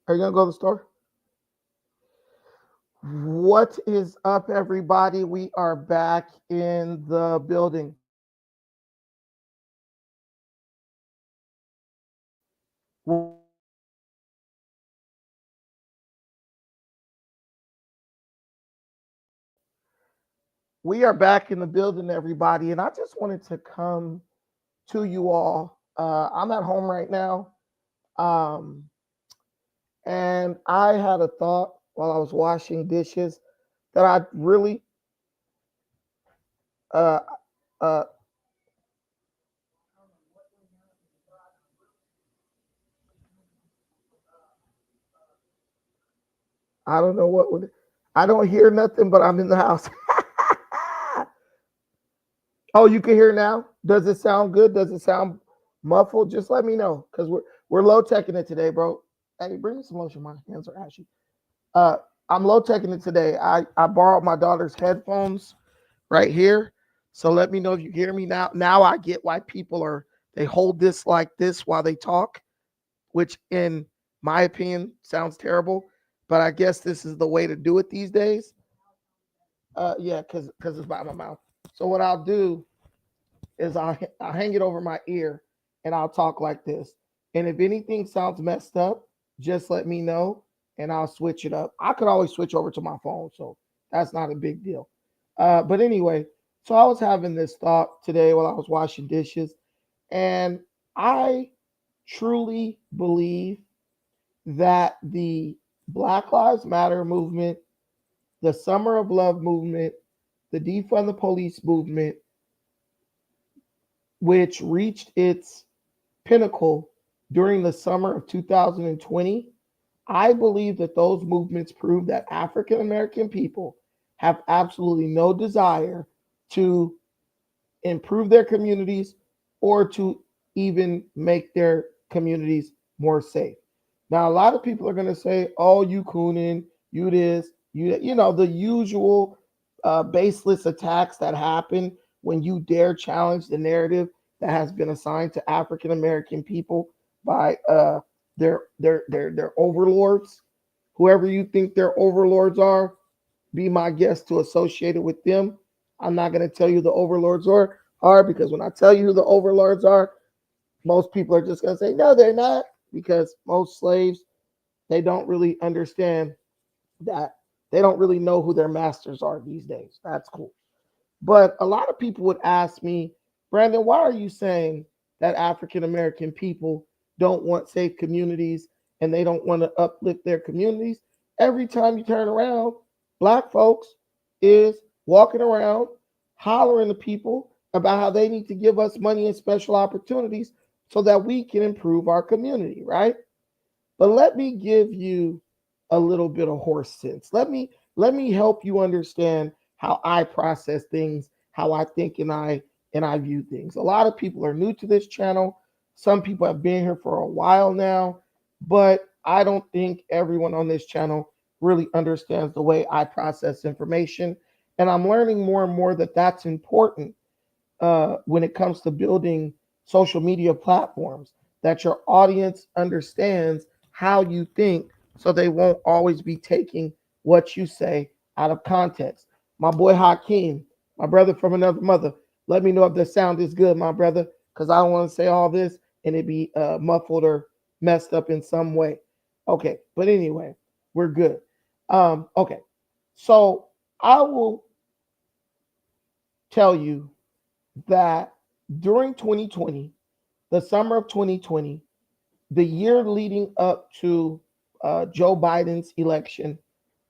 Are you gonna go to the store? What is up, everybody? We are back in the building. We are back in the building, everybody, and I just wanted to come to you all. I'm at home right now, um, and I had a thought while I was washing dishes that I really, uh, uh, I don't know what would. I don't hear nothing, but I'm in the house. Oh, you can hear now? Does it sound good? Does it sound muffled? Just let me know because we're low teching it today, bro. Hey, bring me some lotion. My hands are ashy. Uh, I'm low teching it today. I borrowed my daughter's headphones right here, so let me know if you hear me now. Now I get why people are they hold this like this while they talk, which in my opinion sounds terrible, but I guess this is the way to do it these days. Yeah, because it's by my mouth. So what I'll do is I'll hang it over my ear and I'll talk like this. And if anything sounds messed up, just let me know and I'll switch it up. I could always switch over to my phone, so that's not a big deal. But anyway, so I was having this thought today while I was washing dishes, and I truly believe that the Black Lives Matter movement, the Summer of Love movement, the Defund the Police movement, which reached its pinnacle during the summer of 2020, I believe that those movements prove that African American people have absolutely no desire to improve their communities or to even make their communities more safe. Now, a lot of people are going to say, oh, you cooning, you this, you know, the usual baseless attacks that happen when you dare challenge the narrative that has been assigned to African American people by their overlords. Whoever you think their overlords are, be my guest to associate it with them. I'm not going to tell you the overlords are because when I tell you who the overlords are, most people are just going to say, no, they're not, because most slaves, they don't really understand that. They don't really know who their masters are these days. That's cool. But a lot of people would ask me, Brandon, why are you saying that African American people don't want safe communities and they don't want to uplift their communities? Every time you turn around, black folks is walking around hollering to people about how they need to give us money and special opportunities so that we can improve our community, right? But let me give you a little bit of horse sense. Let me help you understand how I process things, how I think and I view things. A lot of people are new to this channel. Some people have been here for a while now, but I don't think everyone on this channel really understands the way I process information. And I'm learning more and more that that's important when it comes to building social media platforms, that your audience understands how you think so they won't always be taking what you say out of context. My boy Hakeem, my brother from another mother, let me know if the sound is good, my brother, because I don't want to say all this and it be muffled or messed up in some way. Okay, but anyway, we're good. Okay, so I will tell you that during 2020, the summer of 2020, the year leading up to Joe Biden's election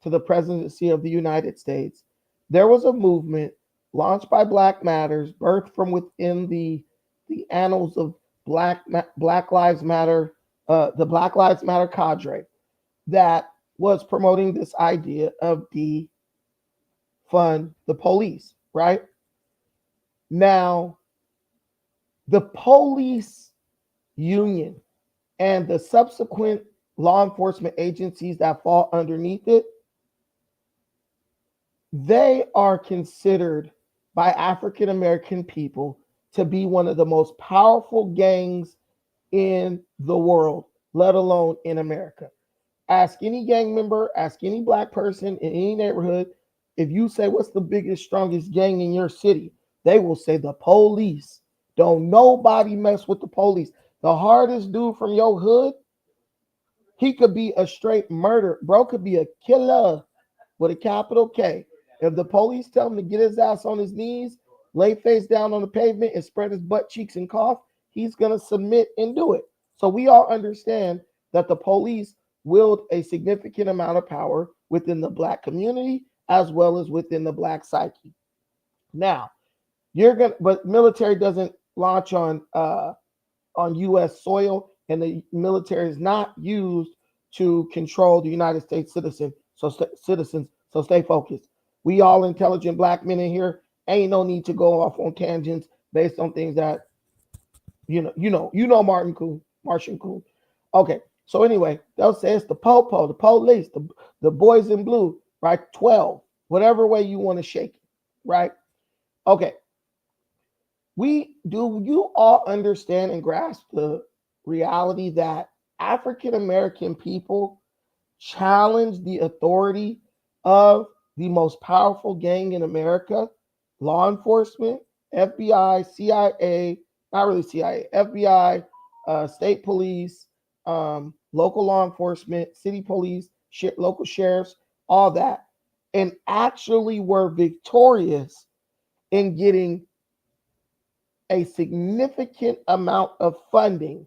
to the presidency of the United States, there was a movement launched by Black Matters, birthed from within the annals of Black Lives Matter, the Black Lives Matter cadre, that was promoting this idea of defund the police. Right now, the police union and the subsequent law enforcement agencies that fall underneath it, they are considered by African American people to be one of the most powerful gangs in the world, let alone in America. Ask any gang member, ask any black person in any neighborhood. If you say, what's the biggest, strongest gang in your city? They will say the police. Don't nobody mess with the police. The hardest dude from your hood, he could be a straight murder. Bro could be a killer with a capital K. If the police tell him to get his ass on his knees, lay face down on the pavement, and spread his butt cheeks and cough, he's going to submit and do it. So we all understand that the police wield a significant amount of power within the black community as well as within the black psyche. Now, but military doesn't launch on U.S. soil, and the military is not used to control the United States citizens. So stay focused. We all intelligent black men in here. Ain't no need to go off on tangents based on things that Martian Coon. Okay, so anyway, they'll say it's the popo, the police, the boys in blue, right? 12, whatever way you want to shake it, right? Okay. Do you all understand and grasp the reality that African American people challenge the authority of the most powerful gang in America, law enforcement, FBI, CIA, not really CIA, FBI, state police, local law enforcement, city police, local sheriffs, all that, and actually were victorious in getting a significant amount of funding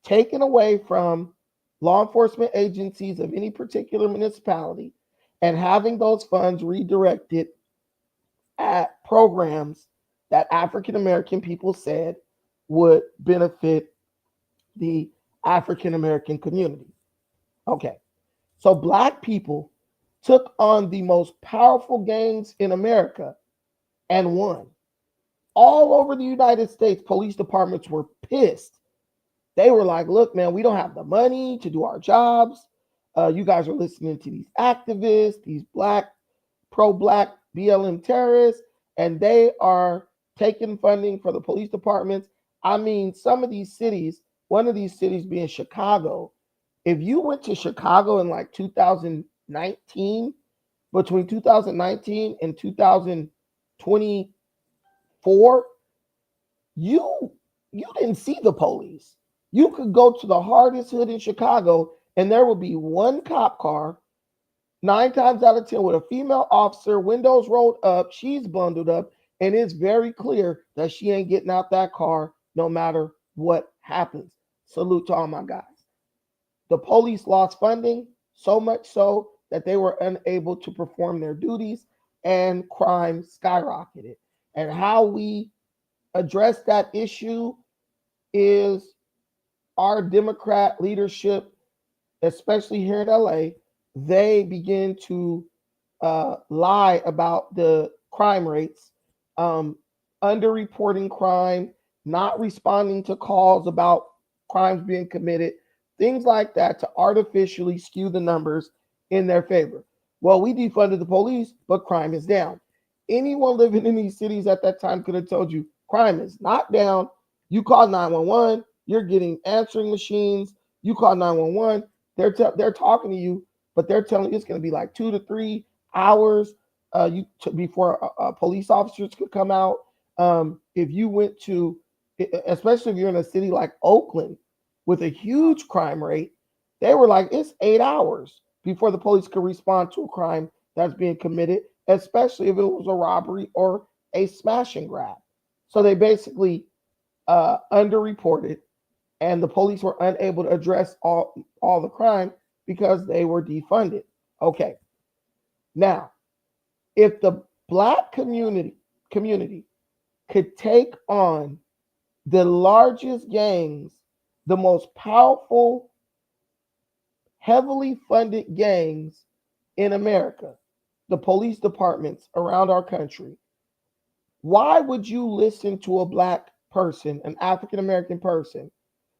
taken away from law enforcement agencies of any particular municipality and having those funds redirected at programs that African American people said would benefit the African American community. Okay, so black people took on the most powerful gangs in America and won. All over the United States, police departments were pissed. They were like, look, man, we don't have the money to do our jobs. You guys are listening to these activists, these pro-black BLM terrorists, and they are taking funding for the police departments. I mean, some of these cities, one of these cities being Chicago, if you went to Chicago in like 2019, between 2019 and 2024, you didn't see the police. You could go to the hardest hood in Chicago and there will be one cop car, 9 times out of 10 with a female officer, windows rolled up, she's bundled up, and it's very clear that she ain't getting out that car no matter what happens. Salute to all my guys. The police lost funding, so much so that they were unable to perform their duties and crime skyrocketed. And how we address that issue is our Democrat leadership, especially here in LA, they begin to lie about the crime rates, underreporting crime, not responding to calls about crimes being committed, things like that to artificially skew the numbers in their favor. Well, we defunded the police, but crime is down. Anyone living in these cities at that time could have told you crime is not down. You call 911, you're getting answering machines. You call 911, they're talking to you, but they're telling you it's going to be like 2 to 3 hours before police officers could come out. If you went to, especially if you're in a city like Oakland with a huge crime rate, they were like, it's 8 hours before the police could respond to a crime that's being committed, especially if it was a robbery or a smash and grab. So they basically underreported, and the police were unable to address all the crime because they were defunded. Okay. Now, if the black community could take on the largest gangs, the most powerful, heavily funded gangs in America, the police departments around our country, why would you listen to a black person, an African American person,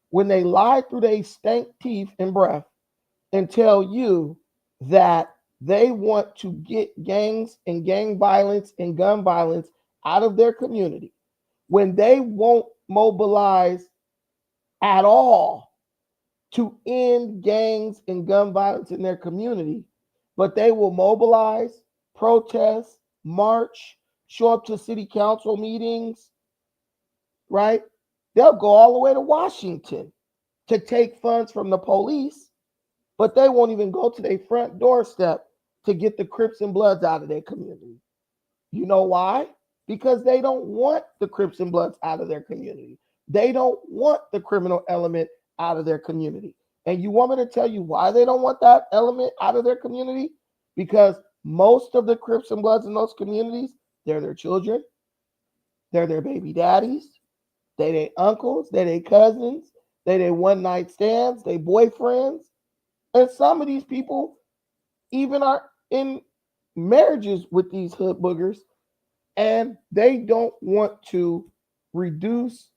when they lie through their stank teeth and breath and tell you that they want to get gangs and gang violence and gun violence out of their community, when they won't mobilize at all to end gangs and gun violence in their community, but they will mobilize, protest, march, show up to city council meetings, right? They'll go all the way to Washington to take funds from the police, but they won't even go to their front doorstep to get the Crips and Bloods out of their community. You know why? Because they don't want the Crips and Bloods out of their community. They don't want the criminal element out of their community. And you want me to tell you why they don't want that element out of their community? Because most of the Crips and Bloods in those communities, they're their children, they're their baby daddies, they their uncles, they their cousins, they their one-night stands, they boyfriends. And some of these people even are in marriages with these hood boogers, and they don't want to reduce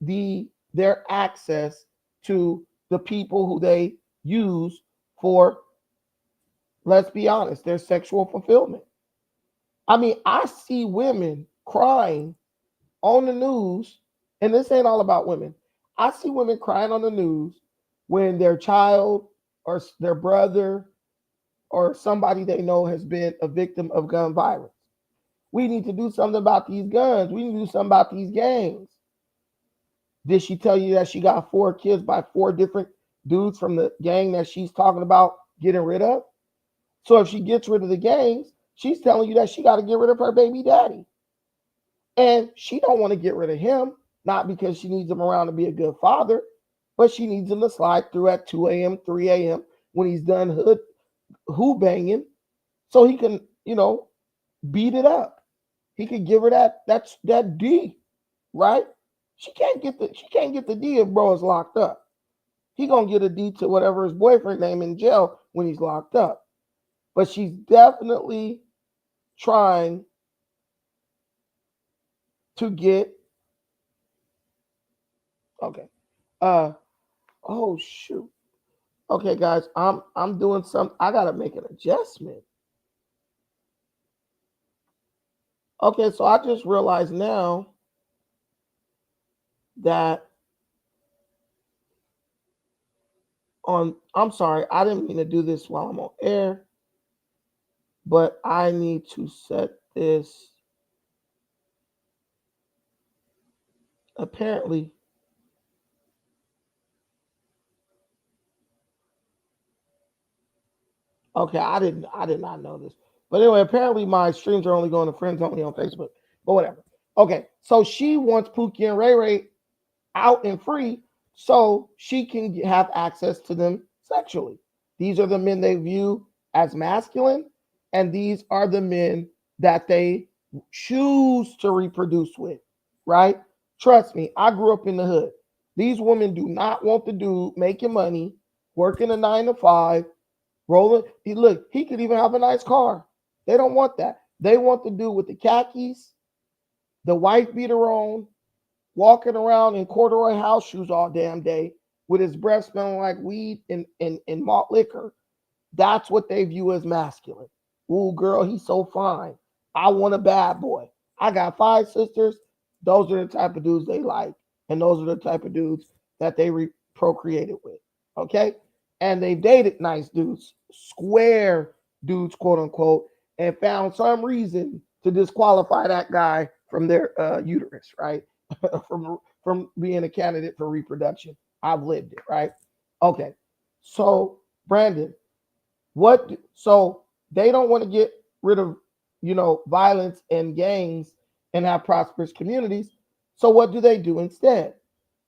their access to the people who they use for, let's be honest, their sexual fulfillment. I mean, I see women crying on the news, and this ain't all about women. I see women crying on the news when their child or their brother or somebody they know has been a victim of gun violence. We need to do something about these guns. We need to do something about these gangs. Did she tell you that she got 4 kids by 4 different dudes from the gang that she's talking about getting rid of? So if she gets rid of the gangs, she's telling you that she got to get rid of her baby daddy. And she don't want to get rid of him, not because she needs him around to be a good father, but she needs him to slide through at 2 a.m., 3 a.m. when he's done who banging, so he can, beat it up. He could give her that D, right? She can't get the D if bro is locked up. He gonna get a D to whatever his boyfriend name in jail when he's locked up. But she's definitely trying to get okay. Oh shoot. Okay, guys, I'm doing some. I gotta make an adjustment. Okay, so I just realized now that I'm sorry, I didn't mean to do this while I'm on air, but I need to set this. Apparently, okay, I did not know this. But anyway, apparently my streams are only going to friends only on Facebook. But whatever. Okay, so she wants Pookie and Ray Ray out and free so she can have access to them sexually. These are the men they view as masculine, and these are the men that they choose to reproduce with, right? Trust me, I grew up in the hood. These women do not want the dude making money, working a 9 to 5, rolling. Look, he could even have a nice car. They don't want that. They want the dude with the khakis, the wife beater on, walking around in corduroy house shoes all damn day with his breath smelling like weed and malt liquor. That's what they view as masculine. Ooh, girl, he's so fine. I want a bad boy. I got 5 sisters. Those are the type of dudes they like. And those are the type of dudes that they procreated with. Okay? And they dated nice dudes, square dudes, quote unquote, and found some reason to disqualify that guy from their uterus, right? from being a candidate for reproduction. I've lived it, right? Okay. So, Brandon, so they don't want to get rid of, violence and gangs and have prosperous communities. So what do they do instead?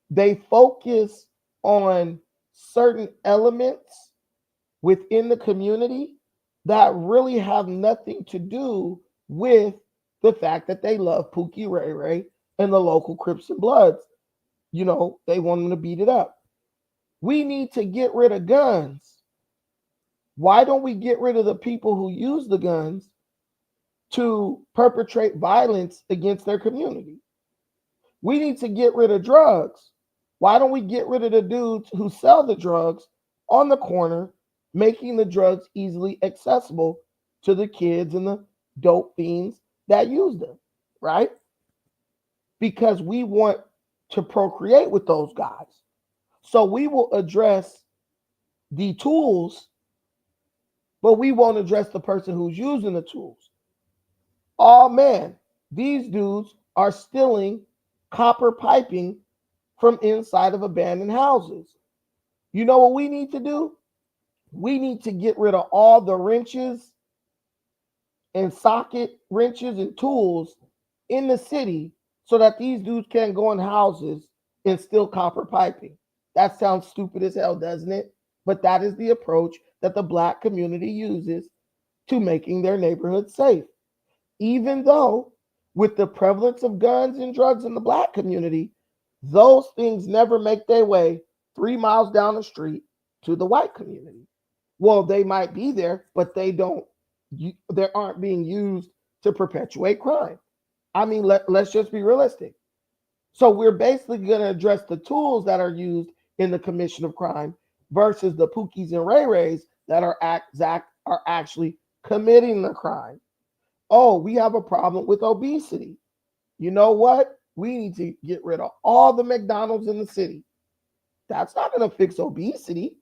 They focus on certain elements within the community that really have nothing to do with the fact that they love Pookie Ray Ray and the local Crips and Bloods. They want them to beat it up. We need to get rid of guns. Why don't we get rid of the people who use the guns to perpetrate violence against their community? We need to get rid of drugs. Why don't we get rid of the dudes who sell the drugs on the corner, making the drugs easily accessible to the kids and the dope fiends that use them, right? Because we want to procreate with those guys. So we will address the tools, but we won't address the person who's using the tools. Oh man, these dudes are stealing copper piping from inside of abandoned houses. You know what we need to do? We need to get rid of all the wrenches and socket wrenches and tools in the city so that these dudes can't go in houses and steal copper piping. That sounds stupid as hell, doesn't it? But that is the approach that the black community uses to making their neighborhood safe. Even though, with the prevalence of guns and drugs in the black community, those things never make their way 3 miles down the street to the white community. Well, they might be there, but they aren't being used to perpetuate crime. I mean, let's just be realistic. So we're basically going to address the tools that are used in the commission of crime versus the Pookies and Ray Rays that are actually committing the crime. Oh, we have a problem with obesity. You know what? We need to get rid of all the McDonald's in the city. That's not going to fix obesity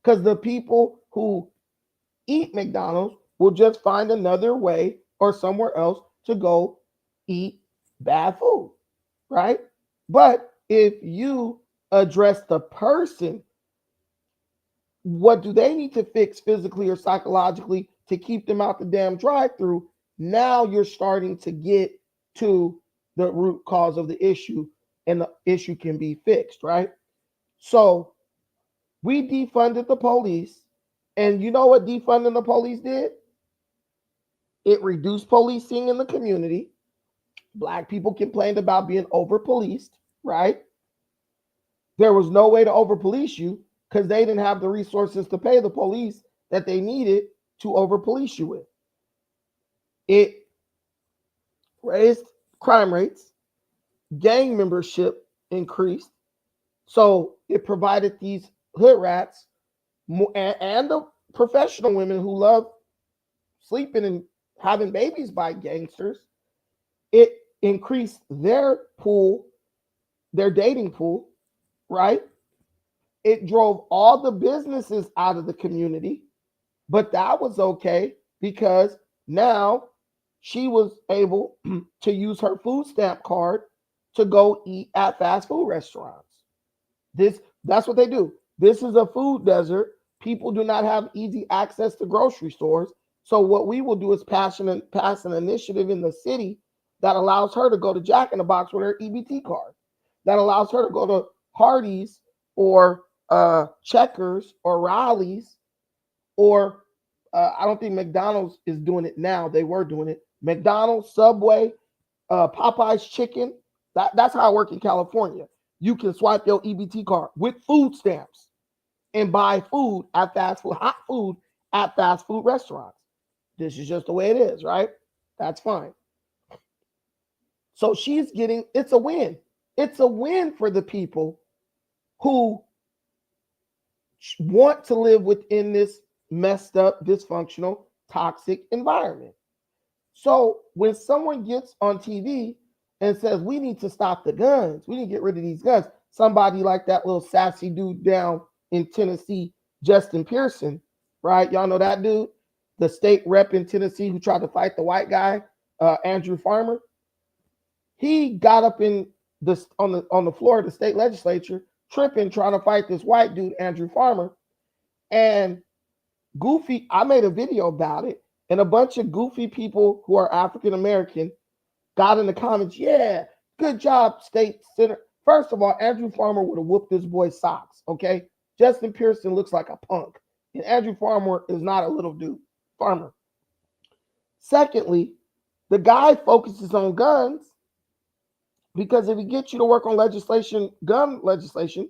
because the people who eat McDonald's will just find another way or somewhere else to go eat bad food, right? But if you address the person, what do they need to fix physically or psychologically to keep them out the damn drive-through? Now you're starting to get to the root cause of the issue, and the issue can be fixed, right? So we defunded the police, and you know what defunding the police did? It reduced policing in the community. Black people complained about being over policed, right? There was no way to over police you because they didn't have the resources to pay the police that they needed to over police you with. It raised crime rates, gang membership increased, so it provided these hood rats and the professional women who love sleeping and having babies by gangsters. It increased their pool, their dating pool, right? It drove all the businesses out of the community, but that was okay because now she was able to use her food stamp card to go eat at fast food restaurants. That's what they do. This is a food desert. People do not have easy access to grocery stores. So what we will do is pass an initiative in the city that allows her to go to Jack in the Box with her EBT card. That allows her to go to Hardee's or Checkers or Riley's or I don't think McDonald's is doing it now. They were doing it. McDonald's, Subway, Popeye's Chicken. That's how it works in California. You can swipe your EBT card with food stamps and buy food at hot food at fast food restaurants. This is just the way it is, right? That's fine. So it's a win. It's a win for the people who want to live within this messed up, dysfunctional, toxic environment. So when someone gets on TV and says, we need to stop the guns, we need to get rid of these guns, somebody like that little sassy dude down in Tennessee, Justin Pearson, right? Y'all know that dude, the state rep in Tennessee who tried to fight the white guy, Andrew Farmer. He got up on the floor of the state legislature, tripping, trying to fight this white dude, Andrew Farmer. And goofy, I made a video about it, and a bunch of goofy people who are African American got in the comments, yeah, good job, state senator. First of all, Andrew Farmer would have whooped this boy's socks, okay? Justin Pearson looks like a punk, and Andrew Farmer is not a little dude. Farmer. Secondly, the guy focuses on guns because if he gets you to work on gun legislation,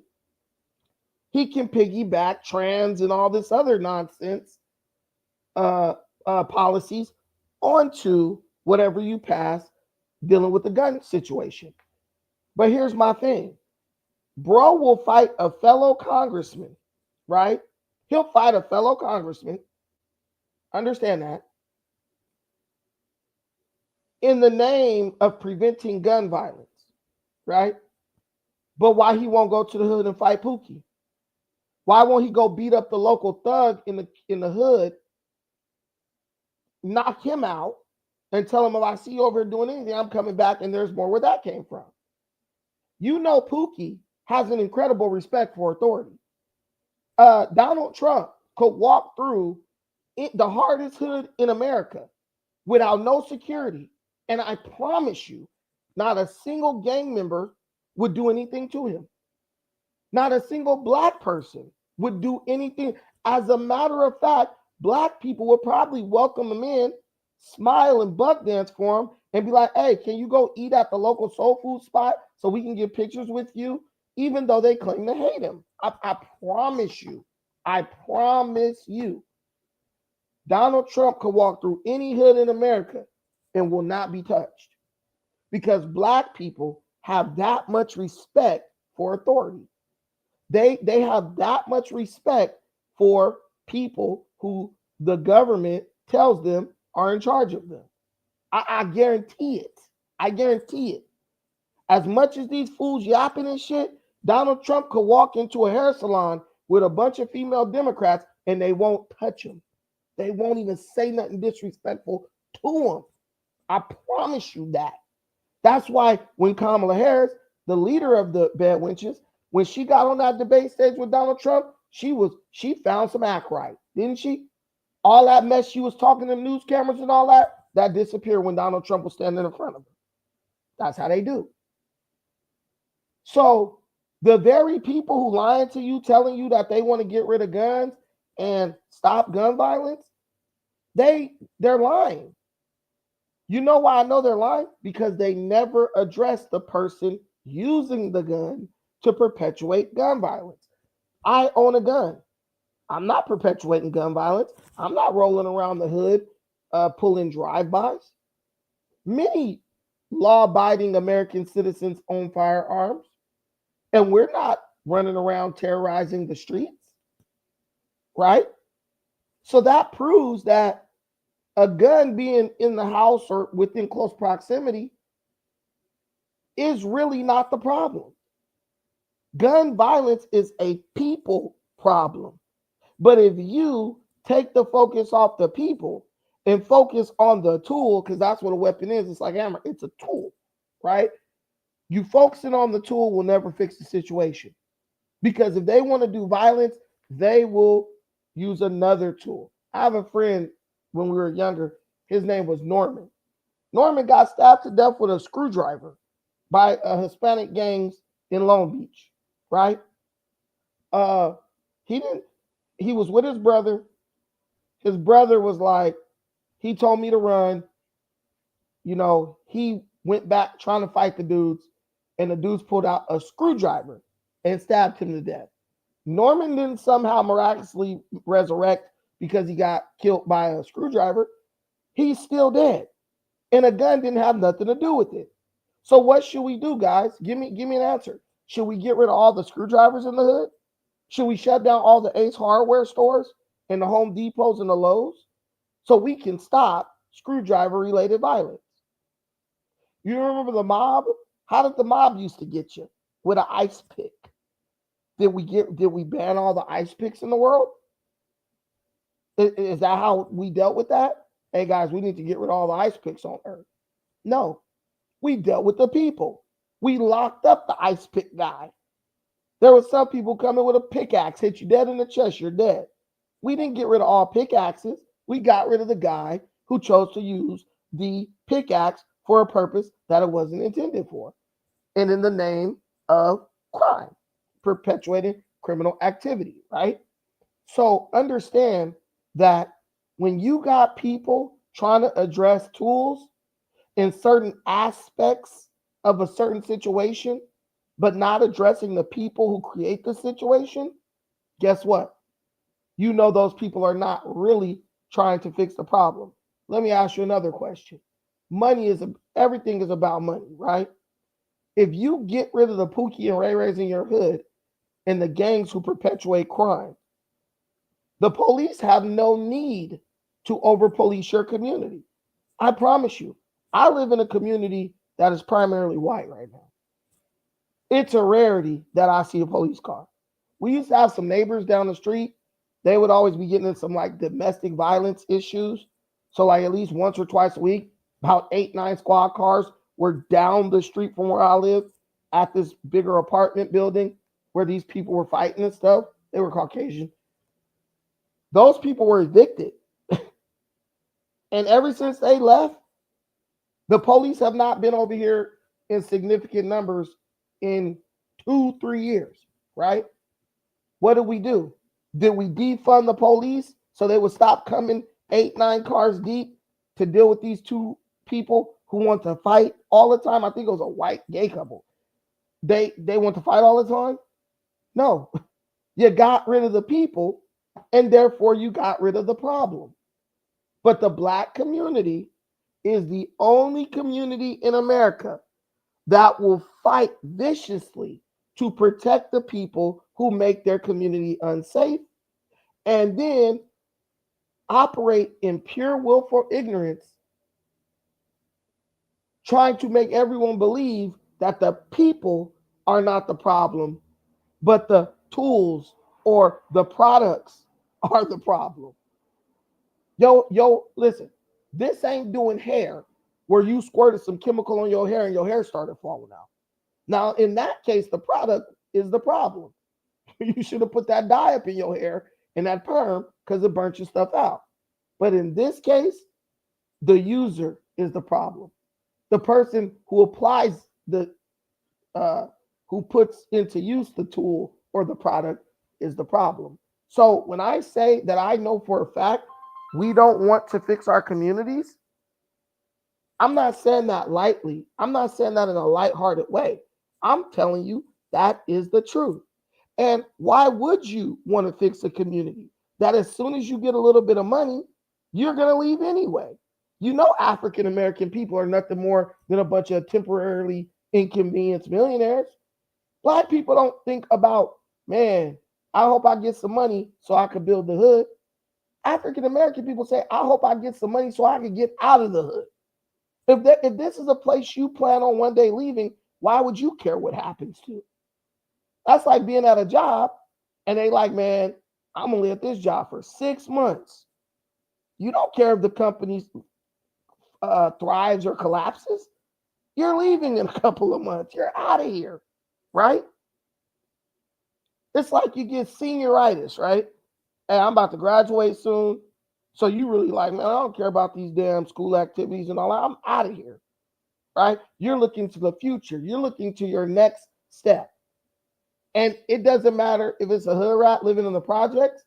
he can piggyback trans and all this other nonsense policies onto whatever you pass dealing with the gun situation. But here's my thing. Bro will fight a fellow congressman, right? He'll fight a fellow congressman. Understand that. In the name of preventing gun violence, right? But why he won't go to the hood and fight Pookie? Why won't he go beat up the local thug in the hood, knock him out, and tell him, if I see you over here doing anything, I'm coming back, and there's more where that came from. You know, Pookie has an incredible respect for authority. Donald Trump could walk through the hardest hood in America without no security, and I promise you, not a single gang member would do anything to him. Not a single black person would do anything. As a matter of fact, black people would probably welcome him in, smile and buck dance for him, and be like, hey, can you go eat at the local soul food spot so we can get pictures with you? Even though they claim to hate him. I promise you, Donald Trump could walk through any hood in America and will not be touched, because black people have that much respect for authority. They have that much respect for people who the government tells them are in charge of them. I guarantee it. I guarantee it. As much as these fools yapping and shit, Donald Trump could walk into a hair salon with a bunch of female Democrats and they won't touch him. They won't even say nothing disrespectful to him. I promise you that. That's why when Kamala Harris, the leader of the Bad Wenches, when she got on that debate stage with Donald Trump, she found some act right, didn't she? All that mess she was talking to news cameras and all that disappeared when Donald Trump was standing in front of her. That's how they do. So the very people who lying to you, telling you that they want to get rid of guns and stop gun violence, they're lying. You know why I know they're lying? Because they never address the person using the gun to perpetuate gun violence. I own a gun. I'm not perpetuating gun violence. I'm not rolling around the hood pulling drive-bys. Many law-abiding American citizens own firearms, and we're not running around terrorizing the streets, right? So that proves that a gun being in the house or within close proximity is really not the problem. Gun violence is a people problem. But if you take the focus off the people and focus on the tool, because that's what a weapon is, it's like hammer, it's a tool, right? You focusing on the tool will never fix the situation. Because if they want to do violence, they will use another tool. I have a friend when we were younger, his name was Norman. Norman got stabbed to death with a screwdriver by Hispanic gangs in Long Beach, right? He was with his brother. His brother was like, he told me to run. You know, he went back trying to fight the dudes, and the dudes pulled out a screwdriver and stabbed him to death. Norman didn't somehow miraculously resurrect because he got killed by a screwdriver. He's still dead. And a gun didn't have nothing to do with it. So what should we do, guys? Give me an answer. Should we get rid of all the screwdrivers in the hood? Should we shut down all the Ace Hardware stores and the Home Depots and the Lowe's so we can stop screwdriver-related violence? You remember the mob? How did the mob used to get you? With an ice pick. Did we ban all the ice picks in the world? Is that how we dealt with that? Hey guys, we need to get rid of all the ice picks on Earth. No, we dealt with the people. We locked up the ice pick guy. There were some people coming with a pickaxe, hit you dead in the chest, you're dead. We didn't get rid of all pickaxes. We got rid of the guy who chose to use the pickaxe for a purpose that it wasn't intended for. And in the name of crime, perpetuating criminal activity, right? So understand that when you got people trying to address tools in certain aspects of a certain situation, but not addressing the people who create the situation, guess what? You know those people are not really trying to fix the problem. Let me ask you another question. Everything is about money, right? If you get rid of the Pookie and Ray Rays in your hood and the gangs who perpetuate crime, the police have no need to over-police your community. I promise you, I live in a community that is primarily white right now. It's a rarity that I see a police car. We used to have some neighbors down the street. They would always be getting in some like domestic violence issues. So like at least once or twice a week, about 8, 9 squad cars were down the street from where I live at this bigger apartment building where these people were fighting and stuff. They were Caucasian. Those people were evicted. And ever since they left, the police have not been over here in significant numbers in 2, 3 years, right? What did we do? Did we defund the police so they would stop coming 8, 9 cars deep to deal with these two people who want to fight all the time? I think it was a white gay couple. They want to fight all the time? No. You got rid of the people, and therefore you got rid of the problem. But the black community is the only community in America that will fight viciously to protect the people who make their community unsafe, and then operate in pure willful ignorance, trying to make everyone believe that the people are not the problem, but the tools or the products are the problem. Yo, listen, this ain't doing hair where you squirted some chemical on your hair and your hair started falling out. Now, in that case, the product is the problem. You should have put that dye up in your hair and that perm because it burnt your stuff out. But in this case, the user is the problem. The person who applies who puts into use the tool or the product is the problem. So when I say that I know for a fact we don't want to fix our communities, I'm not saying that lightly. I'm not saying that in a lighthearted way. I'm telling you that is the truth. And why would you want to fix a community that as soon as you get a little bit of money, you're going to leave anyway? You know, African American people are nothing more than a bunch of temporarily inconvenienced millionaires. Black people don't think about, man, I hope I get some money so I can build the hood. African American people say, I hope I get some money so I can get out of the hood. If this is a place you plan on one day leaving, why would you care what happens to it? That's like being at a job and they like, man, I'm only at this job for 6 months. You don't care if the company thrives or collapses. You're leaving in a couple of months. You're out of here, right? It's like you get senioritis, right? Hey, I'm about to graduate soon. So you really like, man, I don't care about these damn school activities and all that. I'm out of here, right? You're looking to the future. You're looking to your next step. And it doesn't matter if it's a hood rat living in the projects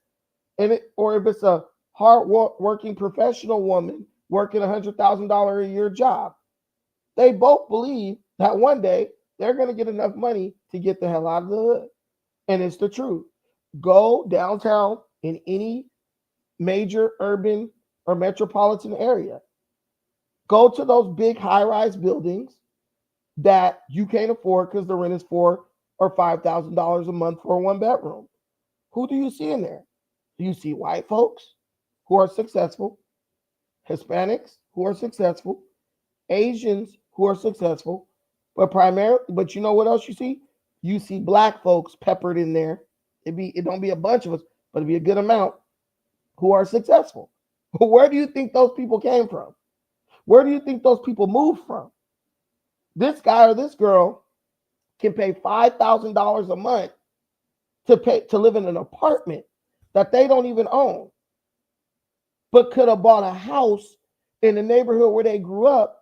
or if it's a hard working professional woman working $100,000 a year job. They both believe that one day they're going to get enough money to get the hell out of the hood. And it's the truth. Go downtown in any major urban or metropolitan area. Go to those big high-rise buildings that you can't afford because the rent is $4,000 or $5,000 a month for a one bedroom. Who do you see in there? Do you see white folks who are successful, Hispanics who are successful, Asians who are successful, but you know what else you see? You see black folks peppered in there. It don't be a bunch of us, but it'd be a good amount who are successful. Where do you think those people came from? Where do you think those people moved from? This guy or this girl can pay $5,000 a month to live in an apartment that they don't even own, but could have bought a house in the neighborhood where they grew up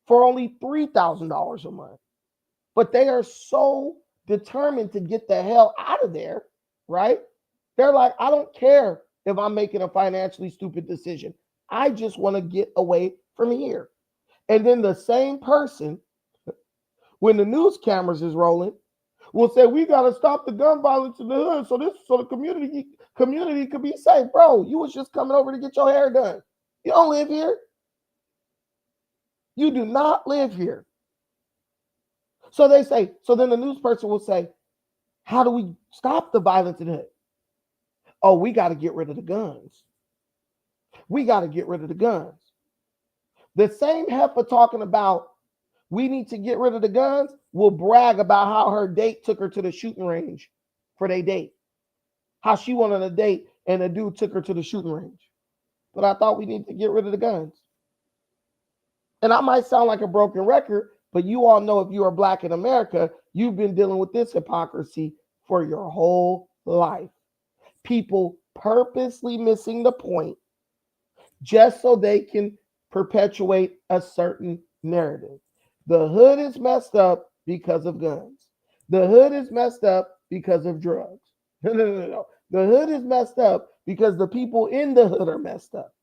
for only $3,000 a month. But they are so determined to get the hell out of there, right? They're like, I don't care if I'm making a financially stupid decision. I just want to get away from here. And then the same person, when the news cameras is rolling, will say, we got to stop the gun violence in the hood so the community could be safe. Bro, you was just coming over to get your hair done. You don't live here. You do not live here. So they say, so then the news person will say, how do we stop the violence in the hood? Oh, we got to get rid of the guns. We got to get rid of the guns. The same heifer talking about we need to get rid of the guns will brag about how her date took her to the shooting range for their date. How she went on a date and a dude took her to the shooting range. But I thought we need to get rid of the guns. And I might sound like a broken record, but you all know if you are Black in America, you've been dealing with this hypocrisy for your whole life. People purposely missing the point just so they can perpetuate a certain narrative. The hood is messed up because of guns. The hood is messed up because of drugs. No. The hood is messed up because the people in the hood are messed up.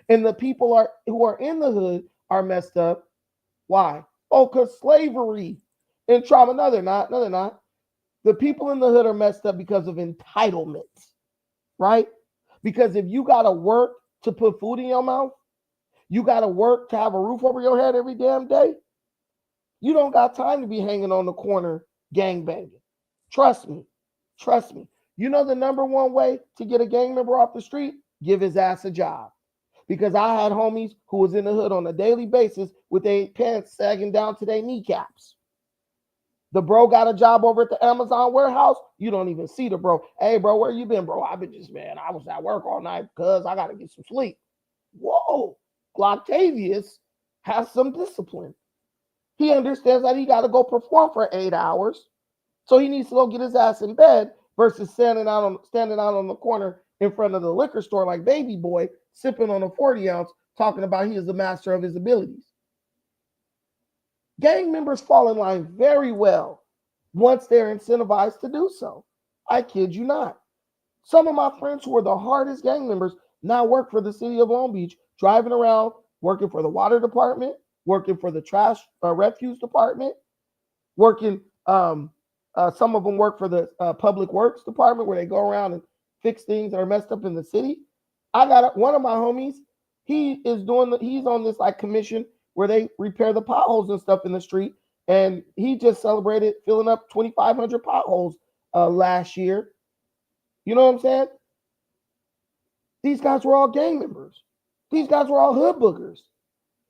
And the people who are in the hood are messed up. Why? Oh, because slavery and trauma. No, they're not. No, they're not. The people in the hood are messed up because of entitlement, right? Because if you got to work to put food in your mouth, you got to work to have a roof over your head every damn day, you don't got time to be hanging on the corner gangbanging. Trust me. Trust me. You know the number one way to get a gang member off the street? Give his ass a job. Because I had homies who was in the hood on a daily basis with their pants sagging down to their kneecaps. The bro got a job over at the Amazon warehouse. You don't even see the bro. Hey, bro, where you been, bro? I've been I was at work all night because I got to get some sleep. Whoa. Octavius has some discipline. He understands that he got to go perform for 8 hours. So he needs to go get his ass in bed versus standing out on the corner in front of the liquor store like baby boy, sipping on a 40 ounce, talking about he is the master of his abilities. Gang members fall in line very well once they're incentivized to do so. I kid you not. Some of my friends who were the hardest gang members now work for the city of Long Beach, driving around, working for the water department, working for the trash refuse department, working, some of them work for the public works department where they go around and fix things that are messed up in the city. I got one of my homies, he's on this like commission where they repair the potholes and stuff in the street. And he just celebrated filling up 2,500 potholes last year. You know what I'm saying? These guys were all gang members. These guys were all hood boogers.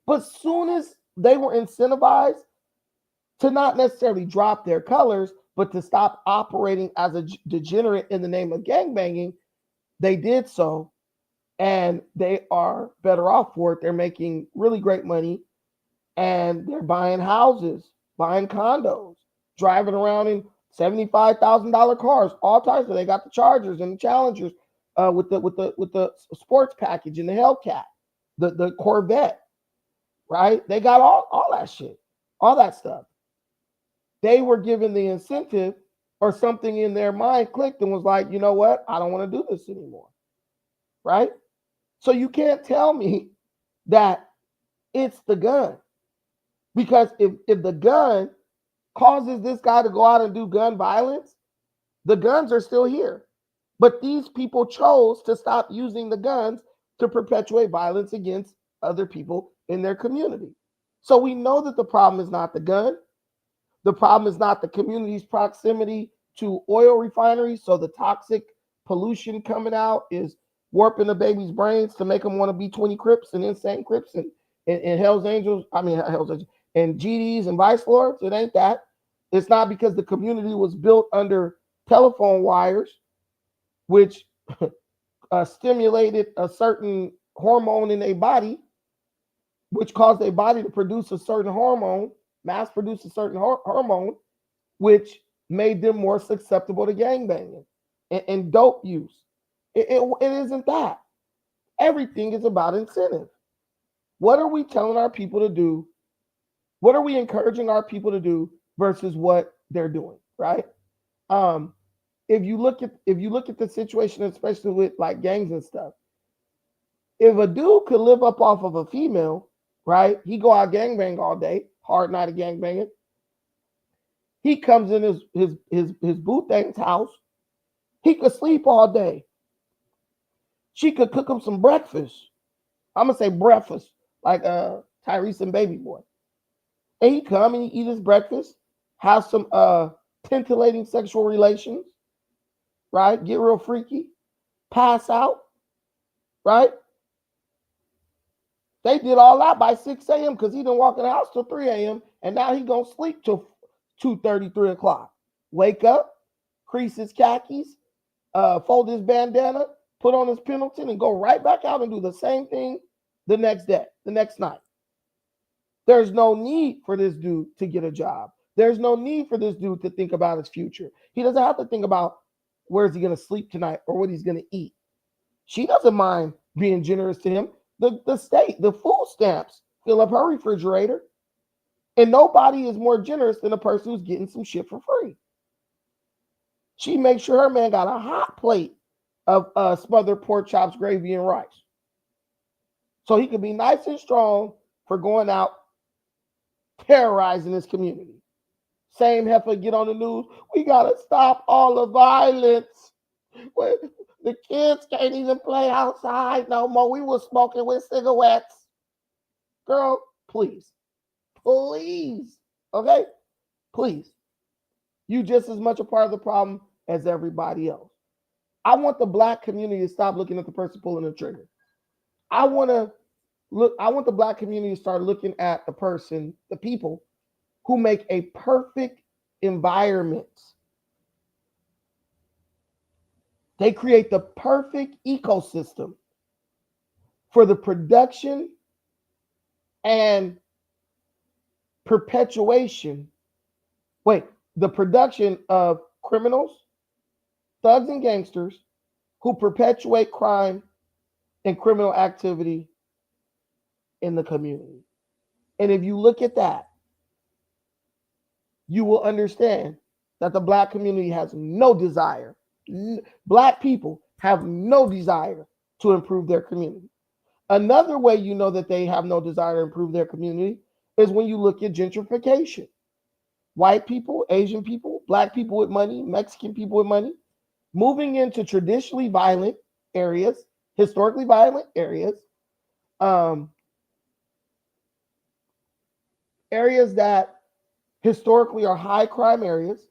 But soon as they were incentivized to not necessarily drop their colors, but to stop operating as a degenerate in the name of gangbanging, they did so. And they are better off for it. They're making really great money. And they're buying houses, buying condos, driving around in $75,000 cars, all types of. They got the Chargers and the Challengers with the sports package and the Hellcat, the Corvette, right? They got all that shit, all that stuff. They were given the incentive, or something in their mind clicked and was like, you know what? I don't want to do this anymore, right? So you can't tell me that it's the gun. Because if the gun causes this guy to go out and do gun violence, the guns are still here. But these people chose to stop using the guns to perpetuate violence against other people in their community. So we know that the problem is not the gun. The problem is not the community's proximity to oil refineries. So the toxic pollution coming out is warping the baby's brains to make them want to be 20 Crips and insane Crips and Hell's Angels. And GDs and Vice Lords. It ain't that. It's not because the community was built under telephone wires, which stimulated a certain hormone in their body, which caused their body to produce a certain hormone, mass produce a certain hormone, which made them more susceptible to gangbanging and dope use. It isn't that. Everything is about incentive. What are we telling our people to do? What are we encouraging our people to do versus what they're doing, right? If you look at the situation, especially with like gangs and stuff, if a dude could live up off of a female, right? He go out gangbang all day, hard night of gangbanging. He comes in his boo thing's house. He could sleep all day. She could cook him some breakfast. I'm gonna say breakfast, like Tyrese and Baby Boy. And he come and he eat his breakfast, have some titillating sexual relations, right? Get real freaky, pass out, right? They did all that by 6 a.m. because he didn't walk in the house till 3 a.m. And now he gonna sleep till 2:30, 3 o'clock. Wake up, crease his khakis, fold his bandana, put on his Pendleton, and go right back out and do the same thing the next day, the next night. There's no need for this dude to get a job. There's no need for this dude to think about his future. He doesn't have to think about where's he going to sleep tonight or what he's going to eat. She doesn't mind being generous to him. The state, the food stamps fill up her refrigerator. And nobody is more generous than a person who's getting some shit for free. She makes sure her man got a hot plate of smothered pork chops, gravy, and rice. So he can be nice and strong for going out terrorizing his community. Same heifer get on the news. We got to stop all the violence. The kids can't even play outside no more. We were smoking with cigarettes. Girl, please. Please. Okay? Please. You just as much a part of the problem as everybody else. I want the Black community to stop looking at the person pulling the trigger. I want the Black community to start looking at the person, the people who make a perfect environment. They create the perfect ecosystem for the production and perpetuation. The production of criminals, thugs, and gangsters who perpetuate crime and criminal activity in the community. And if you look at that, you will understand that the Black community has no desire. Black people have no desire to improve their community. Another way you know that they have no desire to improve their community is when you look at gentrification. White people, Asian people, Black people with money, Mexican people with money, moving into traditionally violent areas, historically violent areas, areas that historically are high crime areas,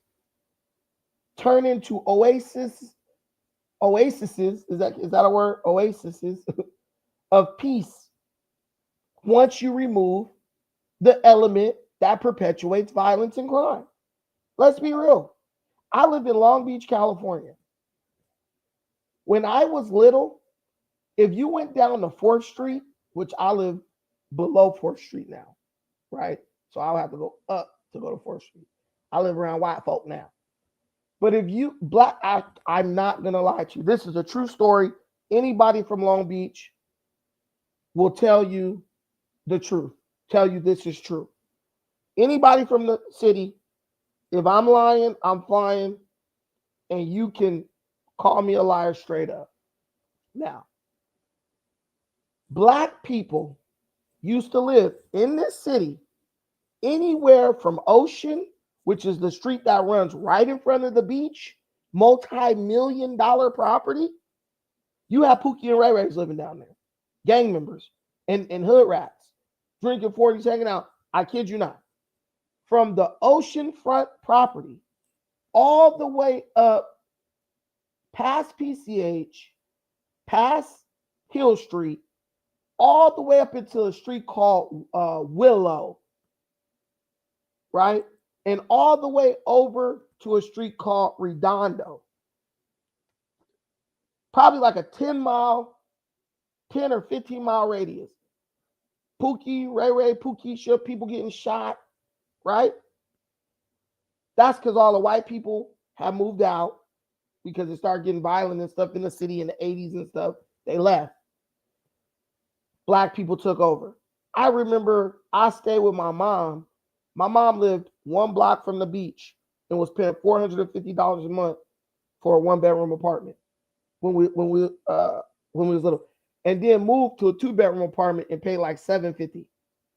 turn into oases, is that a word? Oases of peace. Once you remove the element that perpetuates violence and crime. Let's be real. I live in Long Beach, California. When I was little, if you went down to 4th Street, which I live below 4th Street now, right? So I'll have to go up to go to 4th Street. I live around white folk now. But if you, I'm not going to lie to you. This is a true story. Anybody from Long Beach will tell you the truth, tell you this is true. Anybody from the city, if I'm lying, I'm flying, and you can call me a liar straight up. Now, Black people used to live in this city anywhere from Ocean, which is the street that runs right in front of the beach, multi-million-dollar property. You have Pookie and Ray Rays living down there, gang members and hood rats, drinking 40s, hanging out. I kid you not. From the oceanfront property all the way up past PCH, past Hill Street, all the way up into a street called Willow, right? And all the way over to a street called Redondo. Probably like a 10 or 15 mile radius. Pookie, Ray, Pookie, people getting shot, right? That's because all the white people have moved out because it started getting violent and stuff in the city in the 80s and stuff. They left. Black people took over. I remember I stayed with my mom. My mom lived 1 block from the beach and was paying $450 a month for a 1-bedroom apartment when we was little, and then moved to a 2-bedroom apartment and paid like $750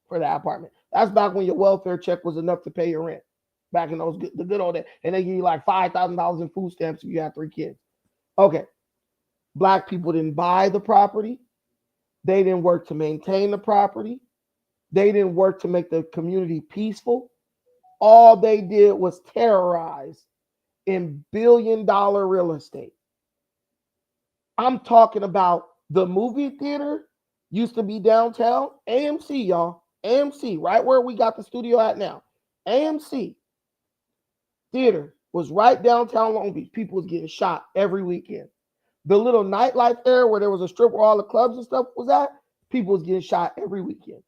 for that apartment. That's back when your welfare check was enough to pay your rent. Back in the good old days, and they give you like $5,000 in food stamps if you had 3 kids. Okay, Black people didn't buy the property. They didn't work to maintain the property. They didn't work to make the community peaceful. All they did was terrorize in billion-dollar real estate. I'm talking about the movie theater used to be downtown. AMC, y'all. AMC, right where we got the studio at now. AMC theater was right downtown Long Beach. People was getting shot every weekend. The little nightlife area where there was a strip where all the clubs and stuff was at, people was getting shot every weekend.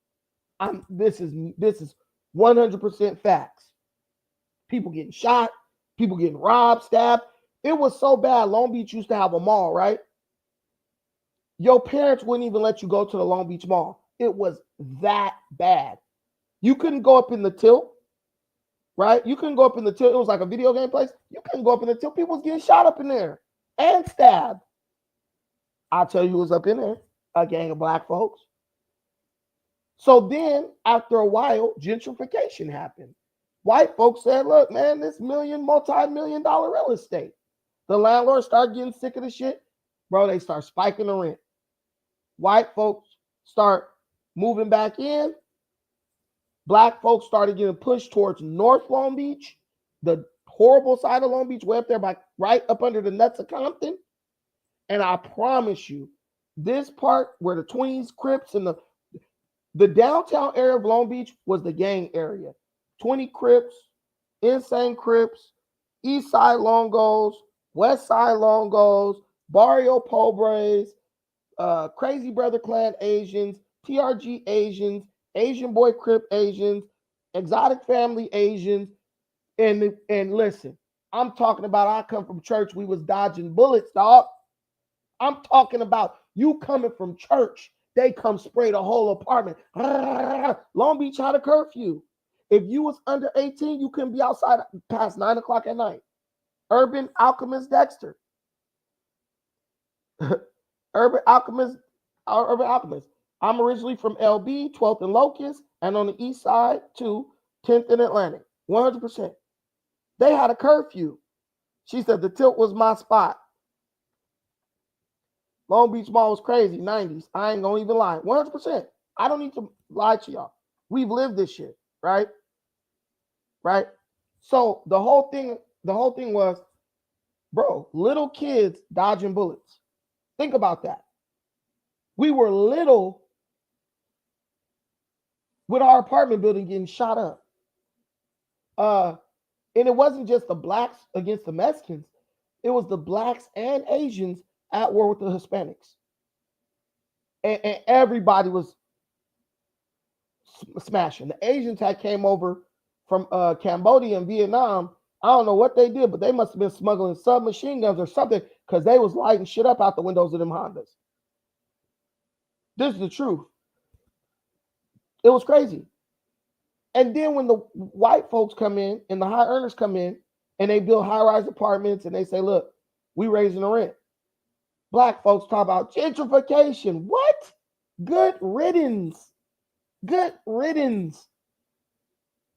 This is 100% facts. People getting shot, people getting robbed, stabbed. It was so bad. Long Beach used to have a mall, right? Your parents wouldn't even let you go to the Long Beach Mall. It was that bad. You couldn't go up in the tilt, right? You couldn't go up in the tilt. It was like a video game place. You couldn't go up in the tilt. People was getting shot up in there and stabbed. I'll tell you who was up in there. A gang of black folks. So then, after a while, gentrification happened. White folks said, look, man, this multi-million dollar real estate. The landlords start getting sick of the shit. Bro, they start spiking the rent. White folks start moving back in. Black folks started getting pushed towards North Long Beach, the horrible side of Long Beach, way up there by right up under the nuts of Compton. And I promise you, this part where the Tweens, Crips, and the downtown area of Long Beach was the gang area. 20 Crips, Insane Crips, East Side Longos, West Side Longos, Barrio Pobres, Crazy Brother Clan Asians, TRG Asians, Asian Boy Crip Asians, Exotic Family Asians. And listen, I'm talking about I come from church. We was dodging bullets, dog. I'm talking about you coming from church. They come spray the whole apartment. Long Beach had a curfew. If you was under 18, you couldn't be outside past 9 o'clock at night. Urban Alchemist Dexter. Urban Alchemist. I'm originally from LB, 12th and Locust, and on the east side too, 10th and Atlantic. 100%. They had a curfew. She said the tilt was my spot. Long Beach Mall was crazy, 90s. I ain't gonna even lie. 100%. I don't need to lie to y'all. We've lived this shit, right? Right? So the whole thing was, bro, little kids dodging bullets. Think about that. We were little with our apartment building getting shot up. And it wasn't just the blacks against the Mexicans. It was the blacks and Asians at war with the Hispanics. And everybody was smashing. The Asians had came over from Cambodia and Vietnam. I don't know what they did, but they must have been smuggling submachine guns or something because they was lighting shit up out the windows of them Hondas. This is the truth. It was crazy. And then when the white folks come in and the high earners come in and they build high-rise apartments and they say, look, we raising the rent. Black folks talk about gentrification. What? Good riddance. Good riddance.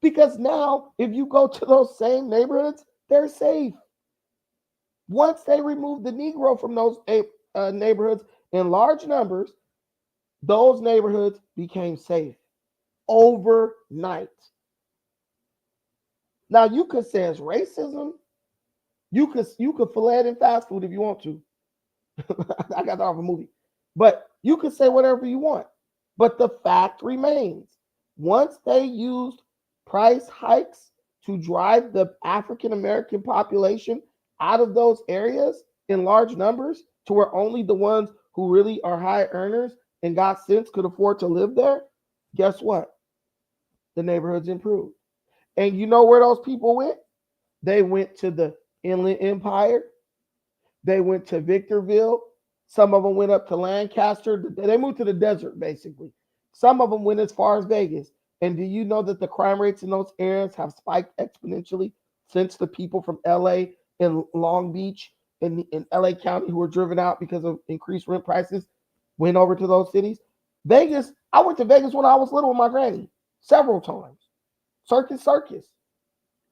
Because now, if you go to those same neighborhoods, they're safe. Once they remove the Negro from those neighborhoods in large numbers, those neighborhoods became safe overnight. Now, you could say it's racism. You could fillet it in fast food if you want to. I got that off a movie. But you could say whatever you want. But the fact remains, once they used price hikes to drive the African American population out of those areas in large numbers to where only the ones who really are high earners and got sense could afford to live there, guess what? The neighborhoods improved. And you know where those people went? They went to the Inland Empire. They went to Victorville. Some of them went up to Lancaster. They moved to the desert, basically. Some of them went as far as Vegas. And do you know that the crime rates in those areas have spiked exponentially since the people from LA and Long Beach and in LA County who were driven out because of increased rent prices went over to those cities? Vegas, I went to Vegas when I was little with my granny several times. Circus.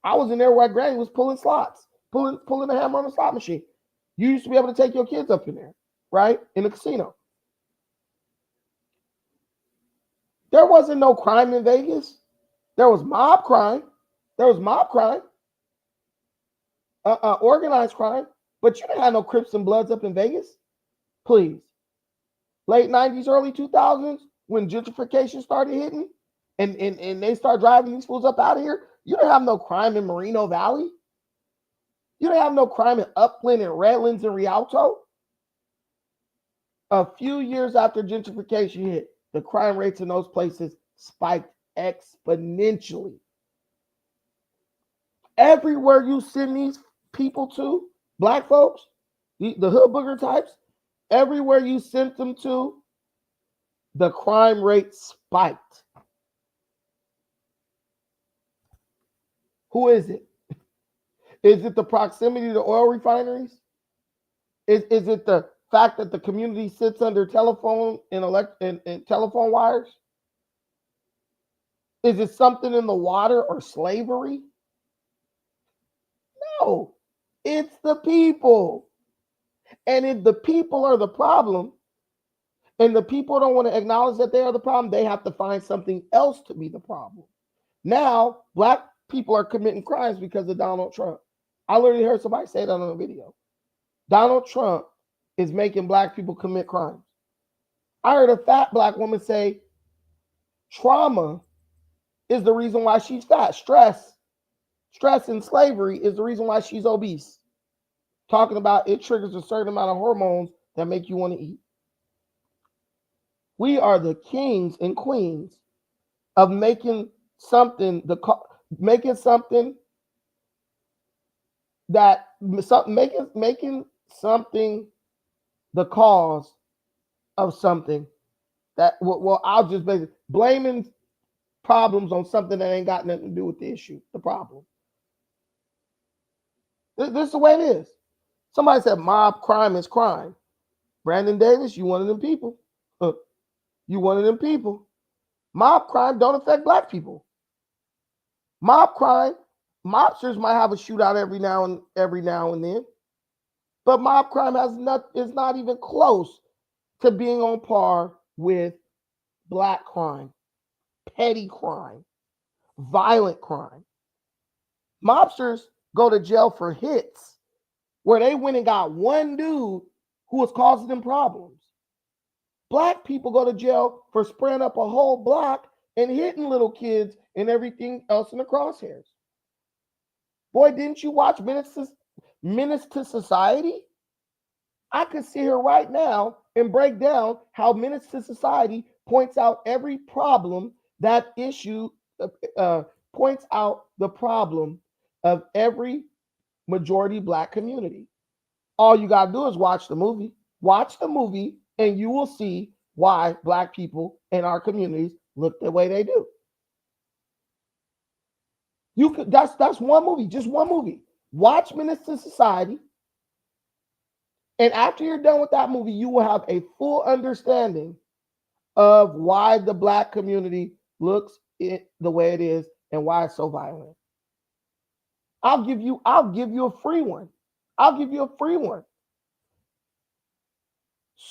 I was in there where granny was pulling slots, pulling the hammer on the slot machine. You used to be able to take your kids up in there, right? In the casino. There wasn't no crime in Vegas. There was mob crime. Organized crime. But you didn't have no Crips and Bloods up in Vegas. Please. Late 90s, early 2000s, when gentrification started hitting and they start driving these fools up out of here, you didn't have no crime in Moreno Valley. You don't have no crime in Upland and Redlands and Rialto. A few years after gentrification hit, the crime rates in those places spiked exponentially. Everywhere you send these people to, black folks, the hood booger types, everywhere you sent them to, the crime rate spiked. Who is it? Is it the proximity to oil refineries? Is it the fact that the community sits under telephone and telephone wires? Is it something in the water or slavery? No, it's the people. And if the people are the problem, and the people don't want to acknowledge that they are the problem, they have to find something else to be the problem. Now, black people are committing crimes because of Donald Trump. I literally heard somebody say that on a video. Donald Trump is making black people commit crimes. I heard a fat black woman say trauma is the reason why she's fat. Stress and slavery is the reason why she's obese. Talking about it triggers a certain amount of hormones that make you want to eat. We are the kings and queens of making something the making something the cause of something that I'll just basically blaming problems on something that ain't got nothing to do with the issue, the problem. This is the way it is. Somebody said mob crime is crime. Brandon Davis, you one of them people. You one of them people. Mob crime don't affect black people. Mob crime, mobsters might have a shootout every now and then, but mob crime is not even close to being on par with black crime, petty crime, violent crime. Mobsters go to jail for hits where they went and got one dude who was causing them problems. Black people go to jail for spraying up a whole block and hitting little kids and everything else in the crosshairs. Boy, didn't you watch Menace to Society? I could sit here right now and break down how Menace to Society points out every problem points out the problem of every majority black community. All you got to do is watch the movie. Watch the movie and you will see why black people in our communities look the way they do. That's one movie, just one movie. Watch Menace to Society. And after you're done with that movie, you will have a full understanding of why the black community looks the way it is and why it's so violent. I'll give you a free one. I'll give you a free one.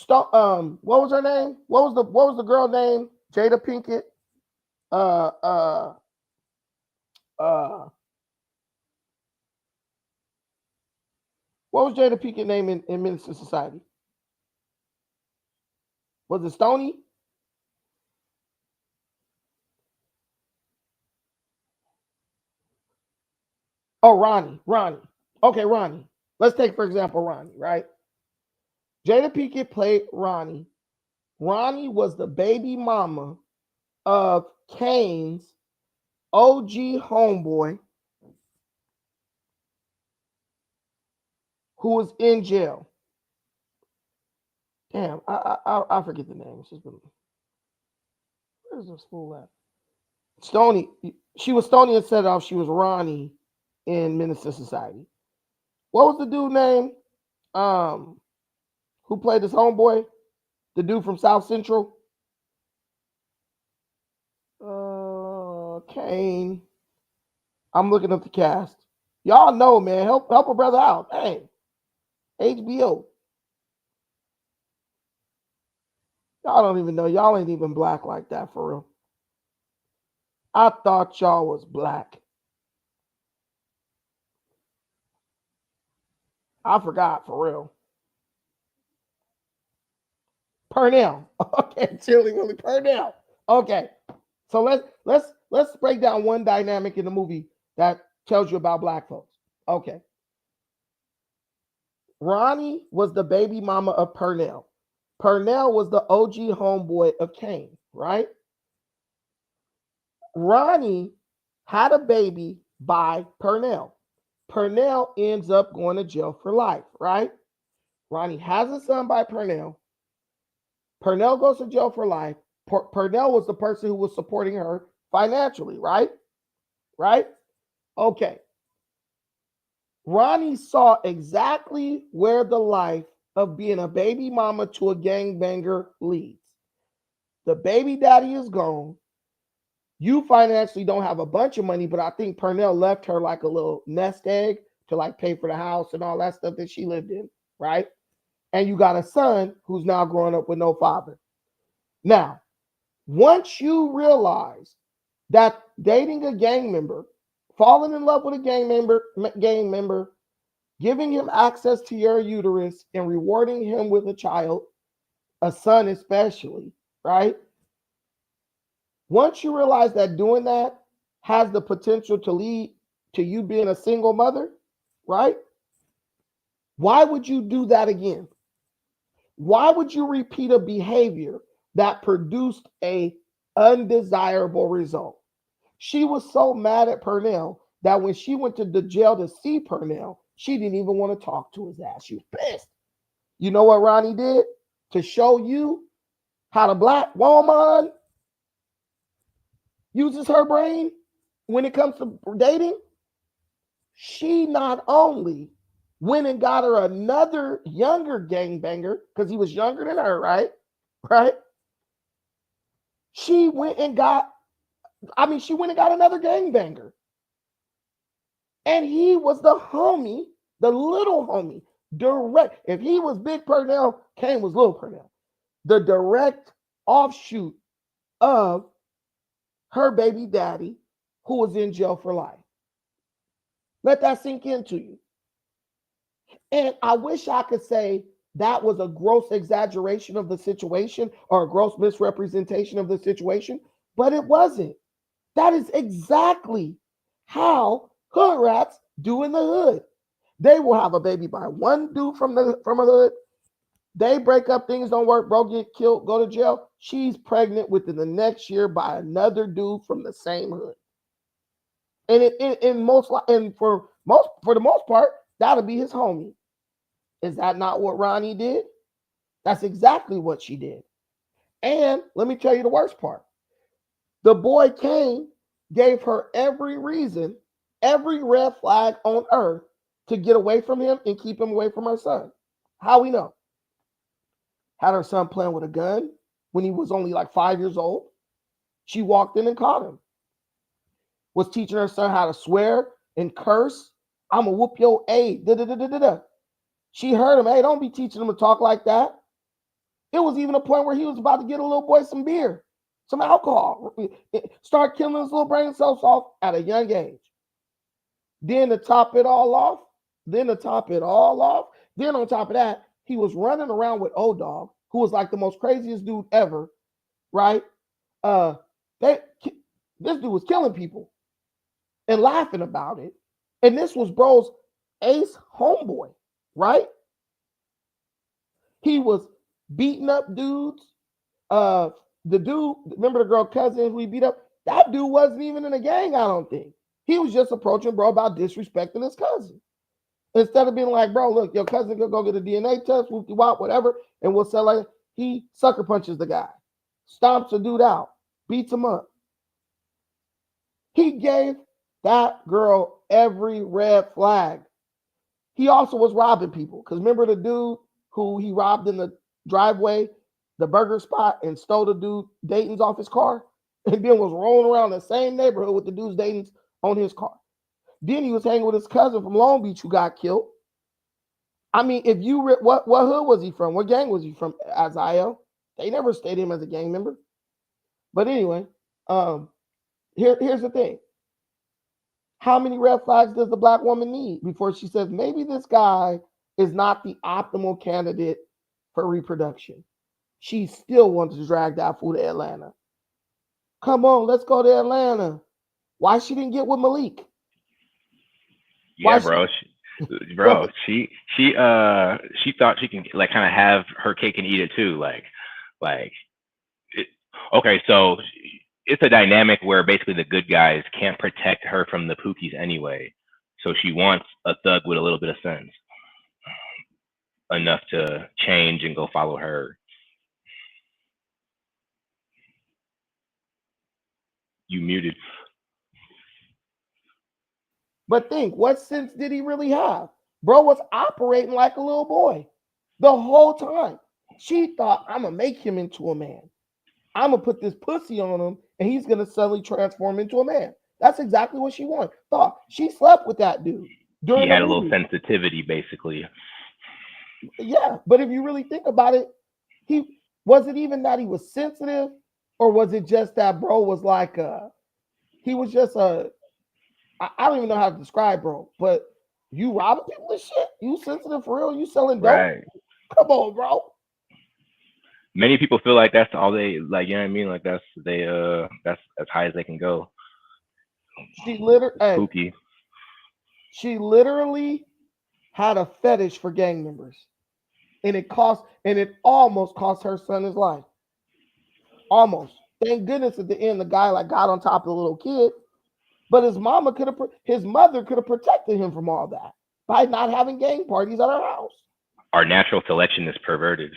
What was her name? What was the girl name? Jada Pinkett. What was Jada Pinkett name in Menace to Society? Was it Stoney? Oh, Ronnie. Okay, Ronnie. Let's take, for example, Ronnie, right? Jada Pinkett played Ronnie. Ronnie was the baby mama of Kane's OG homeboy who was in jail. Damn, I forget the name. It's just been, where's this fool at? Stoney. She was Stoney and set off. She was Ronnie in Menace to Society. What was the dude name? Who played this homeboy? The dude from South Central? Kane. I'm looking up the cast. Y'all know, man. Help a brother out. Hey, HBO. Y'all don't even know. Y'all ain't even black like that for real. I thought y'all was black. I forgot for real. Purnell. Okay, Chili Willie Purnell. Okay. So let's break down one dynamic in the movie that tells you about black folks. Okay. Ronnie was the baby mama of Purnell. Purnell was the OG homeboy of Kane, right? Ronnie had a baby by Purnell. Purnell ends up going to jail for life, right? Ronnie has a son by Purnell. Purnell goes to jail for life. Purnell was the person who was supporting her financially, right? Right? Okay. Ronnie saw exactly where the life of being a baby mama to a gangbanger leads. The baby daddy is gone. You financially don't have a bunch of money, but I think Purnell left her like a little nest egg to like pay for the house and all that stuff that she lived in, right? And you got a son who's now growing up with no father. Now, once you realize that dating a gang member, falling in love with a gang member, giving him access to your uterus and rewarding him with a child, a son especially, right? Once you realize that doing that has the potential to lead to you being a single mother, right? Why would you do that again? Why would you repeat a behavior that produced a undesirable result? She was so mad at Purnell that when she went to the jail to see Purnell, she didn't even want to talk to his ass. She was pissed. You know what Ronnie did? To show you how the black woman uses her brain when it comes to dating, she not only went and got her another younger gangbanger, because he was younger than her, right? Right? She went and got another gangbanger. And he was the homie, the little homie, direct. If he was Big Purnell, Kane was Little Purnell. The direct offshoot of her baby daddy who was in jail for life. Let that sink into you. And I wish I could say that was a gross exaggeration of the situation or a gross misrepresentation of the situation, but it wasn't. That is exactly how hood rats do in the hood. They will have a baby by one dude from a hood. They break up, things don't work, bro get killed, go to jail. She's pregnant within the next year by another dude from the same hood. And for the most part, that'll be his homie. Is that not what Ronnie did? That's exactly what she did. And let me tell you the worst part. The boy Kane gave her every reason, every red flag on earth to get away from him and keep him away from her son. How we know? Had her son playing with a gun when he was only like 5 years old. She walked in and caught him. Was teaching her son how to swear and curse. I'ma whoop your A. She heard him. Hey, don't be teaching him to talk like that. It was even a point where he was about to get a little boy some beer, some alcohol. Start killing his little brain cells off at a young age. Then to top it all off, then on top of that, he was running around with O Dog, who was like the most craziest dude ever, right? This dude was killing people and laughing about it. And this was bro's ace homeboy, right? He was beating up dudes. The dude, remember the girl cousin who he beat up? That dude wasn't even in a gang, I don't think. He was just approaching bro about disrespecting his cousin. Instead of being like, bro, look, your cousin could go get a DNA test, whoop-de-wop, whatever, and we'll sell it. He sucker punches the guy, stomps the dude out, beats him up. He gave that girl every red flag. He also was robbing people. Because remember the dude who he robbed in the driveway, the burger spot, and stole the dude Dayton's off his car? And then was rolling around the same neighborhood with the dude's Dayton's on his car. Then he was hanging with his cousin from Long Beach who got killed. I mean, if you what hood was he from? What gang was he from? Azael. They never stated him as a gang member. But anyway, here's the thing. How many red flags does the black woman need before she says maybe this guy is not the optimal candidate for reproduction? She still wants to drag that fool to Atlanta. Come on, let's go to Atlanta. Why she didn't get with Malik? Yeah, bro. Bro, she thought she can like kind of have her cake and eat it too. Like it, okay, so it's a dynamic where basically the good guys can't protect her from the pookies anyway. So she wants a thug with a little bit of sense, enough to change and go follow her. You muted. But think, what sense did he really have? Bro was operating like a little boy the whole time. She thought, I'm gonna make him into a man. I'm gonna put this pussy on him, and he's gonna suddenly transform into a man. That's exactly what she wanted. Thought she slept with that dude He during the had a little movie. sensitivity, basically. Yeah, but if you really think about it, he was it even that he was sensitive, or was it just that bro was like he was just a I don't even know how to describe bro, but you robbing people and shit, you sensitive for real, you selling dope? Right. Come on, bro. Many people feel like that's all they like. You know what I mean? Like that's as high as they can go. She literally, It's hey, spooky. she literally had a fetish for gang members, and it almost cost her son his life. Almost. Thank goodness at the end the guy like got on top of the little kid, but his mother could have protected him from all that by not having gang parties at her house. Our natural selection is perverted.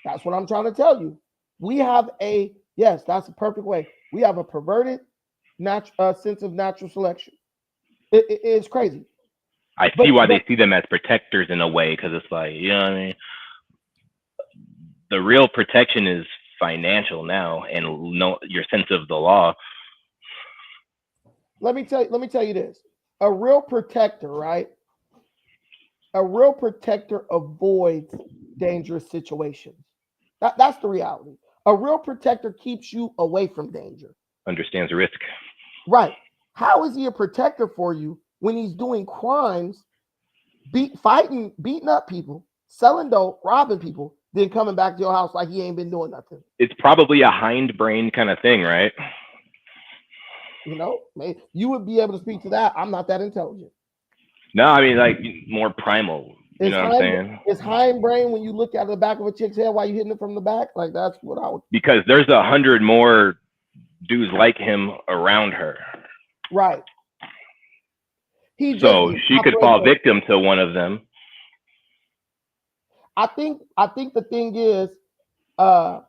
That's what I'm trying to tell you. We have a yes, that's a perfect way. We have a perverted sense of natural selection. It's crazy. I But see why but they see them as protectors in a way, because it's like, you know what I mean? The real protection is financial now, and no, your sense of the law. let me tell you this. A real protector, right? A real protector avoids dangerous situations. That's the reality. A real protector keeps you away from danger. Understands risk. Right. How is he a protector for you when he's doing crimes, beating up people, selling dope, robbing people, then coming back to your house like he ain't been doing nothing? It's probably a hindbrain kind of thing, right? You know, you would be able to speak to that. I'm not that intelligent. No, I mean like more primal. You Is know what I'm saying? hindbrain when you look at the back of a chick's head while you hitting it from the back? Like that's what I would. Because there's 100 more dudes like him around her, Right. He just so didn't she could operate. fall victim to one of them. I think the thing uh,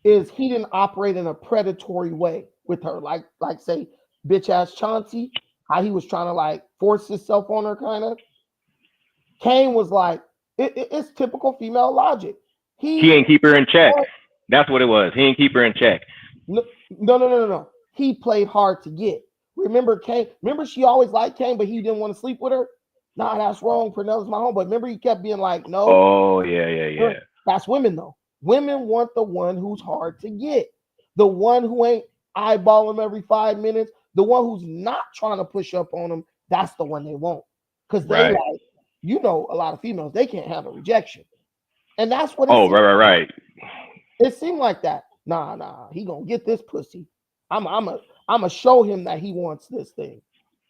is he didn't operate in a predatory way with her, like say bitch ass Chauncey, how he was trying to like force himself on her, kind of. Kane was like, it's typical female logic. He He ain't keep her in check. That's what it was. He ain't keep her in check. no. He played hard to get. Remember Kane? Remember she always liked Kane, but he didn't want to sleep with her. Nah, that's wrong. Pernell's my homeboy. Remember he kept being like, no. Oh yeah. That's women though. Women want the one who's hard to get, the one who ain't eyeball them every 5 minutes, the one who's not trying to push up on them. That's the one they want because they Right. like, a lot of females they can't handle rejection, and that's what it Oh seemed. right. It seemed like that. Nah, he gonna get this pussy. I'm a show him that he wants this thing.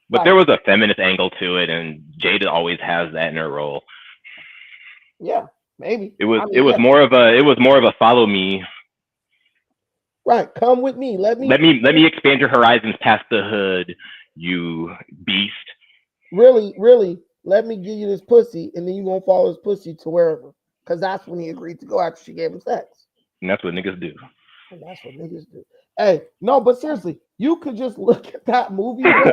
But Like, there was a feminist angle to it, and Jada always has that in her role. yeah, maybe. It was I mean, it was yeah, more of a follow me. right. Come with me. Let Let me expand your horizons past the hood, you beast. really, let me give you this pussy, and then you gonna follow this pussy to wherever. Because that's when he agreed to go after she gave him sex. And that's what niggas do. And that's what niggas do. Hey, no, but seriously, you could just look at that movie, bro.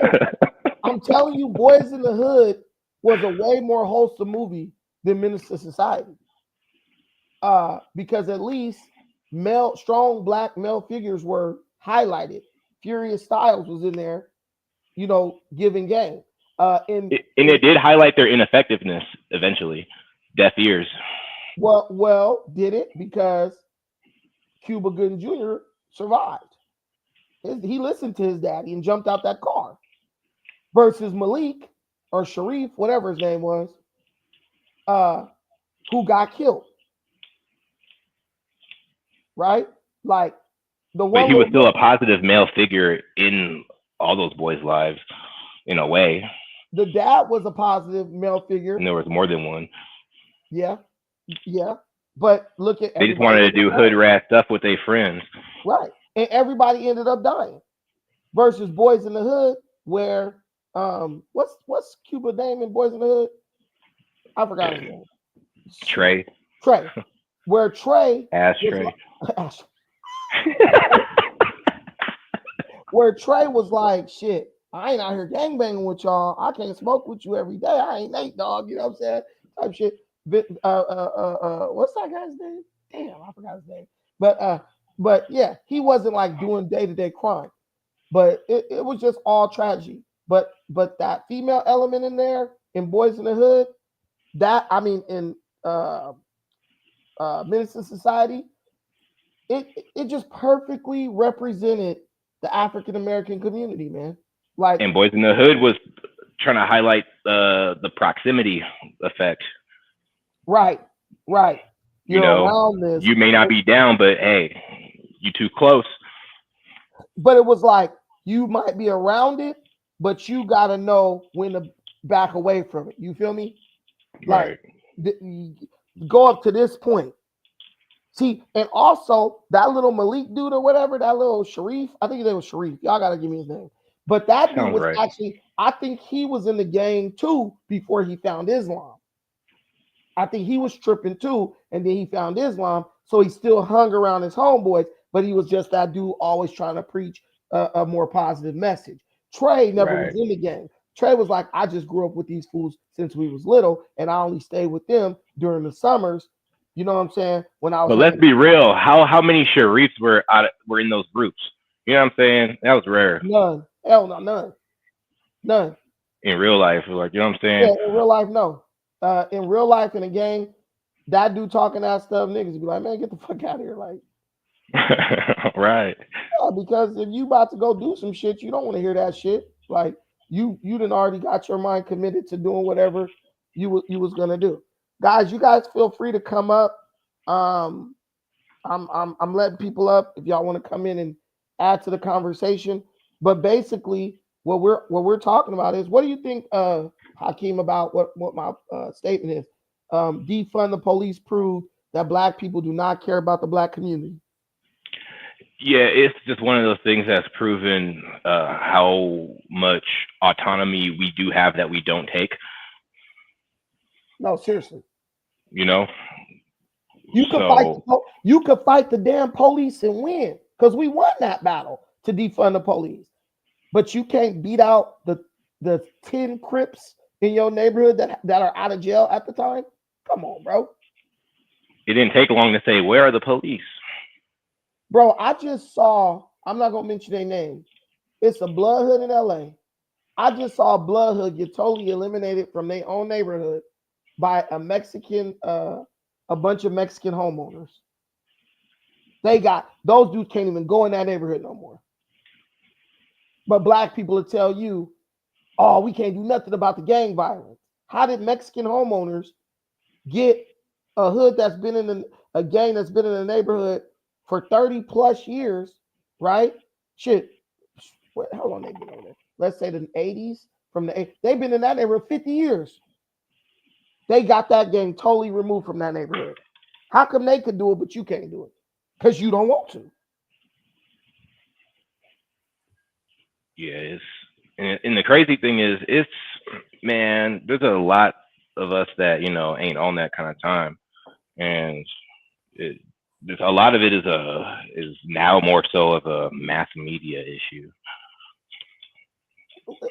I'm telling you, Boys in the Hood was a way more wholesome movie than Menace to Society. Because at least strong black male figures were highlighted. Furious Styles was in there, giving game. And it did highlight their ineffectiveness eventually. Deaf ears. Well, did it? Because Cuba Gooding Jr. survived. He listened to his daddy and jumped out that car. Versus Malik or Sharif, whatever his name was, who got killed. Right? Like the But one he was little still a positive male figure in all those boys' lives, in a way. The dad was a positive male figure. And there was more than one. Yeah, yeah. But look at They just wanted to do hood rat stuff with their friends. Right. And everybody ended up dying. Versus Boys in the Hood, where what's Cuba's name in Boys in the Hood? I forgot his name. Trey. Where Trey Ashtray. Where Trey was like, shit, I ain't out here gangbanging with y'all. I can't smoke with you every day. I ain't Nate, dog. You know what I'm saying? Type shit. What's that guy's name? Damn, I forgot his name. But yeah, he wasn't like doing day-to-day crime. But it was just all tragedy. But that female element in there in Boys in the Hood, that I mean in Menace to Society, it just perfectly represented the African American community, man. Like, and Boys in the Hood was trying to highlight the proximity effect. Right. You know, you may not be down, but hey, you too close. But it was like you might be around it, but you gotta know when to back away from it. You feel me? Like, go up to this point. See, and also that little Malik dude or whatever, that little Sharif, I think his name was Sharif. Y'all gotta give me his name. But that dude was actually, I think he was in the gang too before he found Islam. I think he was tripping too, and then he found Islam, so he still hung around his homeboys, but he was just that dude always trying to preach a more positive message. Trey never was in the gang. Trey was like, I just grew up with these fools since we was little, and I only stayed with them during the summers. You know what I'm saying? When I was. But let's be real. How many Sharifs were in those groups? You know what I'm saying? That was rare. None. Hell no, none. In real life, like, you know what I'm saying? Yeah, in real life, no. In real life, in a gang, that dude talking that stuff, niggas be like, man, get the fuck out of here, like. Right. Yeah, because if you about to go do some shit, you don't want to hear that shit. Like, you done already got your mind committed to doing whatever you was gonna do. Guys, you guys feel free to come up. I'm letting people up if y'all want to come in and add to the conversation. But basically, what we're talking about is, what do you think, Hakeem, about what my statement is? Defund the police proved that Black people do not care about the Black community. Yeah, it's just one of those things that's proven how much autonomy we do have that we don't take. No, seriously. You know, you could fight the damn police and win, because we won that battle to defund the police. But you can't beat out the 10 Crips in your neighborhood that are out of jail at the time. Come on, bro. It didn't take long to say, where are the police? Bro, I just saw, I'm not going to mention their name. It's a blood hood in LA. I just saw a blood hood get totally eliminated from their own neighborhood by a Mexican, a bunch of Mexican homeowners. Those dudes can't even go in that neighborhood no more. But Black people will tell you, oh, we can't do nothing about the gang violence. How did Mexican homeowners get a hood that's been in a gang that's been in the neighborhood for 30 plus years, right? Shit. How long they been over there? Let's say the 80s. They've been in that neighborhood 50 years. They got that gang totally removed from that neighborhood. How come they could do it, but you can't do it? Because you don't want to. Yeah, and the crazy thing is, man, there's a lot of us that, you know, ain't on that kind of time, and a lot of it is now more so of a mass media issue.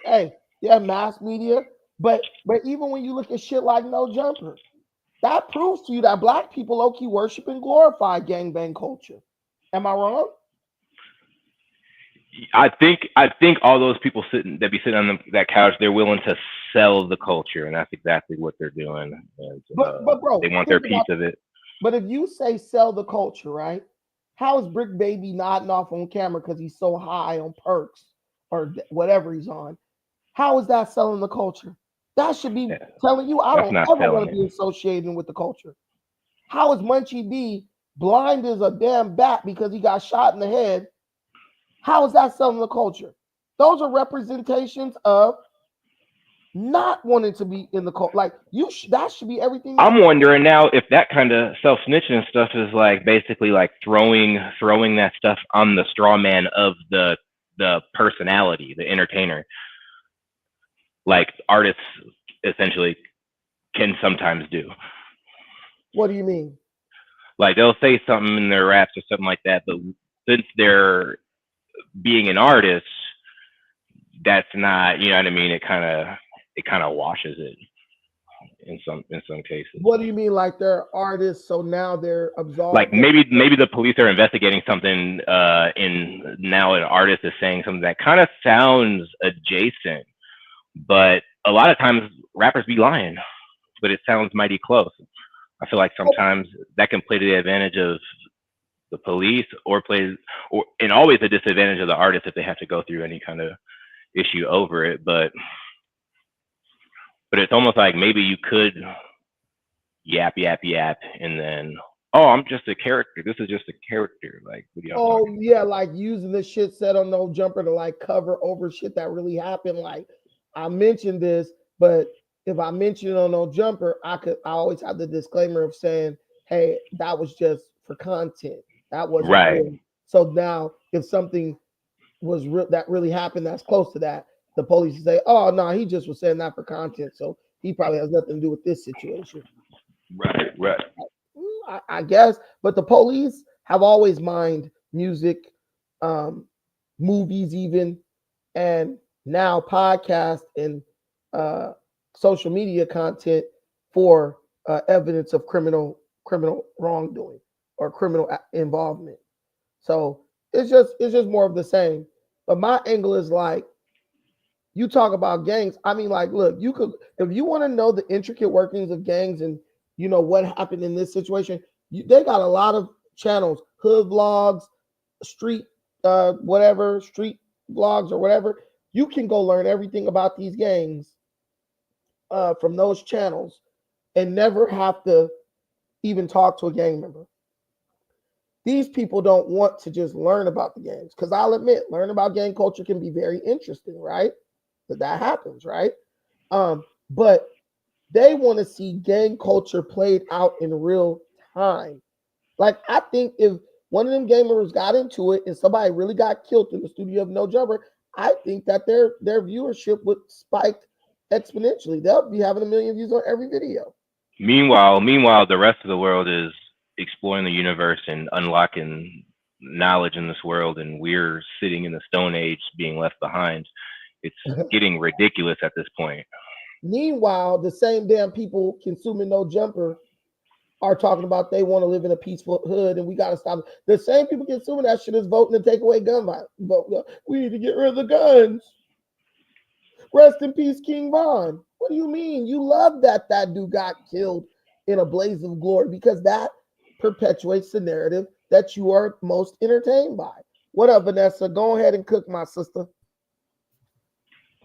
Hey, yeah, mass media, but even when you look at shit like No Jumper, that proves to you that Black people low-key worship and glorify gangbang culture. Am I wrong? I think all those people that be sitting on that couch, they're willing to sell the culture, and that's exactly what they're doing. And, but bro, they want their piece of it. But if you say sell the culture, right? How is Brick Baby nodding off on camera because he's so high on perks or whatever he's on? How is that selling the culture? That should be telling you I don't ever want to be associated with the culture. How is Munchie B blind as a damn bat because he got shot in the head? How is that selling the culture? Those are representations of not wanting to be in the cult. Like that should be everything. I'm wondering now if that kind of self-snitching stuff is like basically like throwing that stuff on the straw man of the personality, the entertainer. Like artists essentially can sometimes do. What do you mean? Like they'll say something in their raps or something like that, but since they're being an artist, that's not, you know what I mean? It kind of washes it in some cases. What do you mean? Like they're artists, so now they're Like absolved? maybe the police are investigating something, and now an artist is saying something that kind of sounds adjacent, but a lot of times rappers be lying, but it sounds mighty close. I feel like sometimes that can play to the advantage of the police, and always a disadvantage of the artist if they have to go through any kind of issue over it. But it's almost like maybe you could yap, and then, oh, I'm just a character. This is just a character. Like, what are y'all talking about? Yeah, like using the shit said on No Jumper to like cover over shit that really happened. Like, I mentioned this, but if I mention it on No Jumper, I always have the disclaimer of saying, hey, that was just for content. That wasn't Right. real. So now if something was that really happened that's close to that, the police say, oh no, he just was saying that for content. So he probably has nothing to do with this situation. Right. I guess, but the police have always mined music, movies, even, and now podcast and social media content for evidence of criminal wrongdoing or criminal involvement. So it's just more of the same. But my angle is like, you talk about gangs. I mean, like, look, you could, if you want to know the intricate workings of gangs and you know what happened in this situation, they got a lot of channels, hood vlogs, street whatever, street vlogs or whatever. You can go learn everything about these gangs from those channels and never have to even talk to a gang member. These people don't want to just learn about the gangs because I'll admit, learning about gang culture can be very interesting, right? That happens, right? But they want to see gang culture played out in real time. Like, I think if one of them gang members got into it and somebody really got killed in the studio of No Jumper, I think that their viewership would spike exponentially. They'll be having 1 million views on every video. Meanwhile, the rest of the world is exploring the universe and unlocking knowledge in this world, and we're sitting in the Stone Age being left behind. It's getting ridiculous at this point. Meanwhile, the same damn people consuming No Jumper are talking about they want to live in a peaceful hood and we got to stop it. The same people consuming that shit is voting to take away gun violence. But we need to get rid of the guns. Rest in peace, King Von. What do you mean? You love that dude got killed in a blaze of glory because that perpetuates the narrative that you are most entertained by. What up, Vanessa? Go ahead and cook, my sister.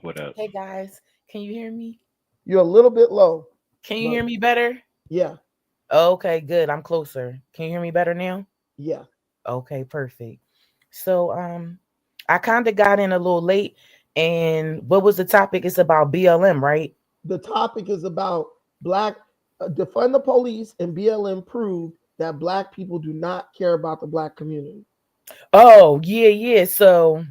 What up? Hey guys, can you hear me? You're a little bit low. Can you hear me better? Yeah. Okay, good. I'm closer. Can you hear me better now? Yeah. Okay, perfect. So I kind of got in a little late, and what was the topic? It's about BLM, right? The topic is about defund the police, and BLM prove that black people do not care about the black community. Oh, yeah. So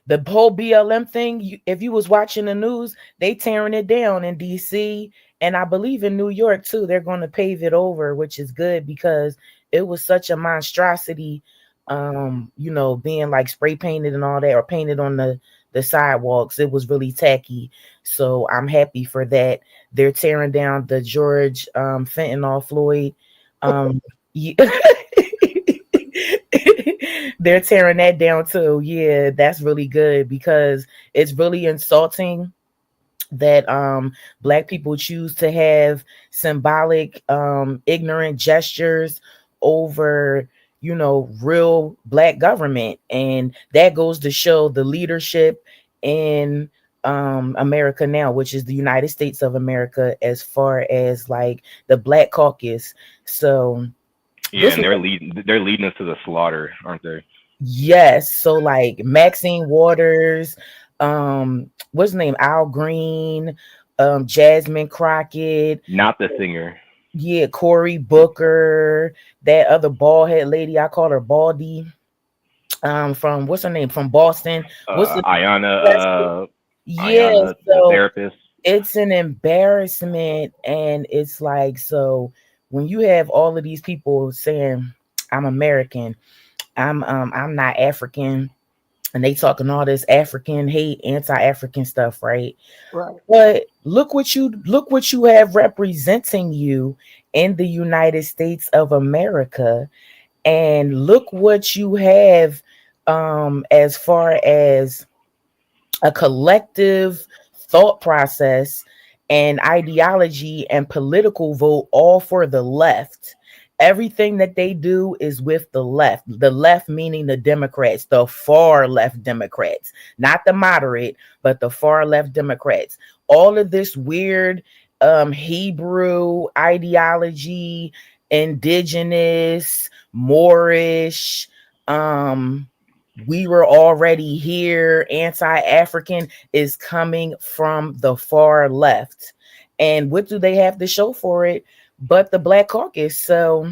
the whole BLM thing, if you was watching the news, they tearing it down in DC, and I believe in New York too. They're going to pave it over, which is good because it was such a monstrosity, being like spray painted and all that, or painted on the sidewalks. It was really tacky. So I'm happy for that. They're tearing down the George fentanyl Floyd. Yeah. They're tearing that down too. Yeah, that's really good because it's really insulting that black people choose to have symbolic ignorant gestures over real black government, and that goes to show the leadership in America now, which is the United States of America, as far as like the Black Caucus. So yeah, and they're leading us to the slaughter, aren't they? Yes. So like Maxine Waters, What's his name? Al Green, Jasmine Crockett, Not the singer. yeah, Cory Booker, that other bald head lady, I call her Baldy. From what's her name? From Boston. What's the yeah, Ayana, the so therapist. it's an embarrassment, and it's like, so when you have all of these people saying I'm American, I'm not African, and they talking all this African hate, anti-African stuff, right? Right. But look what you have representing you in the United States of America, and look what you have as far as a collective thought process and ideology and political vote, all for the left. Everything that they do is with the left meaning the Democrats, the far left Democrats, not the moderate, but the far left Democrats. All of this weird Hebrew ideology, indigenous, Moorish, um we were already here, anti-African, is coming from the far left. And what do they have to show for it but the Black Caucus? So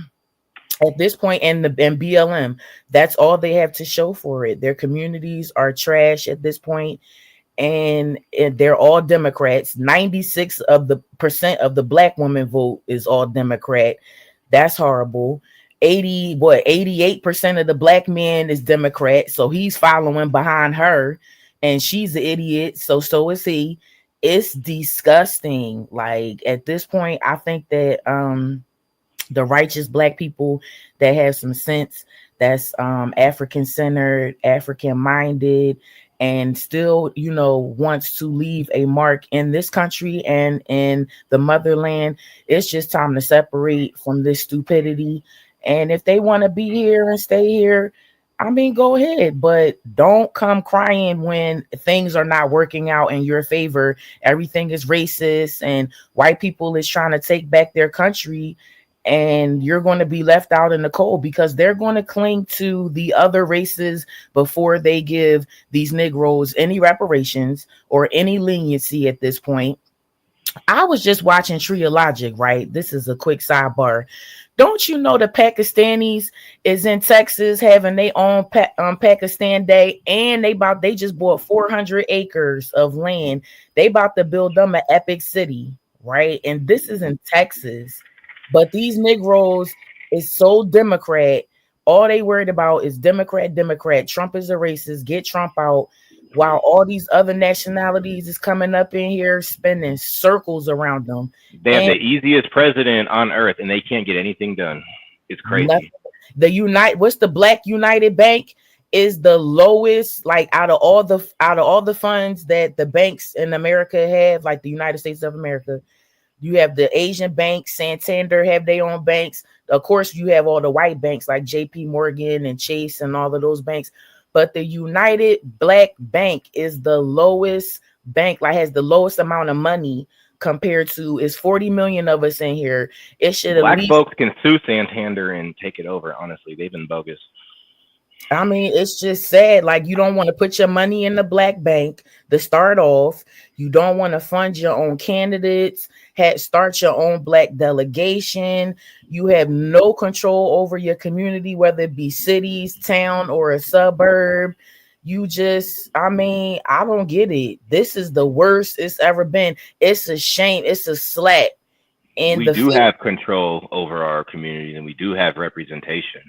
at this point, and BLM, that's all they have to show for it. Their communities are trash at this point, and they're all Democrats. 96 of the percent of the Black women vote is all Democrat. That's horrible. 88% of the Black men is Democrat, so he's following behind her, and she's an idiot, so is he. It's disgusting. Like, at this point, I think that the righteous Black people that have some sense, that's African centered, African minded, and still, wants to leave a mark in this country and in the motherland, it's just time to separate from this stupidity. And if they want to be here and stay here, I mean, go ahead, but don't come crying when things are not working out in your favor. Everything is racist, and white people is trying to take back their country, and you're going to be left out in the cold because they're going to cling to the other races before they give these Negroes any reparations or any leniency at this point. I was just watching Tree of Logic, right? This is a quick sidebar. Don't you know the Pakistanis is in Texas having their own Pakistan Day, and they just bought 400 acres of land. They about to build them an epic city, right? And this is in Texas. But these Negroes is so Democrat. All they worried about is Democrat, Democrat. Trump is a racist. Get Trump out. While all these other nationalities is coming up in here spinning circles around them. They have the easiest president on earth, and they can't get anything done. It's crazy. What's the Black United Bank is the lowest, like out of all the funds that the banks in America have, like the United States of America. You have the Asian banks, Santander have their own banks. Of course, you have all the white banks like JP Morgan and Chase and all of those banks. But the United Black Bank is the lowest bank, like has the lowest amount of money compared to, is 40 million of us in here. It should Black folks can sue Santander and take it over. Honestly, they've been bogus. I mean, it's just sad. Like, you don't want to put your money in the black bank to start off. You don't want to fund your own candidates, start your own black delegation. You have no control over your community, whether it be cities, town, or a suburb. You just, I mean, I don't get it. This is the worst it's ever been. It's a shame. It's a slap. And we do have control over our community, and we do have representation.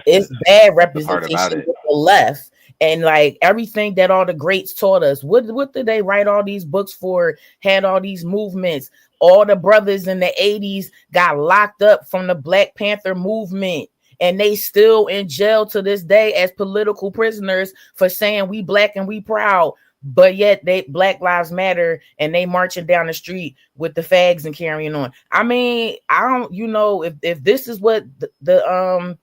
It's bad representation with the left, and like everything that all the greats taught us. What did they write all these books for? Had all these movements. All the brothers in the 80s got locked up from the Black Panther movement, and they still in jail to this day as political prisoners for saying we black and we proud. But yet they Black Lives Matter, and they marching down the street with the fags and carrying on. I mean, I don't, if this is what the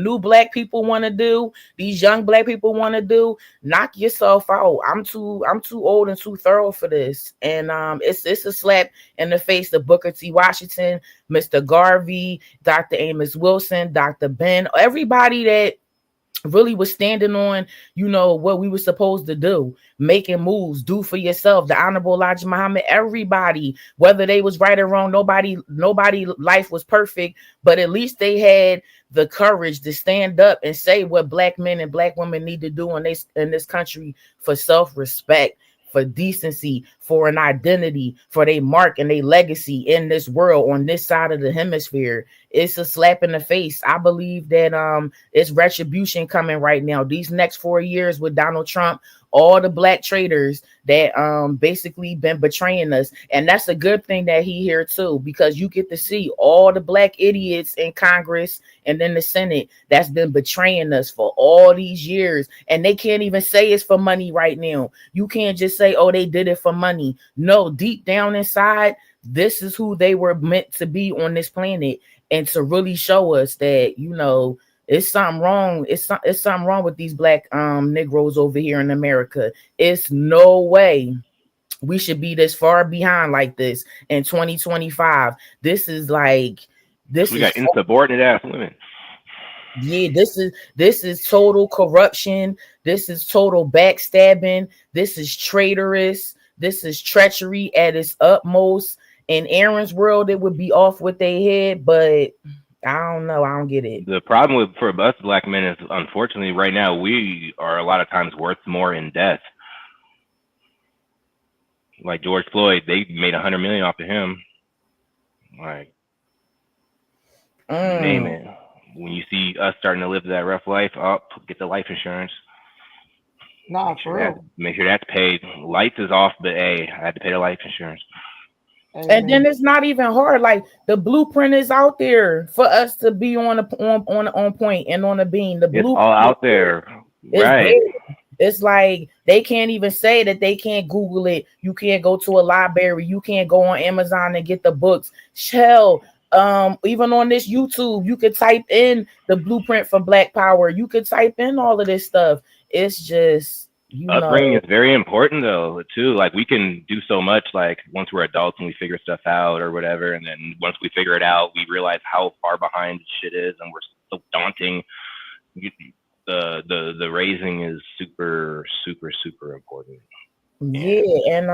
new black people want to do, these young black people want to do, knock yourself out. I'm too old and too thorough for this. And it's a slap in the face of Booker T. Washington, Mr. Garvey, Dr. Amos Wilson, Dr. Ben, everybody that really was standing on, what we were supposed to do, making moves, do for yourself. The Honorable Elijah Muhammad, everybody, whether they was right or wrong, nobody life was perfect, but at least they had the courage to stand up and say what black men and black women need to do in this country for self-respect, for decency, for an identity, for their mark and their legacy in this world, on this side of the hemisphere. It's a slap in the face. I believe that it's retribution coming right now. These next 4 years with Donald Trump, all the black traders that basically been betraying us. And that's a good thing that he here too, because you get to see all the black idiots in Congress and in the Senate that's been betraying us for all these years. And they can't even say it's for money right now. You can't just say, oh, they did it for money. No, deep down inside, this is who they were meant to be on this planet. And to really show us that, it's something wrong. It's something wrong with these black Negroes over here in America. It's no way we should be this far behind like this in 2025. This is we got insubordinate ass women. Yeah, this is total corruption. This is total backstabbing. This is traitorous. This is treachery at its utmost. In Aaron's world, it would be off with their head, but I don't know. I don't get it. The problem for us black men is, unfortunately, right now, we are a lot of times worth more in death. Like George Floyd, they made $100 million off of him. Like, name it. When you see us starting to live that rough life, get the life insurance. Nah, for real. Make sure that's paid. Lights is off, but hey, I had to pay the life insurance. And then it's not even hard. Like, the blueprint is out there for us to be on point and on the beam. The blueprint all out there, right? It's like they can't even say that they can't Google it. You can't go to a library. You can't go on Amazon and get the books. Shell. Even on this YouTube, you could type in the blueprint for Black Power. You could type in all of this stuff. It's just, upbringing is very important though too. Like, we can do so much, like, once we're adults and we figure stuff out or whatever, and then once we figure it out, we realize how far behind shit is, and we're so daunting. The raising is super, super, super important. Yeah, and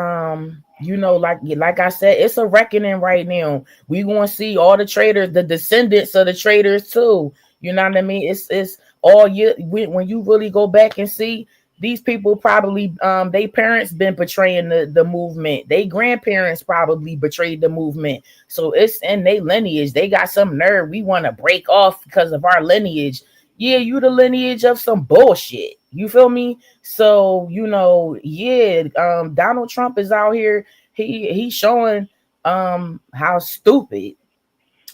like I said, it's a reckoning right now. We gonna see all the traders, the descendants of the traders too. You know what I mean? It's all you when you really go back and see, these people probably they parents been betraying the movement. They grandparents probably betrayed the movement. So it's in their lineage. They got some nerve. We want to break off because of our lineage. Yeah, you the lineage of some bullshit. You feel me? So, Donald Trump is out here. He's showing how stupid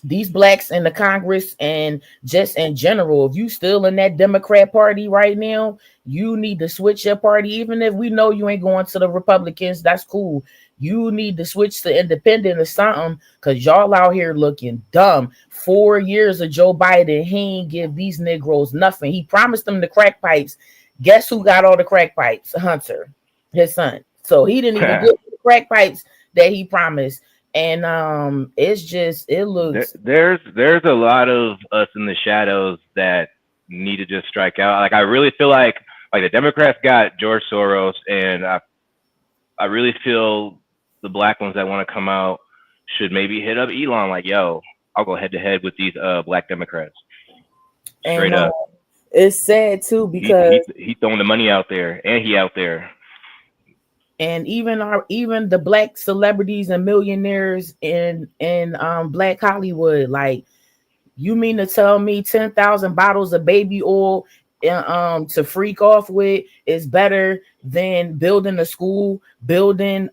these blacks in the Congress and just in general. If you still in that Democrat party right now, you need to switch your party. Even if we know you ain't going to the Republicans, that's cool. You need to switch to independent or something, because y'all out here looking dumb. 4 years of Joe Biden, he ain't give these Negroes nothing. He promised them the crack pipes. Guess who got all the crack pipes? Hunter, his son. So he didn't even get the crack pipes that he promised. And it's just, it looks, there's a lot of us in the shadows that need to just strike out. Like, I really feel like the Democrats got George Soros, and I really feel the black ones that want to come out should maybe hit up Elon, like, yo, I'll go head to head with these black Democrats. Straight up. It's sad too, because he's throwing the money out there, and he out there. And even the black celebrities and millionaires in Black Hollywood, like, you mean to tell me 10,000 bottles of baby oil to freak off with is better than building a school, building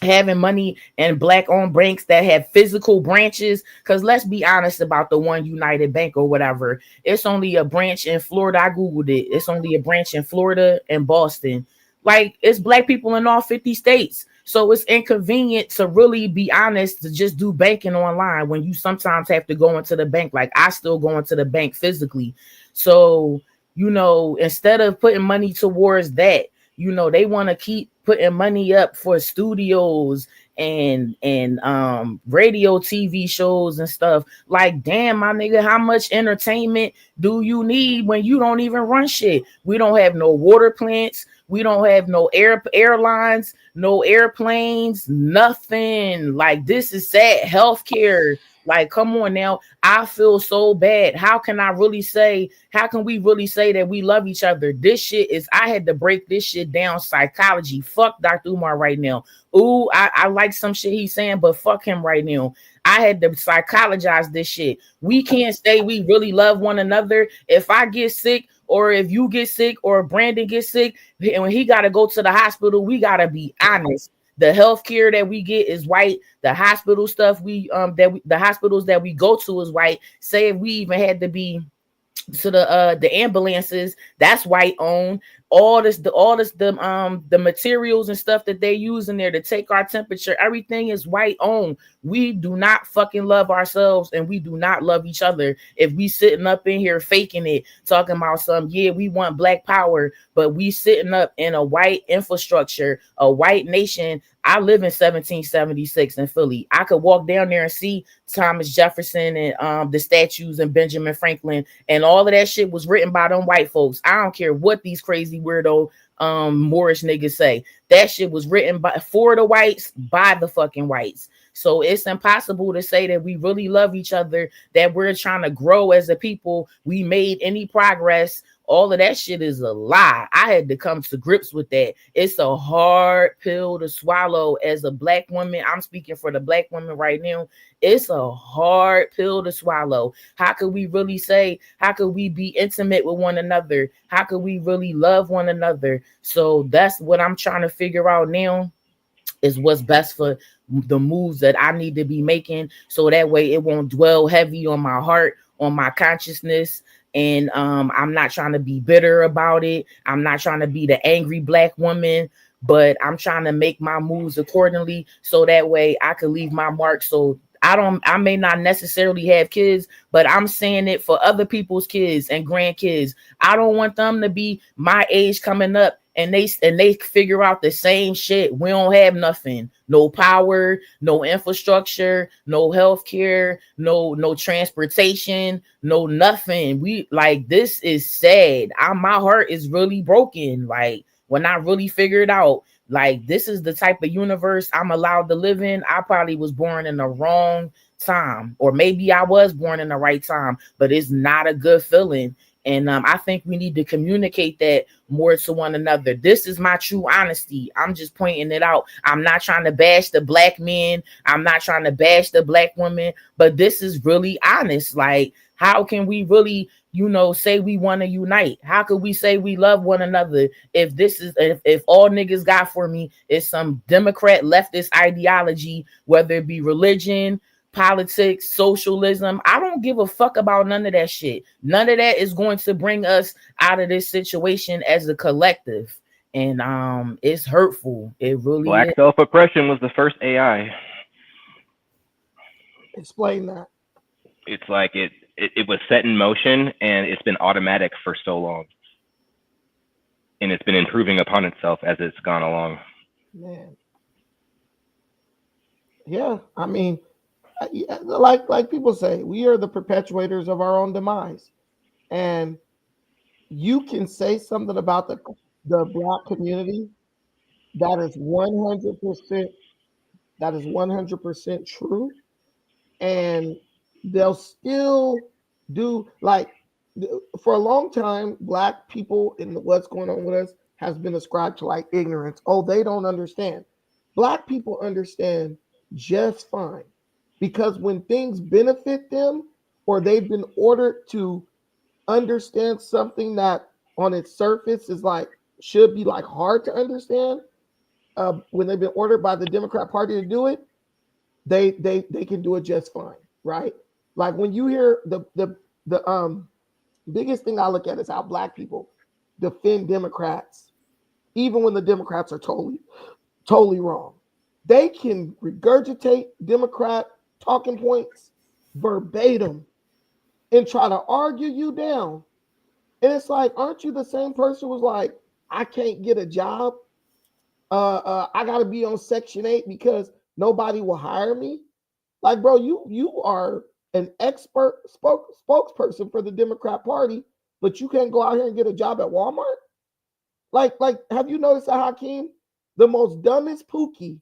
having money and black-owned banks that have physical branches? Because let's be honest about the One United Bank or whatever. It's only a branch in Florida. I Googled it. It's only a branch in Florida and Boston. Like, it's black people in all 50 states. So it's inconvenient, to really be honest, to just do banking online when you sometimes have to go into the bank. Like, I still go into the bank physically. So, instead of putting money towards that, they want to keep putting money up for studios and radio TV shows and stuff. Like, damn, my nigga, how much entertainment do you need when you don't even run shit? We don't have no water plants, we don't have no airlines, no airplanes, nothing. Like, this is sad. Healthcare, like, come on now. I feel so bad. How can we really say that we love each other? This shit is, I had to break this shit down psychology. Fuck Dr. Umar right now. Ooh, I like some shit he's saying, but fuck him right now. I had to psychologize this shit. We can't say we really love one another. If I get sick, or if you get sick, or Brandon gets sick, and when he got to go to the hospital, we got to be honest. The health care that we get is white. The hospital stuff the hospitals that we go to is white. Say if we even had to be to the ambulances, that's white owned. The materials and stuff that they use in there to take our temperature, everything is white owned. We do not fucking love ourselves, and we do not love each other if we sitting up in here faking it, talking about we want black power, but we sitting up in a white infrastructure, a white nation. I live in 1776 in Philly. I could walk down there and see Thomas Jefferson and the statues and Benjamin Franklin, and all of that shit was written by them white folks. I don't care what these crazy weirdo Moorish niggas say. That shit was written for the whites, by the fucking whites. So it's impossible to say that we really love each other, that we're trying to grow as a people, we made any progress. All of that shit is a lie. I had to come to grips with that. It's a hard pill to swallow as a black woman. I'm speaking for the black woman right now. It's a hard pill to swallow. How could we really say, how could we be intimate with one another? How could we really love one another? So that's what I'm trying to figure out now, is what's best for the moves that I need to be making, so that way it won't dwell heavy on my heart, on my consciousness. And I'm not trying to be bitter about it. I'm not trying to be the angry black woman, but I'm trying to make my moves accordingly, so that way I can leave my mark. So I may not necessarily have kids, but I'm saying it for other people's kids and grandkids. I don't want them to be my age coming up and they figure out the same shit. We don't have nothing, no power, no infrastructure, no healthcare, no transportation, no nothing. We, like, this is sad. My heart is really broken. Like, when I really figured out, like, this is the type of universe I'm allowed to live in, I probably was born in the wrong time, or maybe I was born in the right time, but it's not a good feeling. And I think we need to communicate that more to one another. This is my true honesty. I'm just pointing it out. I'm not trying to bash the black men. I'm not trying to bash the black women, but this is really honest. Like, how can we really, say we want to unite? How could we say we love one another if if all niggas got for me is some Democrat leftist ideology, whether it be religion, politics, socialism? I don't give a fuck about none of that shit. None of that is going to bring us out of this situation as a collective. And it's hurtful. It really Black is. self-oppression was the first AI. Explain that. It's like it was set in motion, and it's been automatic for so long, and it's been improving upon itself as it's gone along. Man. Yeah, I mean, like people say, we are the perpetuators of our own demise. And you can say something about the black community that is 100% true, and they'll still do, like, for a long time, black people and what's going on with us has been ascribed to, like, ignorance. Oh, they don't understand. Black people understand just fine, because when things benefit them, or they've been ordered to understand something that on its surface is like, should be like hard to understand, when they've been ordered by the Democrat Party to do it, they can do it just fine, right? Like, when you hear the biggest thing I look at is how black people defend Democrats, even when the Democrats are totally wrong. They can regurgitate Democrat talking points verbatim and try to argue you down. And it's like, aren't you the same person who was like, I can't get a job? I got to be on Section 8 because nobody will hire me. Like, bro, you are an expert spokesperson for the Democrat Party, but you can't go out here and get a job at Walmart. Like, have you noticed that, Hakeem? The most dumbest pookie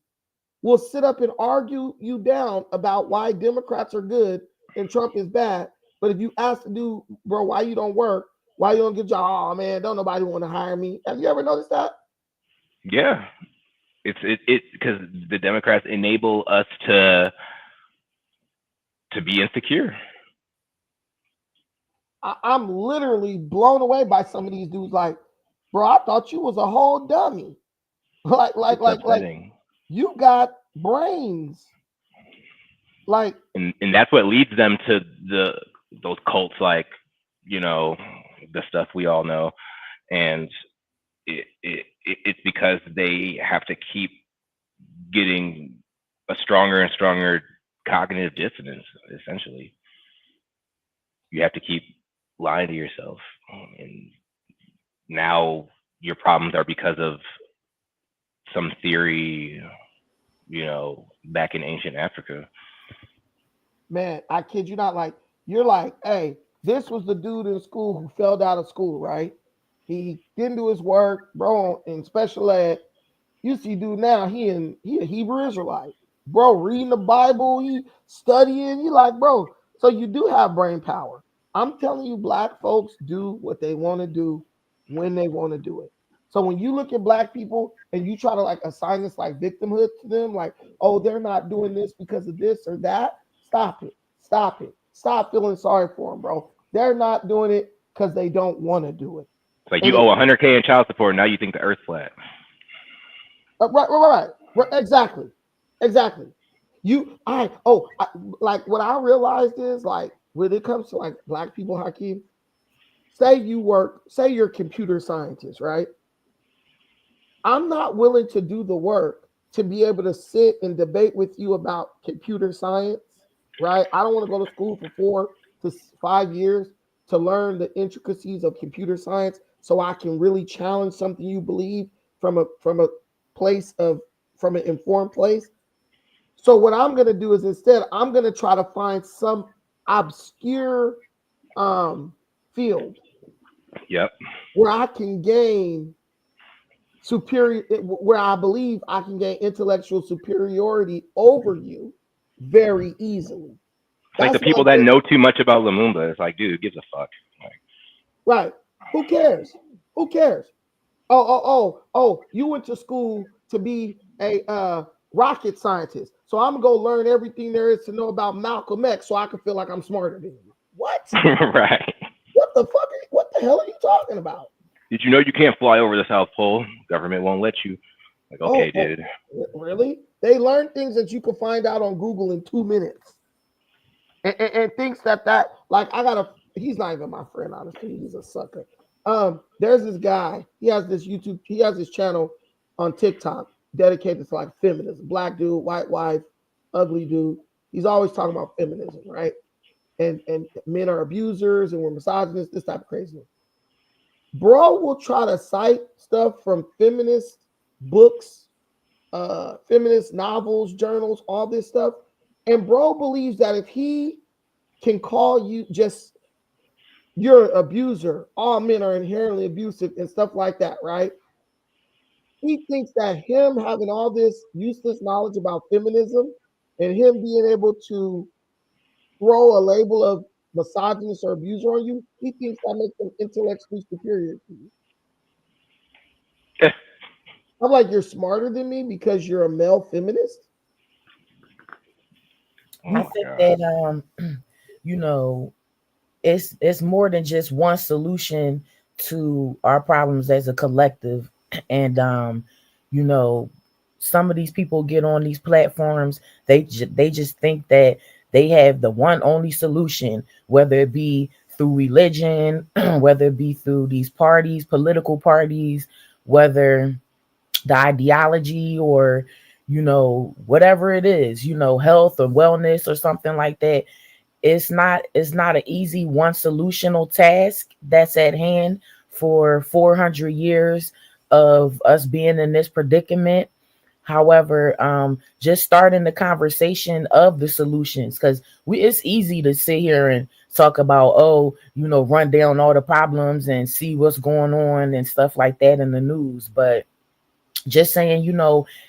will sit up and argue you down about why Democrats are good and Trump is bad. But if you ask the dude, bro, why you don't work, why you don't get a job? Oh man, don't nobody want to hire me. Have you ever noticed that? Yeah, it's because the Democrats enable us to be insecure. I'm literally blown away by some of these dudes. Like, bro, I thought you was a whole dummy. like, you got brains. Like, and that's what leads them to those cults, like, you know, the stuff we all know, and it's because they have to keep getting a stronger and stronger cognitive dissonance. Essentially, you have to keep lying to yourself, and now your problems are because of some theory, you know, back in ancient Africa. Man, I kid you not. Like, you're like, hey, this was the dude in school who failed out of school, right? He didn't do his work, bro, in special ed. You see, dude, now he a Hebrew Israelite, bro, reading the Bible, he studying. You like, bro, so you do have brain power. I'm telling you, black folks do what they want to do when they want to do it. So when you look at black people and you try to like assign this like victimhood to them, like, oh, they're not doing this because of this or that, stop it. Stop it. Stop feeling sorry for them, bro. They're not doing it because they don't want to do it. It's like, you owe $100K in child support, now you think the earth's flat. Right. Exactly. Like what I realized is, like, when it comes to like black people, Hakeem, say you're a computer scientist, right? I'm not willing to do the work to be able to sit and debate with you about computer science, right? I don't want to go to school for 4 to 5 years to learn the intricacies of computer science so I can really challenge something you believe from an informed place. So what I'm going to do is, instead, I'm going to try to find some obscure field, yep, where I can gain where I believe I can gain intellectual superiority over you very easily. It's like the people that know too much about Lumumba. It's like, dude, who gives a fuck? Like, right. Who cares? Oh, you went to school to be a rocket scientist. So I'm going to go learn everything there is to know about Malcolm X so I can feel like I'm smarter than you. What? Right. What the hell are you talking about? Did you know you can't fly over the South Pole? Government won't let you. Like, okay, dude. Really? They learn things that you can find out on Google in 2 minutes. And thinks that like, he's not even my friend, honestly. He's a sucker. There's this guy, he has this channel on TikTok dedicated to like feminism. Black dude, white wife, ugly dude. He's always talking about feminism, right? And men are abusers and we're misogynists, this type of craziness. Bro will try to cite stuff from feminist books, feminist novels, journals, all this stuff. And bro believes that if he can call you just, you're an abuser, all men are inherently abusive and stuff like that, right? He thinks that him having all this useless knowledge about feminism and him being able to throw a label of misogynist or abuser on you, he thinks that makes him intellectually superior to you. I'm like, you're smarter than me because you're a male feminist? I think that you know, it's more than just one solution to our problems as a collective. And you know, some of these people get on these platforms, they just think that they have the one only solution, whether it be through religion, whether it be through these parties, political parties, whether the ideology, or, you know, whatever it is, you know, health or wellness or something like that. It's not an easy one solutional task that's at hand for 400 years of us being in this predicament. However, just starting the conversation of the solutions, because it's easy to sit here and talk about, oh, run down all the problems and see what's going on and stuff like that in the news. But just saying,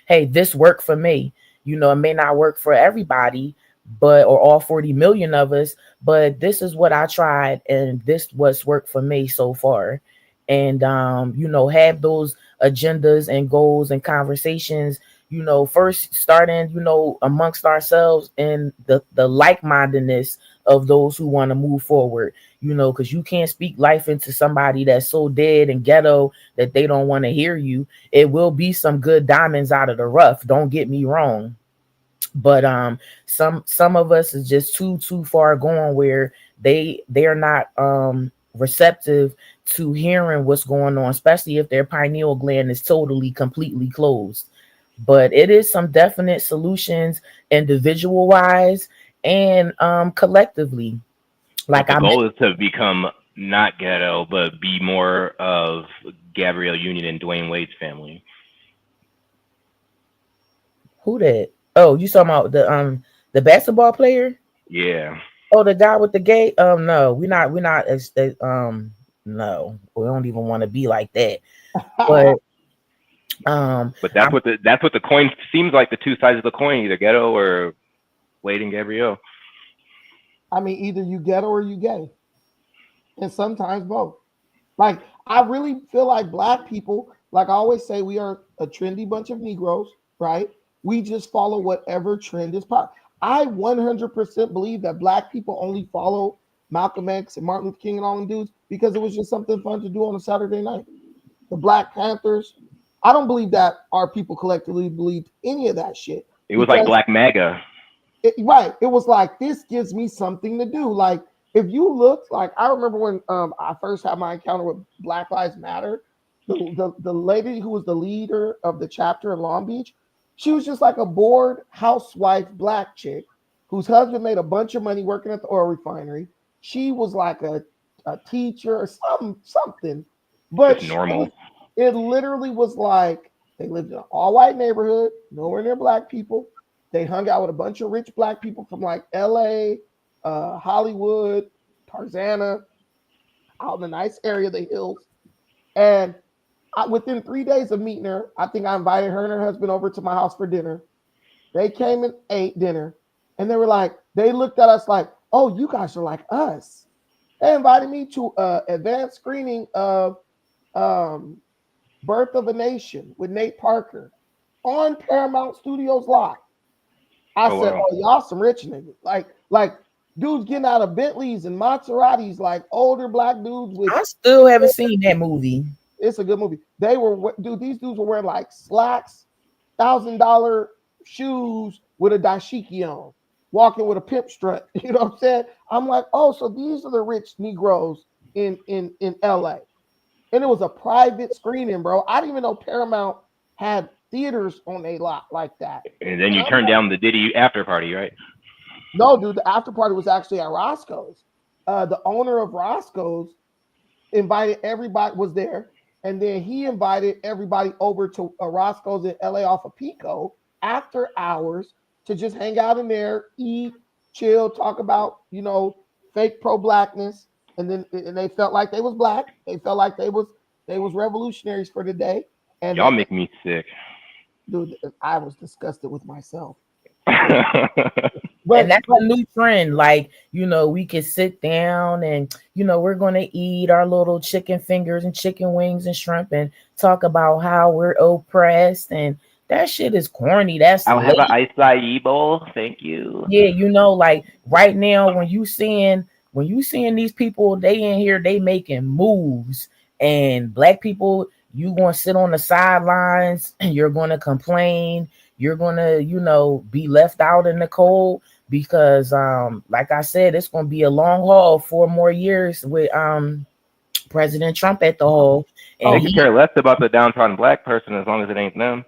hey, this worked for me. It may not work for everybody, or all 40 million of us, but this is what I tried and this what's worked for me so far. And have those agendas and goals and conversations, first starting, amongst ourselves and the like-mindedness of those who want to move forward, because you can't speak life into somebody that's so dead and ghetto that they don't want to hear you. It will be some good diamonds out of the rough, don't get me wrong, but some of us is just too far gone where they're not receptive to hearing what's going on, especially if their pineal gland is totally completely closed. But it is some definite solutions, individual wise and collectively. But the goal is to become not ghetto, but be more of Gabrielle Union and Dwayne Wade's family. Who that? Oh, you talking about the basketball player? Yeah. Oh, the guy with the gay? No, we're not no, we don't even want to be like that. But that's what the coin seems like, the two sides of the coin, either ghetto or Wade and Gabrielle. I mean, either you ghetto or you gay. And sometimes both. Like, I really feel like Black people, like I always say, we are a trendy bunch of Negroes, right? We just follow whatever trend is pop. I 100% believe that Black people only follow Malcolm X and Martin Luther King and all them dudes because it was just something fun to do on a Saturday night. The Black Panthers. I don't believe that our people collectively believed any of that shit. It was like Black MAGA. Right. It was like, this gives me something to do. Like, if you look, like, I remember when I first had my encounter with Black Lives Matter, the lady who was the leader of the chapter in Long Beach, she was just like a bored housewife Black chick whose husband made a bunch of money working at the oil refinery. She was like a teacher or something. But just normal. It literally was like they lived in an all-white neighborhood, nowhere near Black people. They hung out with a bunch of rich Black people from like LA, Hollywood, Tarzana, out in the nice area of the hills. And within 3 days of meeting her, I think I invited her and her husband over to my house for dinner. They came and ate dinner. And they were like, they looked at us like, oh, you guys are like us. They invited me to an advanced screening of Birth of a Nation with Nate Parker on Paramount Studios Live. I said, wow. Oh, y'all some rich niggas. Like dudes getting out of Bentleys and Maseratis, like older Black dudes. I still haven't seen that movie. It's a good movie. These dudes were wearing like slacks, $1,000 shoes with a dashiki on, walking with a pimp strut. You know what I'm saying? I'm like, oh, so these are the rich Negroes in LA. And it was a private screening, bro. I didn't even know Paramount had theaters on a lot like that. And then you turned down the Diddy after party, right? No, dude, the after party was actually at Roscoe's. The owner of Roscoe's invited everybody, was there, and then he invited everybody over to Roscoe's in LA off of Pico after hours to just hang out in there, eat, chill, talk about, fake pro-Blackness. And then they felt like they was Black. They felt like they was revolutionaries for the day. And y'all make me sick. Dude, I was disgusted with myself. And that's a new trend. Like, we can sit down and, we're going to eat our little chicken fingers and chicken wings and shrimp and talk about how we're oppressed. And that shit is corny. I'll have an acai bowl. Thank you. Yeah, like right now when you seeing these people, they in here, they making moves, and Black people, you going to sit on the sidelines and you're going to complain. You're going to, be left out in the cold because, like I said, it's going to be a long haul, 4 more years with President Trump at the hole. And they can care less about the downtrodden Black person as long as it ain't them.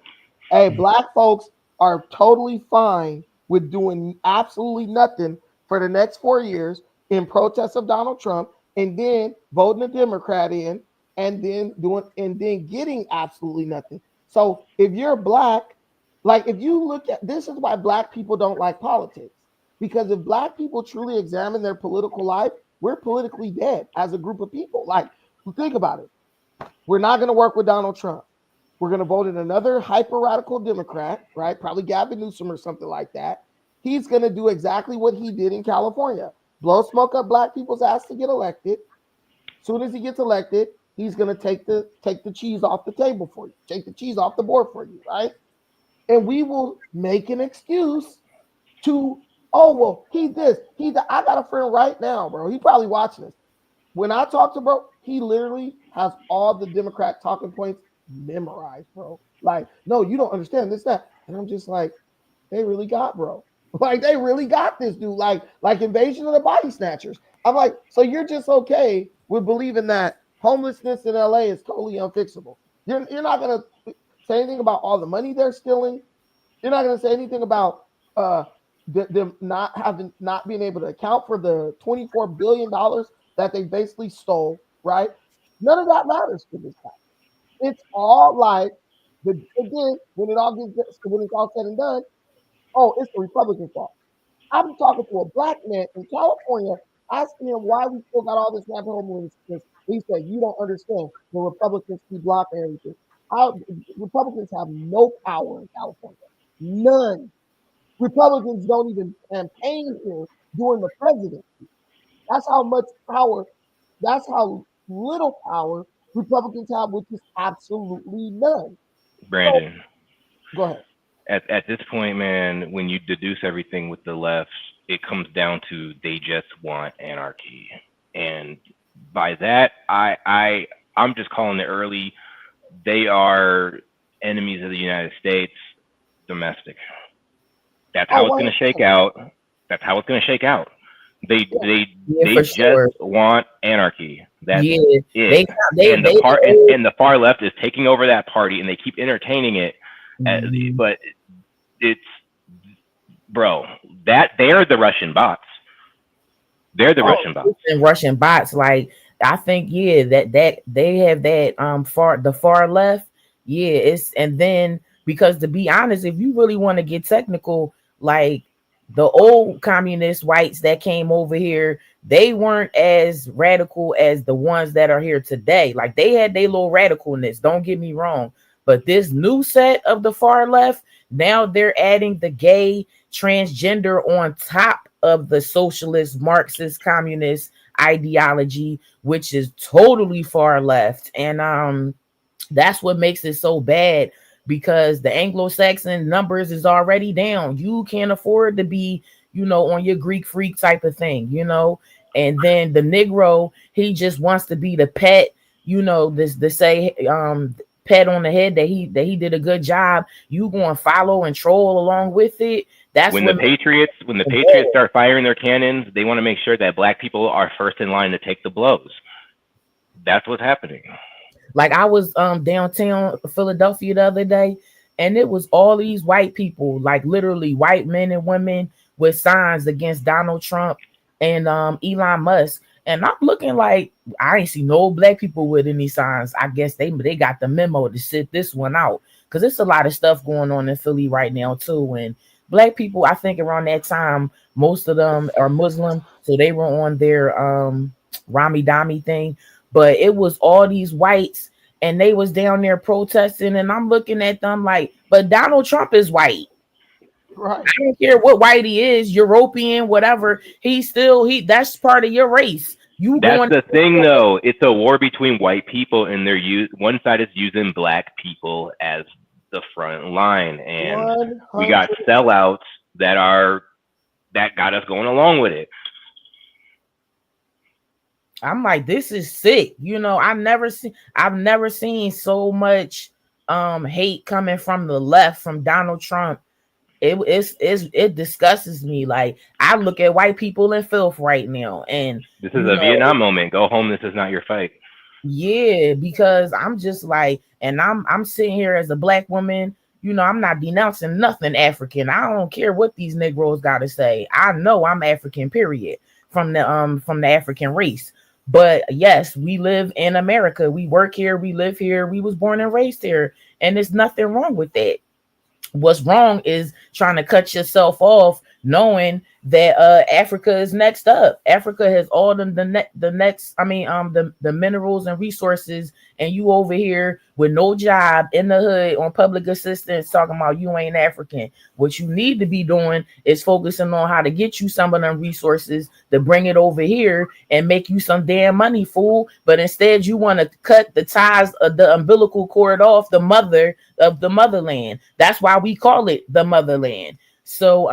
Hey, Black folks are totally fine with doing absolutely nothing for the next 4 years in protest of Donald Trump, and then voting a Democrat in, and then getting absolutely nothing. So if you're Black, Like, if you look at this, is why black people don't like politics. Because if black people truly examine their political life, we're politically dead as a group of people. Like, think about it. We're not going to work with Donald Trump. We're going to vote in another hyper radical Democrat, right? Probably Gavin Newsom or something like that. He's going to do exactly what he did in California, blow smoke up black people's ass to get elected. As soon as he gets elected, he's going to take the cheese off the table for you, take the cheese off the board for you, right? And we will make an excuse to, oh, well, he this, he that. I got a friend right now, bro. He probably watching this. When I talk to bro, he literally has all the Democrat talking points memorized, bro. Like, no, you don't understand this, that. And I'm just like, they really got, bro. Like, they really got this dude. Like Invasion of the Body Snatchers. I'm like, so you're just okay with believing that homelessness in LA is totally unfixable. You're not gonna say anything about all the money they're stealing. You're not gonna say anything about them not being able to account for the $24 billion that they basically stole, right? None of that matters to this guy. It's all like, again, when it's all said and done, oh, it's the Republican fault. I'm talking to a black man in California, asking him why we still got all this rampant homelessness. He said, "You don't understand. The Republicans keep blocking everything. Republicans have no power in California. None. Republicans don't even campaign here during the presidency. That's how much power. That's how little power Republicans have, which is absolutely none." Brandon. So, go ahead. At this point, man, when you deduce everything with the left, it comes down to they just want anarchy. And by that, I'm just calling it early. They are enemies of the United States, domestic. That's how it's going to shake out. That's how it's going to shake out. They just want anarchy. That's it. And the far left is taking over that party, and they keep entertaining it. But it's, bro, that they're the Russian bots. They're the Russian bots. And Russian bots, like, I think, that they have that the far left. Yeah, it's, and then, because to be honest, if you really want to get technical, like, the old communist whites that came over here, they weren't as radical as the ones that are here today. Like, they had their little radicalness, don't get me wrong. But this new set of the far left, now they're adding the gay, transgender on top of the socialist, Marxist, communist ideology, which is totally far left. And that's what makes it so bad, because the Anglo-Saxon numbers is already down. You can't afford to be, on your Greek freak type of thing, And then the Negro, he just wants to be the pet, this say pat on the head that he did a good job. You going to follow and troll along with it. That's when the Patriots start firing their cannons, they want to make sure that black people are first in line to take the blows. That's what's happening. Like, I was downtown Philadelphia the other day, and it was all these white people, like literally white men and women with signs against Donald Trump and Elon Musk. And I'm looking like, I ain't see no black people with any signs. I guess they got the memo to sit this one out, because it's a lot of stuff going on in Philly right now too. And black people, I think around that time, most of them are Muslim, so they were on their Rami Dami thing. But it was all these whites, and they was down there protesting, and I'm looking at them like, but Donald Trump is white. Right. I don't care what white he is, European, whatever. That's part of your race. That's the thing, though. It's a war between white people, and one side is using black people as the front line, and 100%. We got sellouts that got us going along with it. I'm like, this is sick. I've never seen so much hate coming from the left, from Donald Trump. It disgusts me. Like, I look at white people in filth right now, and this is a Vietnam moment. Go home. This is not your fight. Yeah, because I'm just like, and I'm sitting here as a black woman. I'm not denouncing nothing African. I don't care what these Negroes got to say. I know I'm African, period, from the African race. But yes, we live in America. We work here. We live here. We was born and raised here, and there's nothing wrong with that. What's wrong is trying to cut yourself off, knowing that Africa is next up. Africa has all the next, I mean, the minerals and resources, and you over here with no job in the hood on public assistance talking about you ain't African. What you need to be doing is focusing on how to get you some of them resources to bring it over here and make you some damn money, fool. But instead you want to cut the ties of the umbilical cord off the mother of the motherland. That's why we call it the motherland. So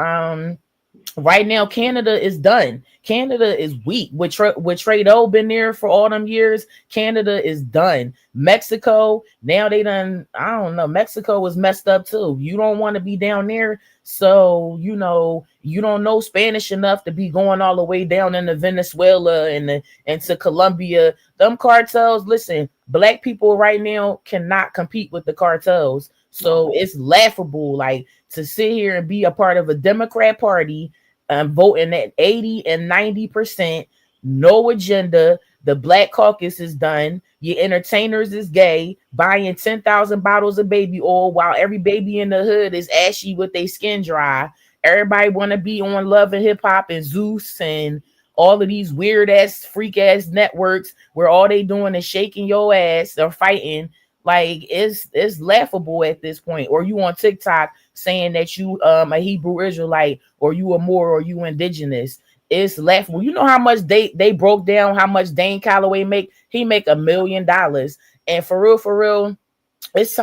right now Canada is done. Canada is weak with Trudeau been there for all them years. Canada is done. Mexico, now they done, I don't know, Mexico was messed up too. You don't want to be down there, so you don't know Spanish enough to be going all the way down into Venezuela and to Colombia. Them cartels, listen, black people right now cannot compete with the cartels. So it's laughable, like, to sit here and be a part of a Democrat Party, voting at 80 and 90%, no agenda. The Black Caucus is done. Your entertainers is gay, buying 10,000 bottles of baby oil while every baby in the hood is ashy with their skin dry. Everybody want to be on Love and Hip Hop and Zeus and all of these weird ass, freak ass networks where all they doing is shaking your ass or fighting. Like, it's laughable at this point. Or you on TikTok saying that you a Hebrew Israelite, or you a Moor, or you indigenous. It's laughable. You know how much they broke down how much Dane Calloway make? He make $1 million. And for real, it's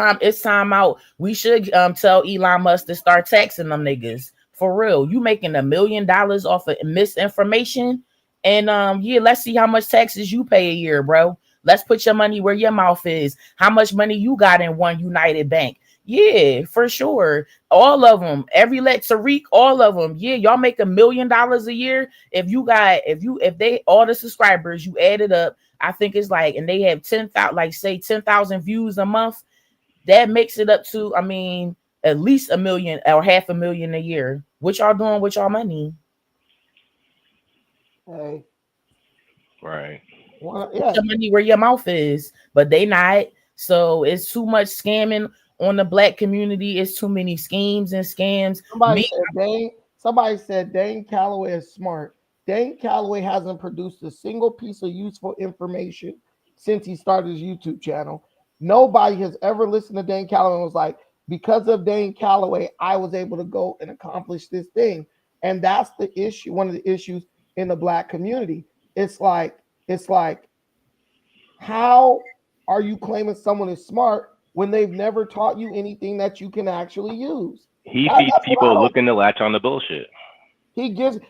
time out. We should tell Elon Musk to start taxing them niggas. For real. You making $1 million off of misinformation. And yeah, let's see how much taxes you pay a year, bro. Let's put your money where your mouth is. How much money you got in one United Bank? Yeah, for sure. All of them. Every let Tariq, all of them. Yeah, y'all make $1 million a year. If they all the subscribers, you add it up, I think it's like, and they have 10,000, like say 10,000 views a month. That makes it up to, I mean, at least $1 million or $500,000 a year. What y'all doing with y'all money? Hey, Right. well, Put yeah. your money where your mouth is, but they not. So it's too much scamming on the black community. It's too many schemes and scams. Me, Somebody said Dane Calloway is smart. Dane Calloway hasn't produced a single piece of useful information since he started his YouTube channel. Nobody has ever listened to Dane Calloway and was like, because of Dane Calloway, I was able to go and accomplish this thing. And that's the issue, one of the issues in the black community. It's like, how are you claiming someone is smart when they've never taught you anything that you can actually use? He feeds That's what I people don't. looking to latch on the bullshit. He gives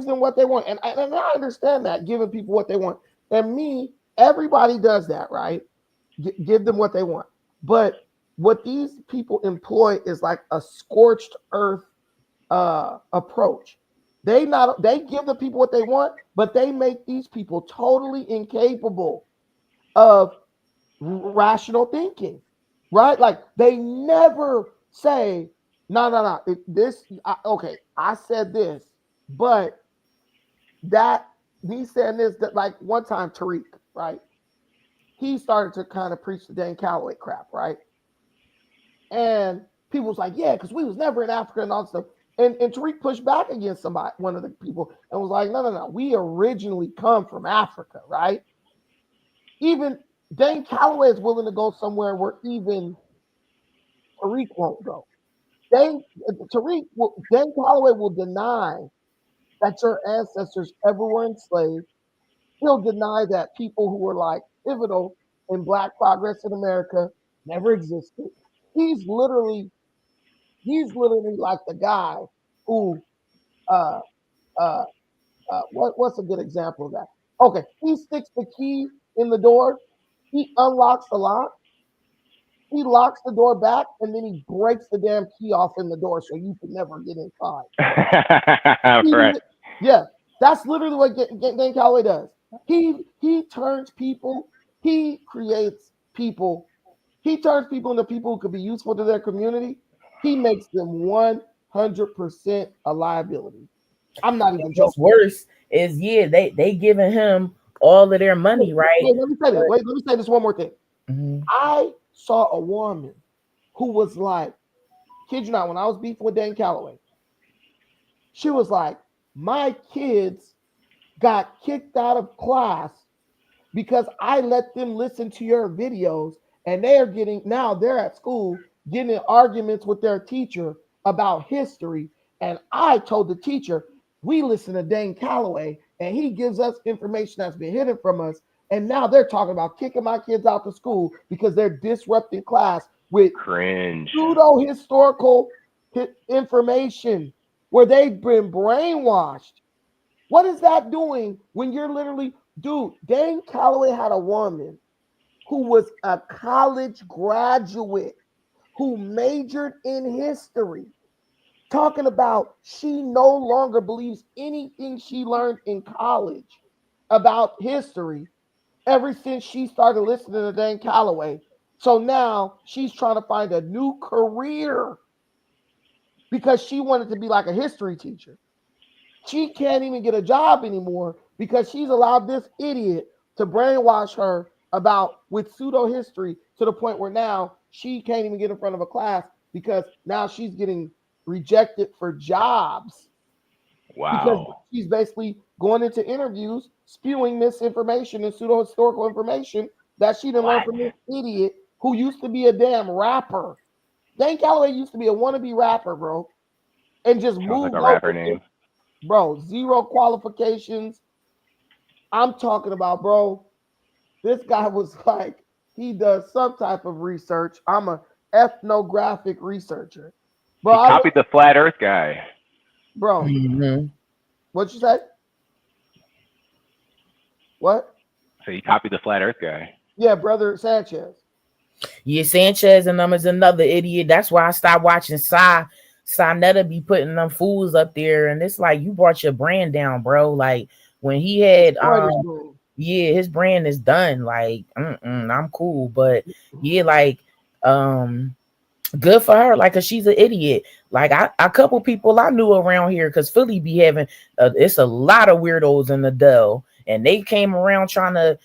them what they want, and I understand that, giving people what they want. And everybody does that, right? Give them what they want. But what these people employ is like a scorched earth approach. They give the people what they want, but they make these people totally incapable of rational thinking, right? Like they never say, no. Okay, I said this, but that me saying this, that like one time Tariq, right? He started to kind of preach the Dan Calloway crap, right? And people was like, yeah, because we was never in Africa and all that stuff. And Tariq pushed back against one of the people, and was like, no. We originally come from Africa, right? Even Dan Calloway is willing to go somewhere where even Tariq won't go. Dan Calloway will deny that your ancestors ever were enslaved. He'll deny that people who were like pivotal in Black progress in America never existed. He's literally like the guy who uh uh what's a good example of that? Okay, he sticks the key in the door, he unlocks the lock, he locks the door back, and then he breaks the damn key off in the door so you can never get inside. Right. Yeah, that's literally what Dan Calloway does. He turns people, he creates people, he turns people into people who could be useful to their community. He makes them 100% a liability. I'm not even what's joking. worse is, yeah, they giving him all of their money, right? Let me say this. Wait, let me say this one more thing. Mhm. I saw a woman who was like, kid you not, when I was beefing with Dan Calloway, she was like, my kids got kicked out of class because I let them listen to your videos, and they are getting, now they're at school getting in arguments with their teacher about history. And I told the teacher, we listen to Dan Calloway and he gives us information that's been hidden from us. And now they're talking about kicking my kids out of school because they're disrupting class with Cringe. pseudo historical information where they've been brainwashed. What is that doing when you're literally, dude? Dan Calloway had a woman who was a college graduate who majored in history, talking about she no longer believes anything she learned in college about history ever since she started listening to Dan Calloway. So now she's trying to find a new career because she wanted to be like a history teacher. She can't even get a job anymore because she's allowed this idiot to brainwash her about with pseudo history to the point where now she can't even get in front of a class because now she's getting rejected for jobs. Wow. Because she's basically going into interviews spewing misinformation and pseudo historical information that she didn't learn from this idiot who used to be a damn rapper. Dan Calloway used to be a wannabe rapper, bro, and just moved like a rapper name. Bro, zero qualifications. I'm talking about, bro, this guy was like, he does some type of research. I'm a ethnographic researcher. Bro, he copied the flat earth guy. Bro, what'd you say? What? So he copied the flat earth guy. Yeah, brother Sanchez. Yeah, Sanchez and them is another idiot. That's why I stopped watching Netta be putting them fools up there, and it's like you brought your brand down, bro. Like when he had yeah, his brand is done. Like, I'm cool, but yeah, like good for her, like, cause she's an idiot. Like a couple people I knew around here, cause Philly be having it's a lot of weirdos in the Dell, and they came around trying to,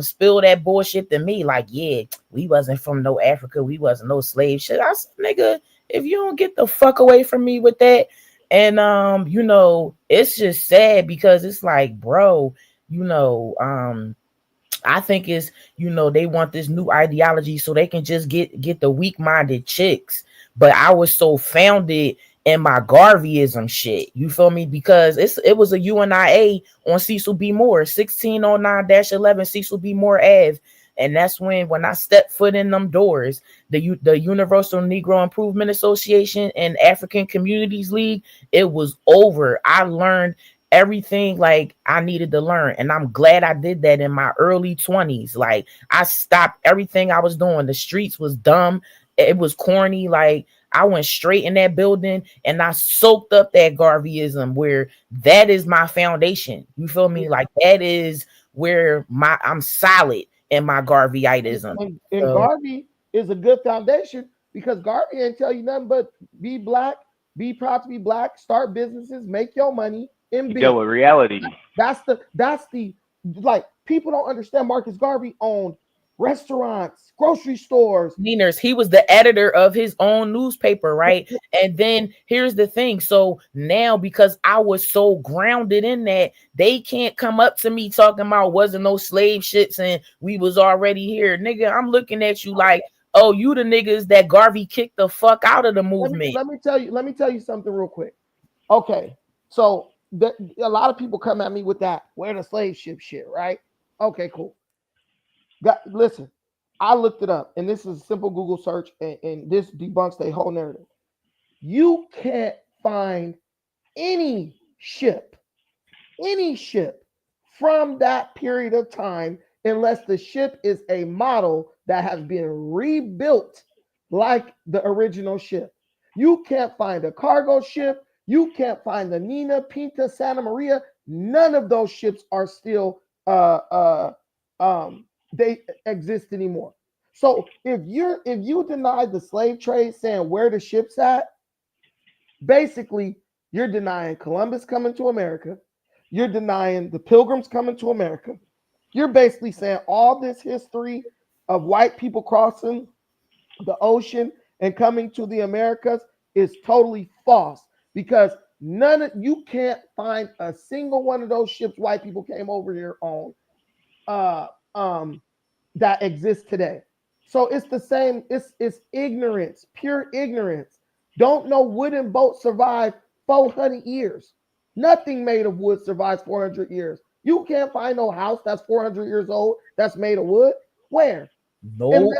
spill that bullshit to me. Like, yeah, we wasn't from no Africa, we wasn't no slave shit. I said, nigga, if you don't get the fuck away from me with that. And it's just sad because it's like, bro, I think it's, they want this new ideology so they can just get the weak-minded chicks. But I was so founded in my Garveyism shit. You feel me? Because it was a UNIA on Cecil B. Moore, 1609-11 Cecil B. Moore Ave. And that's when I stepped foot in them doors, the Universal Negro Improvement Association and African Communities League, it was over. I learned everything like I needed to learn, and I'm glad I did that in my early 20s. Like, I stopped everything I was doing. The streets was dumb, it was corny. Like, I went straight in that building and I soaked up that Garveyism, where that is my foundation. You feel me? Like, that is where I'm solid in my Garveyitism. And Garvey is a good foundation because Garvey ain't tell you nothing but be black, be proud to be black, start businesses, make your money. Deal with reality. That's the like, people don't understand. Marcus Garvey owned restaurants, grocery stores. He was the editor of his own newspaper, right? And then here's the thing. So now, because I was so grounded in that, they can't come up to me talking about wasn't no slave ships and we was already here. Nigga, I'm looking at you like, oh, you the niggas that Garvey kicked the fuck out of the movement. Let me tell you something real quick. Okay, so a lot of people come at me with that where the slave ship shit, right? Okay, cool. Listen, I looked it up, and this is a simple Google search, and this debunks the whole narrative. You can't find any ship from that period of time unless the ship is a model that has been rebuilt like the original ship. You can't find a cargo ship. You can't find the Nina, Pinta, Santa Maria. None of those ships are still they exist anymore. So if you deny the slave trade, saying where the ship's at, basically you're denying Columbus coming to America. You're denying the Pilgrims coming to America. You're basically saying all this history of white people crossing the ocean and coming to the Americas is totally false, because you can't find a single one of those ships white people came over here on that exists today. So it's the same. It's ignorance, pure ignorance. Don't know wooden boats survive 400 years. Nothing made of wood survives 400 years. You can't find no house that's 400 years old that's made of wood. Where? No.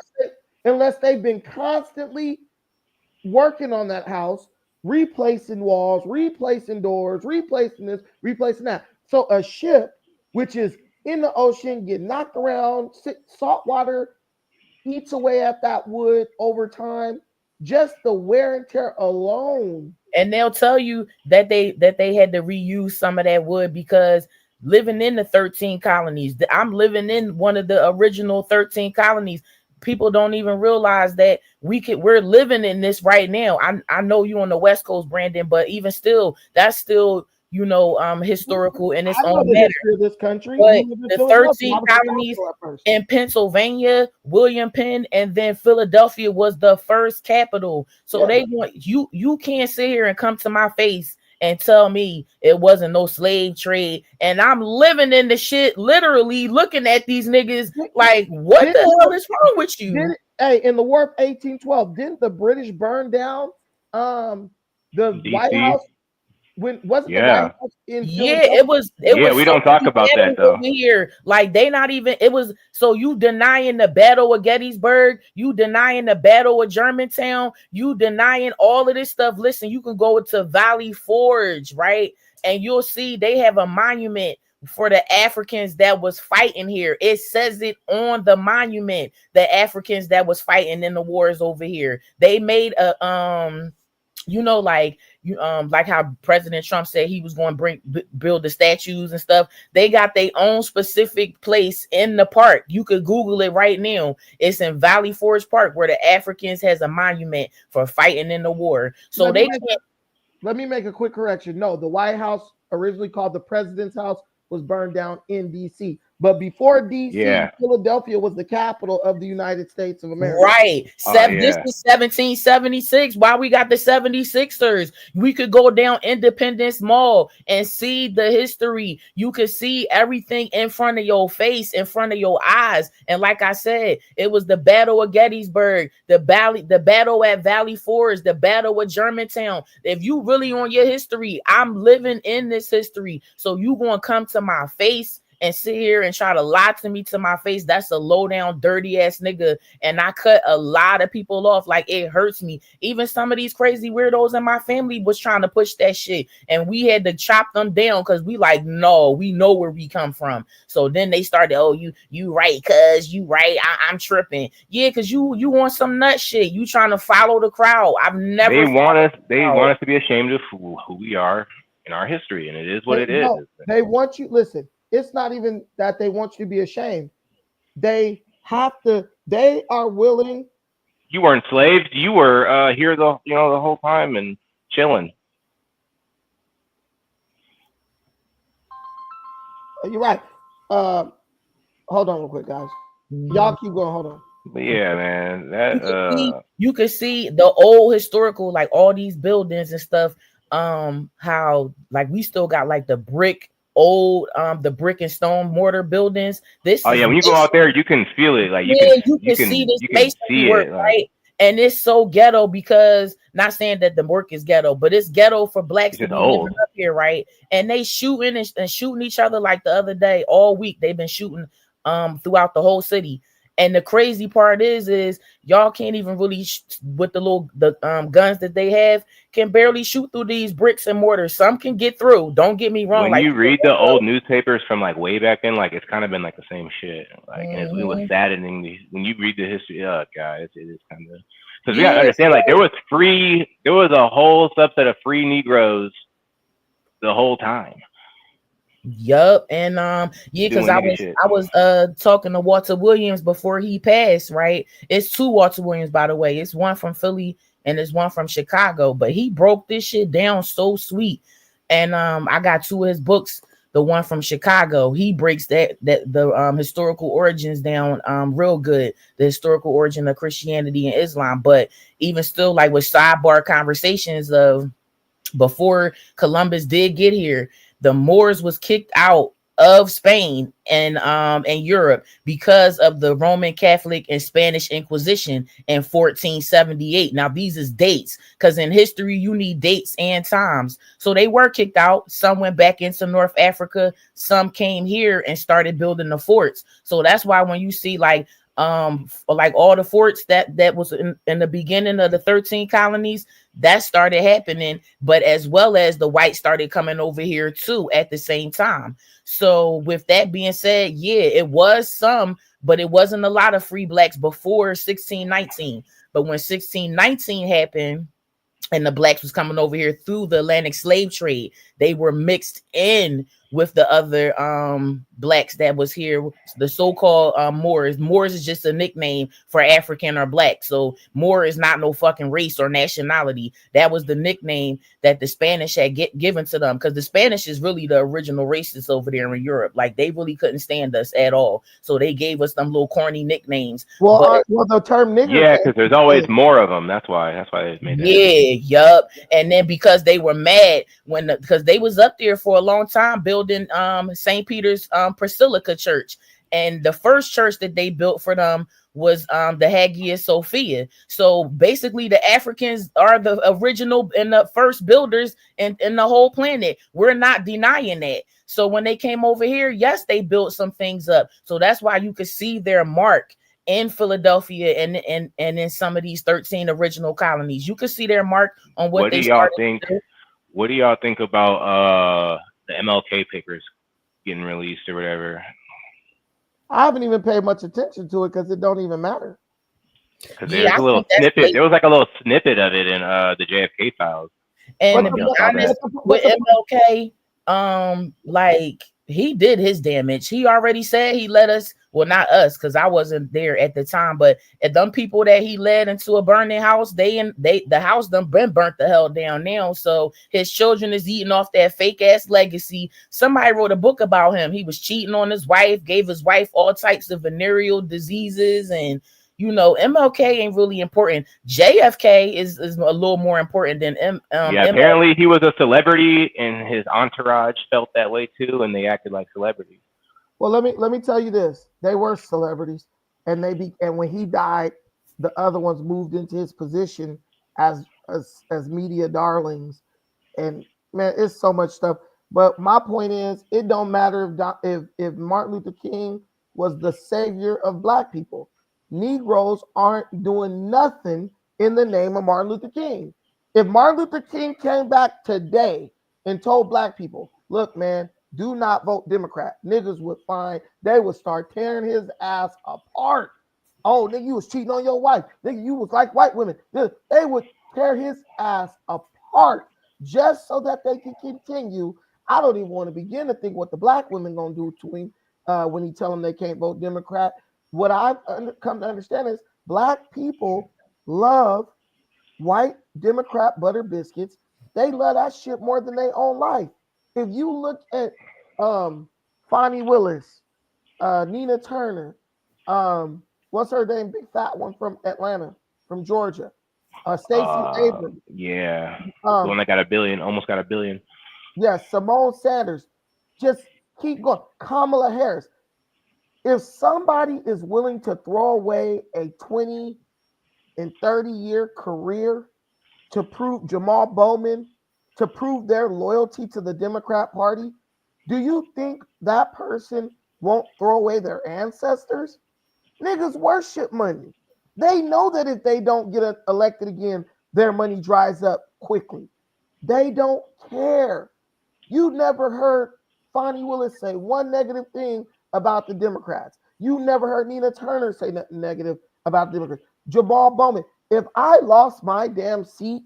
Unless they've been constantly working on that house, replacing walls, replacing doors, replacing this, replacing that. So a ship, which is in the ocean, get knocked around, salt water eats away at that wood over time. Just the wear and tear alone. And they'll tell you that they had to reuse some of that wood because living in the 13 colonies, I'm living in one of the original 13 colonies. People don't even realize that we're living in this right now. I know you on the West Coast, Brandon, but even still, that's still, historical in its own matter. Of this country, but the 13 colonies in Pennsylvania, William Penn, and then Philadelphia was the first capital. So they want you can't sit here and come to my face and tell me it wasn't no slave trade. And I'm living in the shit, literally looking at these niggas like, what the hell is wrong with you? In the War of 1812, didn't the British burn down the DC? White House? When wasn't the White House in Philadelphia? It was we don't talk about that though. Here, like they not even. It was so you denying the Battle of Gettysburg, you denying the Battle of Germantown, you denying all of this stuff. Listen, you can go to Valley Forge, right, and you'll see they have a monument for the Africans that was fighting here. It says it on the monument, the Africans that was fighting in the wars over here. They made a like how President Trump said he was going to build the statues and stuff. They got their own specific place in the park. You could Google it right now. It's in Valley Forge Park, where the Africans has a monument for fighting in the war. So let me make a quick correction. No, the White House, originally called the President's House, was burned down in DC. But before DC, Philadelphia was the capital of the United States of America. Right. This is 1776. Why we got the 76ers? We could go down Independence Mall and see the history. You could see everything in front of your face, in front of your eyes. And like I said, it was the Battle of Gettysburg, the battle at Valley Forge, the Battle of Germantown. If you really on your history, I'm living in this history. So you gonna come to my face and sit here and try to lie to me to my face? That's a low down, dirty ass nigga. And I cut a lot of people off. Like, it hurts me. Even some of these crazy weirdos in my family was trying to push that shit, and we had to chop them down because we like, no, we know where we come from. So then they started, oh, you right, cuz you right. I'm tripping. Yeah, because you want some nut shit. You trying to follow the crowd. I've never. They want us to be ashamed of who we are in our history, and it is what it is. They want you. Listen. It's not even that they want you to be ashamed. They are willing. You were enslaved. You were here the whole time and chilling. You're right. Hold on real quick, guys. Y'all keep going. Hold on. But yeah, man. You could see the old historical, like all these buildings and stuff. How like we still got like the brick and stone mortar buildings. When you go out there, you can feel it. Like you can see this masonry work, right? And it's so ghetto because, not saying that the work is ghetto, but it's ghetto for blacks to be living up here, right? And they shooting and shooting each other. Like the other day, all week they've been shooting throughout the whole city. And the crazy part is y'all can't even really with the guns that they have, can barely shoot through these bricks and mortars. Some can get through. Don't get me wrong. When you read the old newspapers from like way back then, like it's kind of been like the same shit. Like and it was saddening when you read the history. Oh God, it is kind of, because we gotta understand, like there was a whole subset of free Negroes the whole time. Yup. And because I was talking to Walter Williams before he passed, right? It's two Walter Williams, by the way. It's one from Philly and there's one from Chicago, but he broke this shit down so sweet. And I got two of his books the one from Chicago. He breaks the historical origins down real good, the historical origin of Christianity and Islam. But even still, like with sidebar conversations of before Columbus did get here, the Moors was kicked out of Spain and Europe because of the Roman Catholic and Spanish Inquisition in 1478. Now these is dates, because in history you need dates and times. So they were kicked out. Some went back into North Africa, some came here and started building the forts. So that's why when you see like all the forts that was in the beginning of the 13 colonies, that started happening, but as well as the whites started coming over here too at the same time. So with that being said, yeah, it was some, but it wasn't a lot of free blacks before 1619. But when 1619 happened and the blacks was coming over here through the Atlantic slave trade, they were mixed in with the other blacks that was here, the so-called Moors. Moors is just a nickname for African or black. So Moor is not no fucking race or nationality. That was the nickname that the Spanish had given to them, because the Spanish is really the original racists over there in Europe. Like they really couldn't stand us at all, so they gave us them little corny nicknames. Well, the term nigger. Yeah, because there's always more of them. That's why they made that. Yeah, yup. And then because they were mad because they was up there for a long time building St. Peter's Basilica Church, and the first church that they built for them was the Hagia Sophia. So basically the Africans are the original and the first builders in the whole planet. We're not denying that. So when they came over here, yes, they built some things up. So that's why you could see their mark in Philadelphia and in some of these 13 original colonies. You could see their mark on what they started to do. What do y'all think about the MLK papers getting released or whatever? I haven't even paid much attention to it because it don't even matter. Because there's a little snippet. There was like a little snippet of it in the JFK files. And to be honest, with MLK, like he did his damage. He already said he let us, well, not us, because I wasn't there at the time, but at them people that he led into a burning house, the house done been burnt the hell down now. So his children is eating off that fake ass legacy. Somebody wrote a book about him. He was cheating on his wife, gave his wife all types of venereal diseases, and you know, MLK ain't really important. JFK is a little more important than yeah, apparently he was a celebrity and his entourage felt that way too, and they acted like celebrities. Well, let me tell you this: they were celebrities, and and when he died, the other ones moved into his position as media darlings. And man, it's so much stuff. But my point is, it don't matter if Martin Luther King was the savior of black people. Negroes aren't doing nothing in the name of Martin Luther King. If Martin Luther King came back today and told black people, look, man, do not vote Democrat, niggas would find, they would start tearing his ass apart. Oh, nigga, you was cheating on your wife. Nigga, you was like white women. They would tear his ass apart just so that they can continue. I don't even want to begin to think what the black women gonna do to him when he tell them they can't vote Democrat. What I've come to understand is black people love white Democrat butter biscuits. They love that shit more than their own life. If you look at Fonnie Willis, Nina Turner, what's her name? Big fat one from Atlanta, from Georgia. Stacey Abrams. Yeah. The one that got almost got $1 billion. Yes, Simone Sanders. Just keep going. Kamala Harris. If somebody is willing to throw away a 20 and 30-year career to prove Jamal Bowman, to prove their loyalty to the Democrat Party, do you think that person won't throw away their ancestors? Niggas worship money. They know that if they don't get elected again, their money dries up quickly. They don't care. You never heard Fonnie Willis say one negative thing about the Democrats. You never heard Nina Turner say nothing negative about the Democrats. Jamal Bowman. If I lost my damn seat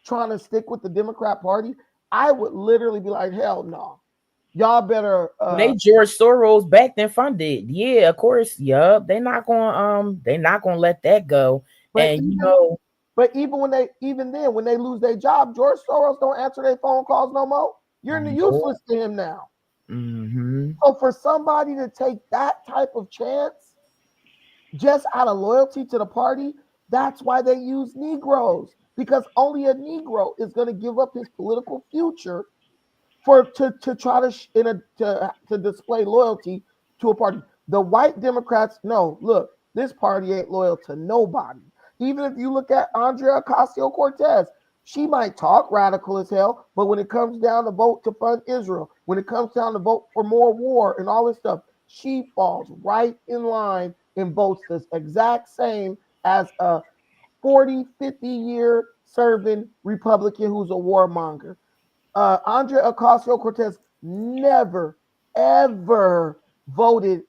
trying to stick with the Democrat Party, I would literally be like, hell no. Y'all better they George Soros backed and funded. Yeah, of course. Yup. They're not gonna let that go. And but even then, when they lose their job, George Soros don't answer their phone calls no more. You're useless to him now. Mm-hmm. So for somebody to take that type of chance just out of loyalty to the party, that's why they use Negroes, because only a Negro is going to give up his political future to try to display loyalty to a party. The white Democrats, no, look, this party ain't loyal to nobody. Even if you look at Andrea Ocasio-Cortez, she might talk radical as hell, but when it comes down to vote to fund Israel, when it comes down to vote for more war and all this stuff, she falls right in line and votes the exact same as a 40, 50-year serving Republican who's a warmonger. Andrea Ocasio-Cortez never, ever voted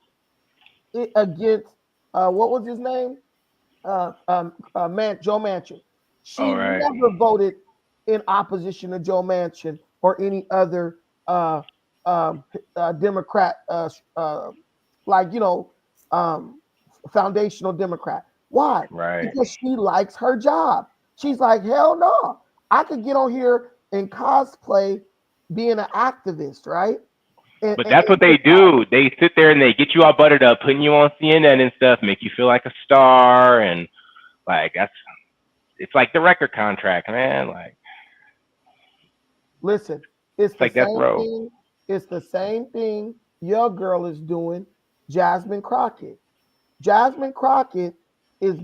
against, what was his name? Joe Manchin. She All right. never voted in opposition to Joe Manchin or any other Democrat, like, foundational Democrat. Why? Right. Because she likes her job. She's like, hell no. I could get on here and cosplay being an activist, right? But that's what they do. They sit there and they get you all buttered up, putting you on CNN and stuff, make you feel like a star, and like it's like the record contract, man. Like, listen, it's the like Death same Row. thing. It's the same thing your girl is doing, Jasmine Crockett. Jasmine Crockett is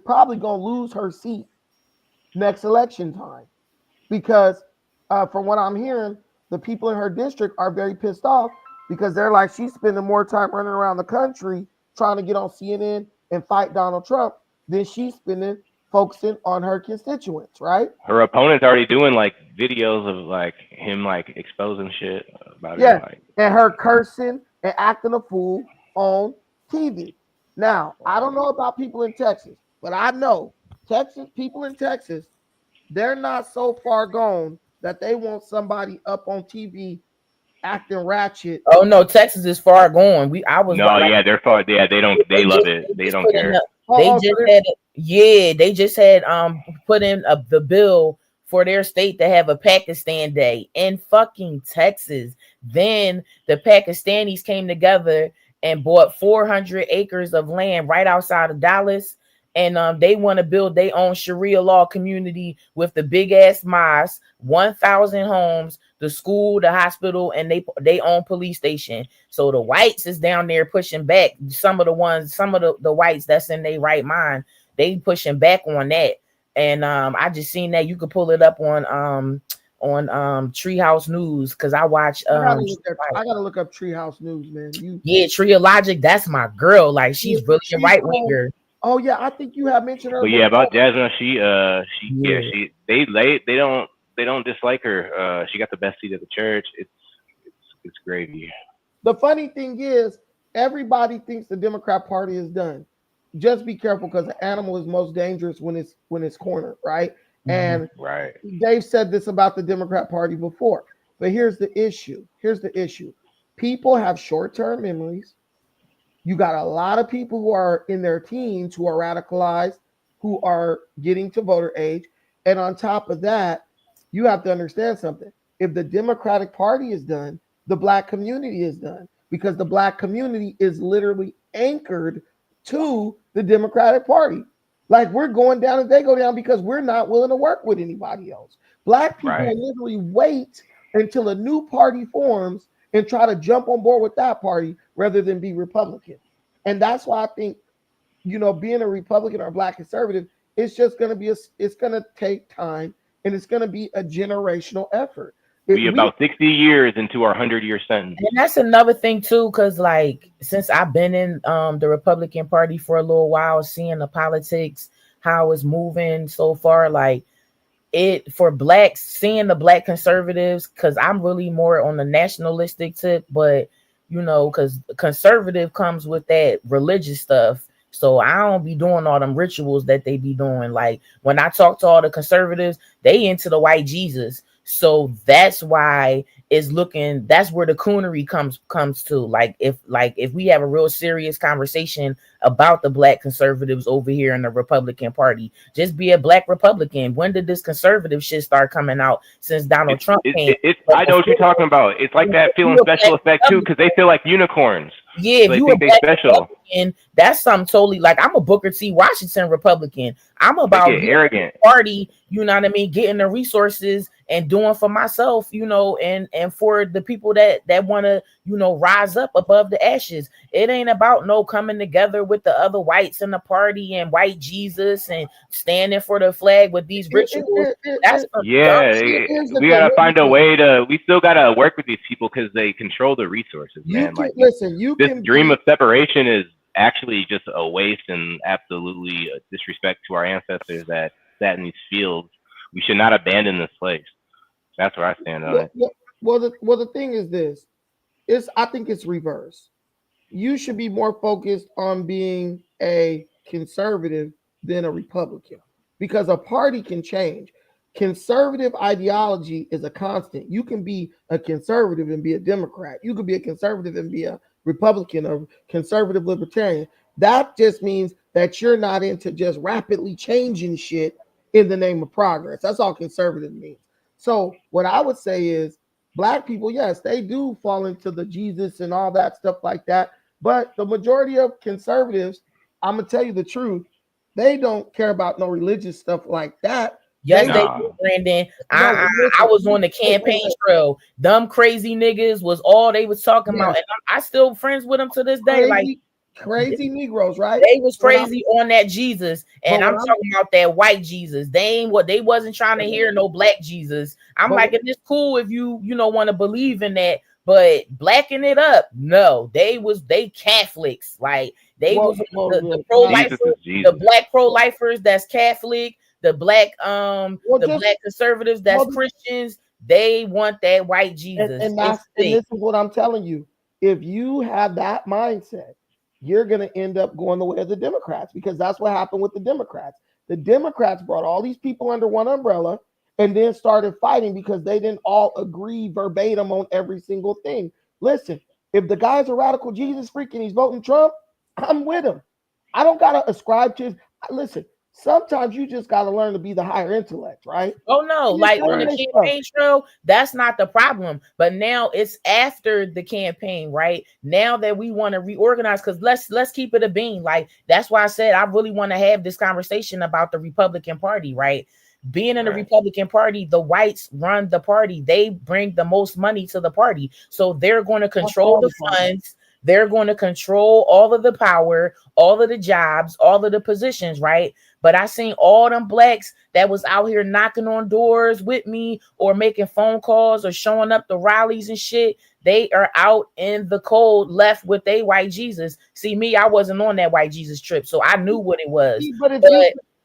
probably going to lose her seat next election time because, from what I'm hearing, the people in her district are very pissed off because they're like, she's spending more time running around the country trying to get on CNN and fight Donald Trump than she's spending focusing on her constituents, right? Her opponent's already doing like videos of like him like exposing shit about Yeah, it. Like, and her cursing and acting a fool on TV. Now, I don't know about people in Texas, but I know people in Texas, they're not so far gone that they want somebody up on TV acting ratchet. Oh no, Texas is far gone. they're far. Yeah, they love it. They don't care. They just had put in the bill for their state to have a Pakistan Day in fucking Texas. Then the Pakistanis came together and bought 400 acres of land right outside of Dallas. And they want to build their own Sharia law community with the big ass mosque, 1,000 homes, the school, the hospital, and they own police station. So the whites is down there pushing back. Some of the whites that's in their right mind, they pushing back on that. And I just seen that. You could pull it up on Treehouse News because I watch. I gotta look up Treehouse News, man. Tria Logic, that's my girl. Like she's really a right winger. Oh yeah, I think you have mentioned her. But yeah, about Jasmine, they don't dislike her. She got the best seat at the church. It's gravy. The funny thing is, everybody thinks the Democrat Party is done. Just be careful because the animal is most dangerous when it's cornered, right? And right. They've said this about the Democrat Party before. But here's the issue. People have short-term memories. You got a lot of people who are in their teens who are radicalized, who are getting to voter age. And on top of that, you have to understand something. If the Democratic Party is done, the Black community is done because the Black community is literally anchored to the Democratic Party. Like we're going down and they go down because we're not willing to work with anybody else. Black people will literally wait until a new party forms and try to jump on board with that party rather than be Republican. And that's why I think, being a Republican or a Black conservative, it's just going to be it's going to take time and it's going to be a generational effort. We about 60 years into our 100-year sentence. And that's another thing too, because like since I've been in the Republican Party for a little while, seeing the politics, how it's moving so far, like it for blacks, seeing the Black conservatives, because I'm really more on the nationalistic tip, but because conservative comes with that religious stuff. So I don't be doing all them rituals that they be doing. Like when I talk to all the conservatives, they into the white Jesus. So that's why it's looking, that's where the coonery comes to. Like if we have a real serious conversation about the black conservatives over here in the Republican Party, just be a black Republican. When did this conservative shit start coming out? Since Donald Trump came. But I know what you're talking about. It's like that feeling special effect too, because they feel like unicorns. Yeah, So if they you a think they black special. Republican, that's something totally, like, I'm a Booker T. Washington Republican. I'm They about get arrogant. party, you know what I mean, getting the resources and doing for myself, you know, and for the people that want to, you know, rise up above the ashes. It ain't about no coming together with the other whites in the party and white Jesus and standing for the flag with these rituals. That's some dumb shit. We gotta find a way to. We still gotta work with these people because they control the resources, man. Like, listen, you this can dream of separation is actually just a waste and absolutely a disrespect to our ancestors that sat in these fields. We should not abandon this place. That's where I stand on it. Well, the thing is this: I think it's reverse. You should be more focused on being a conservative than a Republican, because a party can change. Conservative ideology is a constant. You can be a conservative and be a Democrat. You could be a conservative and be a Republican or conservative libertarian. That just means that you're not into just rapidly changing shit in the name of progress. That's all conservative means. So what I would say is, black people, yes, they do fall into the Jesus and all that stuff like that. But the majority of conservatives, I'm gonna tell you the truth, they don't care about no religious stuff like that. Yes, they do, Brandon. I was on the campaign trail. Them crazy niggas was all they was talking about, and I still friends with them to this day. Like crazy Negroes, right? They was crazy on that Jesus, and I'm talking about that white Jesus. They ain't what they wasn't trying to hear no black Jesus. I'm like, it's cool if you know want to believe in that, but blacking it up, no. They Catholics, like they was the pro-lifers, the black pro-lifers that's Catholic, the black black conservatives that's Christians. They want that white Jesus, and this is what I'm telling you. If you have that mindset, you're going to end up going the way of the Democrats, because that's what happened with the Democrats. The Democrats brought all these people under one umbrella and then started fighting because they didn't all agree verbatim on every single thing. Listen, if the guy's a radical Jesus freak and he's voting Trump, I'm with him. I don't got to ascribe to his. Listen, sometimes you just got to learn to be the higher intellect, right? Oh no, like on the campaign trail, that's not the problem. But now it's after the campaign, right? Now that we want to reorganize, because let's keep it a bean. Like, that's why I said I really want to have this conversation about the Republican Party, right? Being in the Republican Party, the whites run the party. They bring the most money to the party. So they're going to control the funds. They're going to control all of the power, all of the jobs, all of the positions, right? But I seen all them blacks that was out here knocking on doors with me or making phone calls or showing up to rallies and shit. They are out in the cold, left with a white Jesus. See, me, I wasn't on that white Jesus trip, so I knew what it was.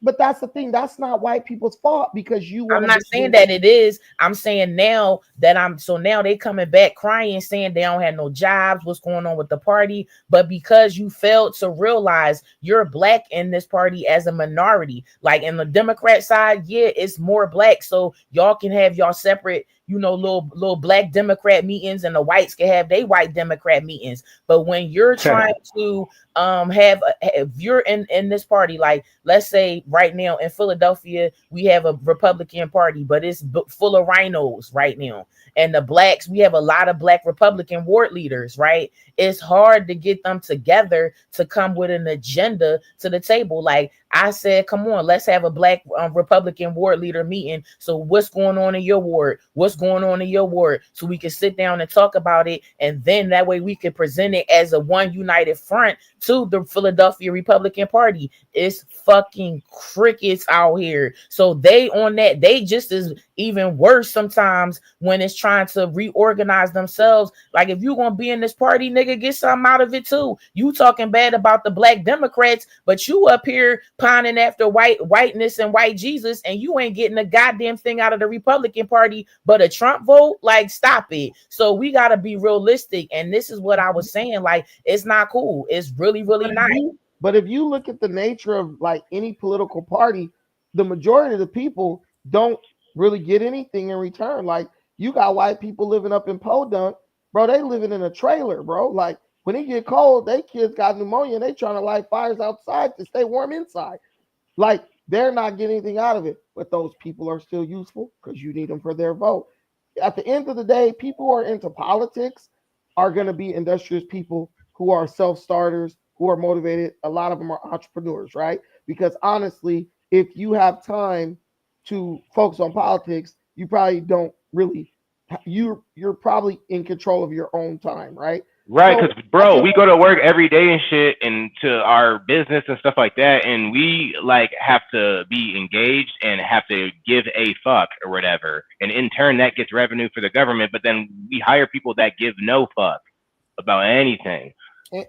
But that's the thing. That's not white people's fault, because you. I'm not saying that it is. I'm saying now that now they coming back crying, saying they don't have no jobs. What's going on with the party? But because you failed to realize you're black in this party as a minority, like in the Democrat side, yeah, it's more black. So y'all can have y'all separate, you know, little black Democrat meetings, and the whites can have they white Democrat meetings. But when you're trying to if you're in this party, like let's say right now in Philadelphia, we have a Republican Party, but it's full of rhinos right now. And the blacks, we have a lot of black Republican ward leaders, right? It's hard to get them together to come with an agenda to the table. Like I said, come on, let's have a black Republican ward leader meeting. So what's going on in your ward? What's going on in your ward? So we can sit down and talk about it. And then that way we can present it as a one united front to the Philadelphia Republican Party. It's fucking crickets out here. So they on that, they just is even worse sometimes when it's trying to reorganize themselves. Like if you're gonna be in this party, nigga, get something out of it too. You talking bad about the black Democrats, but you up here pining after whiteness and white Jesus, and you ain't getting a goddamn thing out of the Republican Party but a Trump vote. Like, stop it. So we gotta be realistic, and this is what I was saying. Like, it's not cool. It's really not. But if you look at the nature of like any political party, the majority of the people don't really get anything in return. Like, you got white people living up in Podunk, bro. They living in a trailer, bro. Like, when it get cold, they kids got pneumonia and they trying to light fires outside to stay warm inside. Like, they're not getting anything out of it, but those people are still useful because you need them for their vote. At the end of the day, people who are into politics are going to be industrious people who are self-starters, who are motivated. A lot of them are entrepreneurs, right? Because honestly, if you have time to focus on politics, you probably don't really, you're probably in control of your own time, right? Right, So because bro, we go to work every day and shit, and to our business and stuff like that, and we like have to be engaged and have to give a fuck or whatever, and in turn that gets revenue for the government. But then we hire people that give no fuck about anything.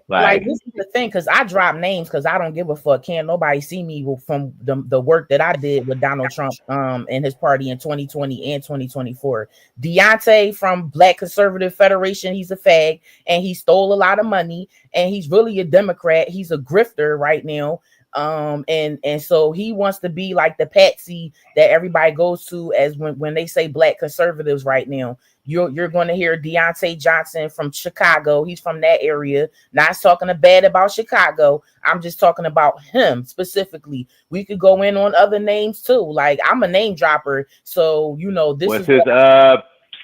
Like, this is the thing, because I drop names because I don't give a fuck. Can't nobody see me from the work that I did with Donald Trump and his party in 2020 and 2024. Deontay from Black Conservative Federation, he's a fag and he stole a lot of money and he's really a Democrat. He's a grifter right now. And so he wants to be like the patsy that everybody goes to as when they say Black conservatives right now. You're going to hear Deontay Johnson from Chicago. He's from that area. Not talking bad about Chicago. I'm just talking about him specifically. We could go in on other names too. Like, I'm a name dropper, so this what's is his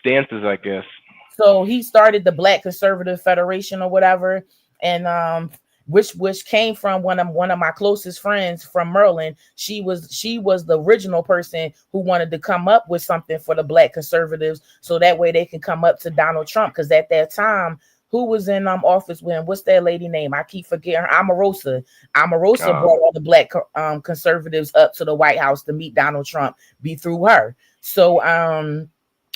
stances, I guess. So he started the Black Conservative Federation or whatever, and which came from one of my closest friends from Maryland. She was the original person who wanted to come up with something for the Black conservatives, so that way they can come up to Donald Trump. Because at that time, who was in office with him? What's that lady name? I keep forgetting her. Omarosa. Omarosa brought all the Black conservatives up to the White House to meet Donald Trump. Be through her. So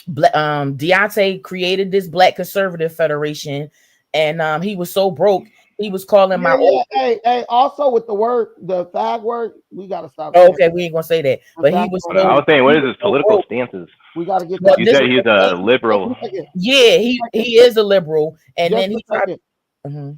Deontay created this Black Conservative Federation, and he was so broke. He was calling Hey, also with the fag word, we gotta stop. Okay, we ain't gonna say that. But he was. I was saying, what is his political stances? We gotta get that. You said he's a liberal. Yeah, he is a liberal, and then he tried.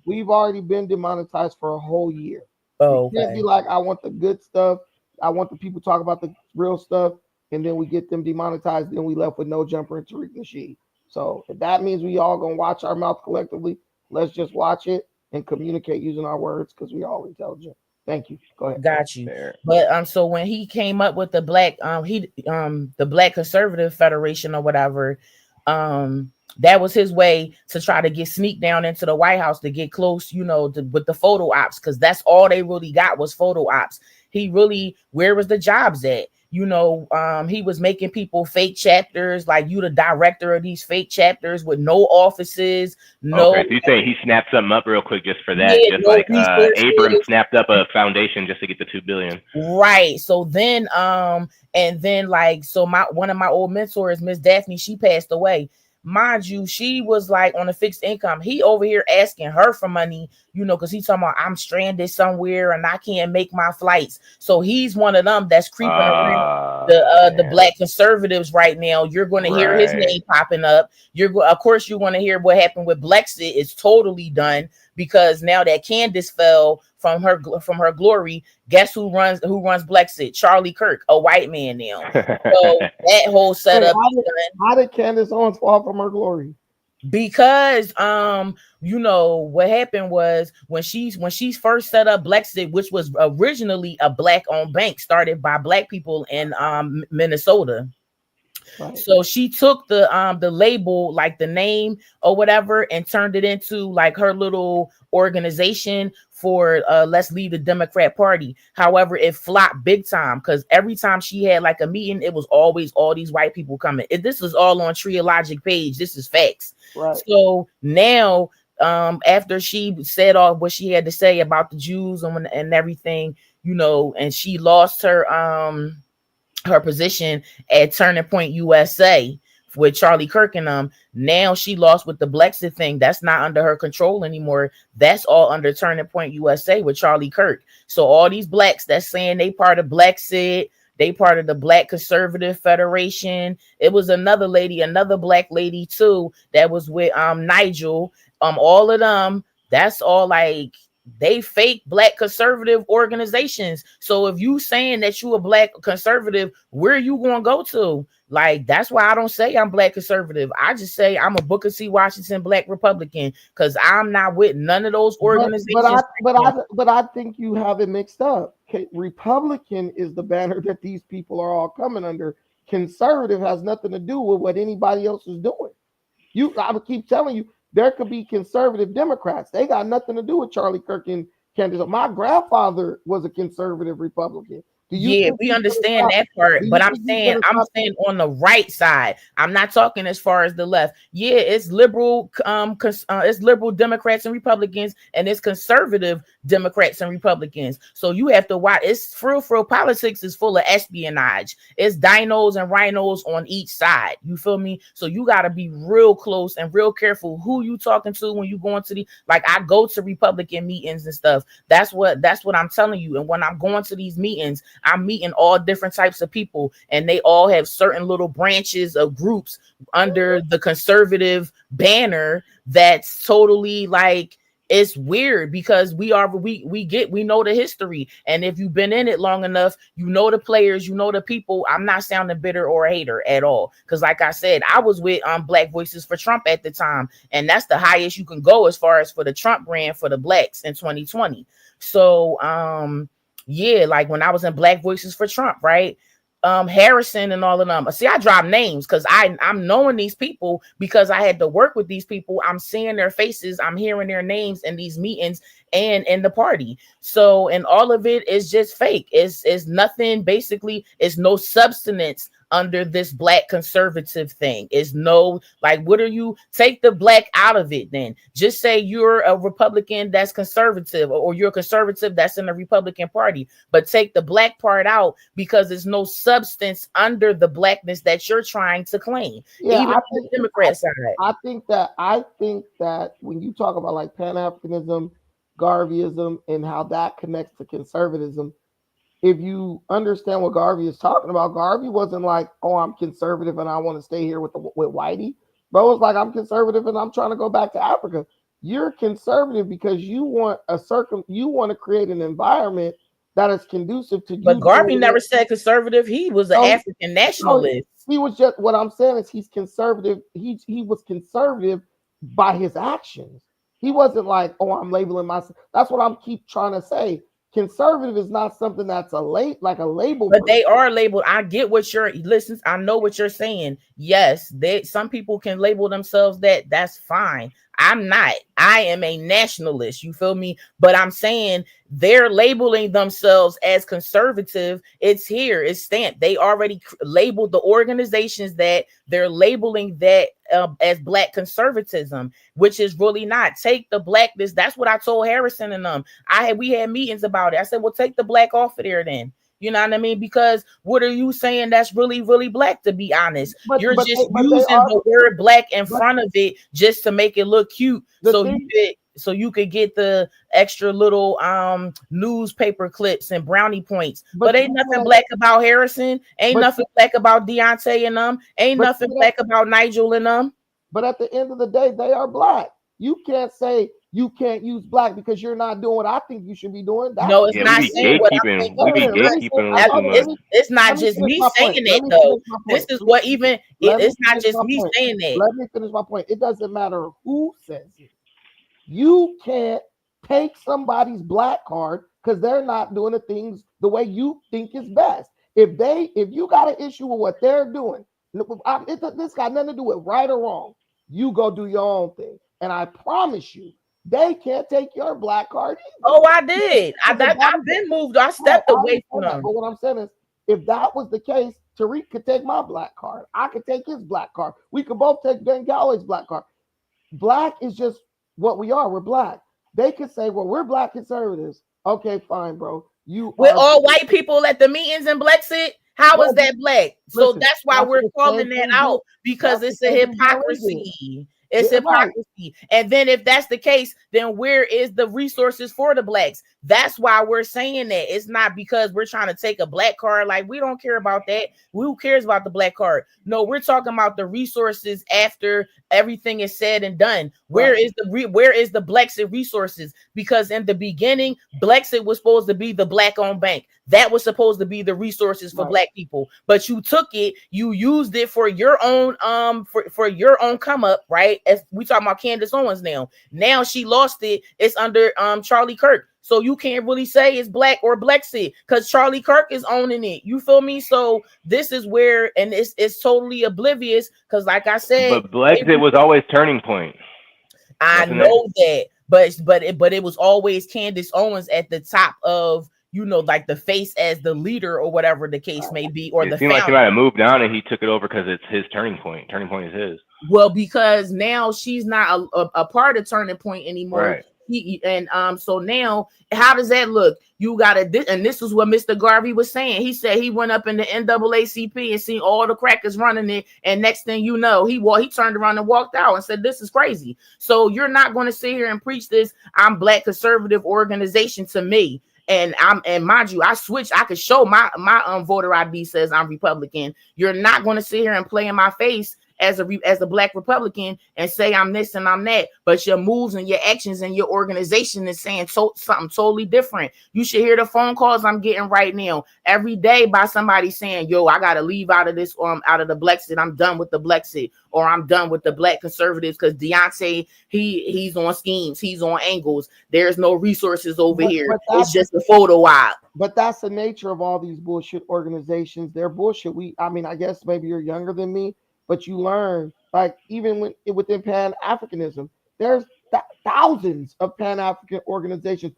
We've already been demonetized for a whole year. Oh, you can't be like, I want the good stuff. I want the people to talk about the real stuff, and then we get them demonetized. Then we left with no jumper and Tariq Nasheed. So if that means we all gonna watch our mouth collectively, let's just watch it and communicate using our words because we're all intelligent. Thank you. Go ahead. Got you. But so when he came up with the Black the Black Conservative Federation or whatever, that was his way to try to sneak down into the White House to get close, with the photo ops, because that's all they really got was photo ops. Where was the jobs at? He was making people fake chapters, like you the director of these fake chapters with no offices. Okay, so you say he snapped something up real quick just for that, just like Abrams snapped up a foundation just to get the $2 billion. Right. So then, one of my old mentors, Miss Daphne, she passed away. Mind you, she was like on a fixed income. He over here asking her for money, because he's talking about I'm stranded somewhere and I can't make my flights. So he's one of them that's creeping around the Black conservatives right now. You're going to hear his name popping up. Of course, you're going to hear what happened with Blexit. It's totally done because now that Candace fell from her glory. Guess who runs Blexit? Charlie Kirk, a white man now. So that whole setup. How did Candace Owens fall from her glory? Because what happened was when she first set up Blexit, which was originally a Black-owned bank started by Black people in Minnesota. Right. So she took the label, like the name or whatever, and turned it into like her little organization for let's leave the Democrat Party. However, it flopped big time because every time she had like a meeting, it was always all these white people coming. This is all on Triologic page. This is facts. Right. So now, after she said all what she had to say about the Jews and everything, and she lost her position at Turning Point USA with Charlie Kirk and them. Now she lost with the Blexit thing. That's not under her control anymore. That's all under Turning Point USA with Charlie Kirk. So all these Blacks that's saying they part of Blexit, they part of the Black Conservative Federation. It was another Black lady too, that was with Nigel. All of them, that's all like they fake black conservative organizations. So if you saying that you a black conservative, where you gonna go to? Like, that's why I don't say I'm black conservative. I just say I'm a Booker C. Washington black Republican, because I'm not with none of those organizations. But I think you have it mixed up. Okay, Republican is the banner that these people are all coming under. Conservative has nothing to do with what anybody else is doing. I would keep telling you, there could be conservative Democrats. They got nothing to do with Charlie Kirk and Candace. My grandfather was a conservative Republican. Yeah, we understand that part, but I'm saying on the right side. I'm not talking as far as the left. Yeah, it's liberal, it's liberal Democrats and Republicans, and it's conservative Democrats and Republicans. So you have to watch. It's for politics is full of espionage. It's dinos and rhinos on each side. You feel me? So you got to be real close and real careful who you talking to when you go into the, like, I go to Republican meetings and stuff. That's what I'm telling you. And when I'm going to these meetings, I'm meeting all different types of people, and they all have certain little branches of groups under the conservative banner. That's totally like, it's weird, because we know the history, and if you've been in it long enough, you know the players, you know the people. I'm not sounding bitter or a hater at all, because like I said, I was with Black Voices for Trump at the time, and that's the highest you can go as far as for the Trump brand for the blacks in 2020. So yeah, like when I was in Black Voices for Trump, right? Harrison and all of them. See, I drop names because I'm knowing these people, because I had to work with these people. I'm seeing their faces, I'm hearing their names in these meetings and in the party. So, and all of it is just fake. It's nothing, basically, it's no substance under this black conservative thing. Is no, like, what are you, take the black out of it then. Just say you're a Republican that's conservative, or you're a conservative that's in the Republican Party, but take the black part out, because there's no substance under the blackness that you're trying to claim. Yeah, even on the Democrat side. I think that when you talk about like Pan-Africanism, Garveyism, and how that connects to conservatism, if you understand what Garvey is talking about, Garvey wasn't like, oh, I'm conservative and I want to stay here with Whitey. Bro was like, I'm conservative and I'm trying to go back to Africa. You're conservative because you want to create an environment that is conducive to you. But Garvey never said conservative. He was an African nationalist. He was just, what I'm saying is, he's conservative. He was conservative by his actions. He wasn't like, oh, I'm labeling myself. That's what I'm keep trying to say. Conservative is not something that's like a label. But they are labeled. I get what listen, I know what you're saying. Yes, some people can label themselves that. That's fine. I'm not. I am a nationalist. You feel me? But I'm saying they're labeling themselves as conservative. It's here. It's stamped. They already labeled the organizations that they're labeling that as black conservatism, which is really not. Take the blackness. That's what I told Harrison and them. We had meetings about it. I said, well, take the black off of there then. You know what I mean? Because what are you saying that's really, really black, to be honest? You're just using the word black in front of it just to make it look cute. So you could get the extra little newspaper clips and brownie points. But ain't nothing black about Harrison. Ain't nothing black about Deontay and them. Ain't nothing black about Nigel and them. But at the end of the day, they are black. You can't say you can't use black because you're not doing what I think you should be doing. No, it's not saying what I think. It's not just me saying that, though. This is what it's not just me saying that. Let me finish my point. It doesn't matter who says it. You can't take somebody's black card because they're not doing the things the way you think is best. If you got an issue with what they're doing, this got nothing to do with right or wrong. You go do your own thing. And I promise you, they can't take your black card either. Oh, I did. I've been moved. I stepped away from them. But what I'm saying is, if that was the case, Tariq could take my black card. I could take his black card. We could both take Ben Galloway's black card. Black is just what we are. We're black. They could say, well, we're black conservatives. Okay, fine, bro. With all white people at the meetings in Blexit? How is that black? So that's why we're calling that out, because it's a hypocrisy. It's hypocrisy. And then if that's the case, then where is the resources for the blacks? That's why we're saying that. It's not because we're trying to take a black card. Like, we don't care about that. Who cares about the black card? No, we're talking about the resources after everything is said and done. Where is the Blexit resources? Because in the beginning, Blexit was supposed to be the black-owned bank. That was supposed to be the resources for black people. But you took it, you used it for your own for your own come up, right? As we talking about Candace Owens now. Now she lost it. It's under Charlie Kirk. So you can't really say it's black or Blexit because Charlie Kirk is owning it. You feel me? So this is where, and it's totally oblivious because, like I said, but Blexit was always Turning Point. I know that, but it was always Candace Owens at the top of, you know, like the face as the leader or whatever the case may be, or the seemed like he might have moved down and he took it over because it's his Turning Point. Turning Point is his. Well, because now she's not a part of Turning Point anymore. Right. So now how does that look? You got to, and this is what Mr. Garvey was saying. He said he went up in the NAACP and seen all the crackers running it, and next thing you know, he turned around and walked out and said, "This is crazy." So you're not going to sit here and preach this "I'm black conservative organization" to me. And mind you, I switched. I could show my voter ID says I'm Republican. You're not going to sit here and play in my face as a black Republican and say I'm this and I'm that, but your moves and your actions and your organization is saying something totally different. You should hear the phone calls I'm getting right now every day by somebody saying, "Yo, I gotta leave out of this, or I'm out of the Blexit. I'm done with the Blexit, or I'm done with the black conservatives because Deontay, he's on schemes, he's on angles. There's no resources over here. It's just a photo op." But that's the nature of all these bullshit organizations. They're bullshit. I guess maybe you're younger than me, but you learn, like, even within Pan-Africanism, there's thousands of Pan-African organizations.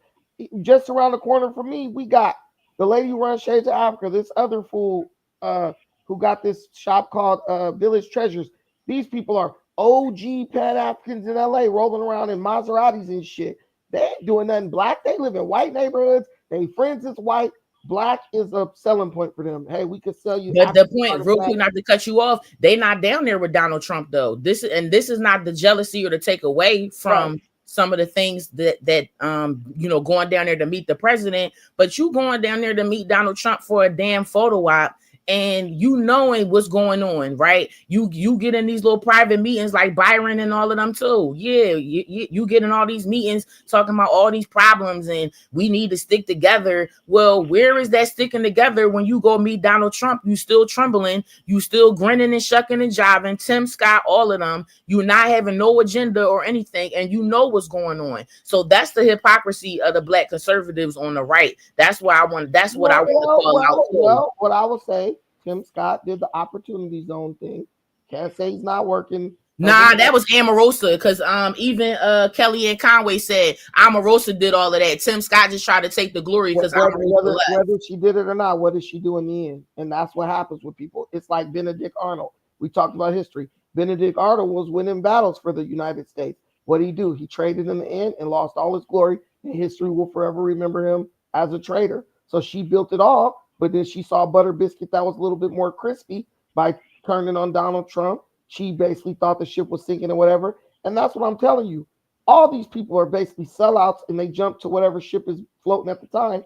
Just around the corner from me, we got the lady who runs Shades of Africa, this other fool who got this shop called Village Treasures. These people are OG Pan-Africans in LA, rolling around in Maseratis and shit. They ain't doing nothing black. They live in white neighborhoods. They friends is white. Black is a selling point for them. Hey, we could sell you. But the point, real quick, not to cut you off, they not down there with Donald Trump though. This is not the jealousy or to take away from some of the things that going down there to meet the president, but you going down there to meet Donald Trump for a damn photo op. And you knowing what's going on, right? You get in these little private meetings like Byron and all of them too. Yeah, you get in all these meetings talking about all these problems and we need to stick together. Well, where is that sticking together when you go meet Donald Trump? You still trembling, you still grinning and shucking and jiving. Tim Scott, all of them. You not having no agenda or anything, and you know what's going on. So that's the hypocrisy of the black conservatives on the right. That's why I want. That's what I want to call out. Well, what I will say. Tim Scott did the opportunity zone thing. Can't say he's not working. Nah, that was Omarosa, because even Kelly and Conway said Omarosa did all of that. Tim Scott just tried to take the glory because whether she did it or not, what does she do in the end? And that's what happens with people. It's like Benedict Arnold. We talked about history. Benedict Arnold was winning battles for the United States. What did he do? He traded in the end and lost all his glory, and history will forever remember him as a traitor. So she built it all. But then she saw butter biscuit that was a little bit more crispy by turning on Donald Trump. She basically thought the ship was sinking or whatever. And that's what I'm telling you. All these people are basically sellouts and they jump to whatever ship is floating at the time.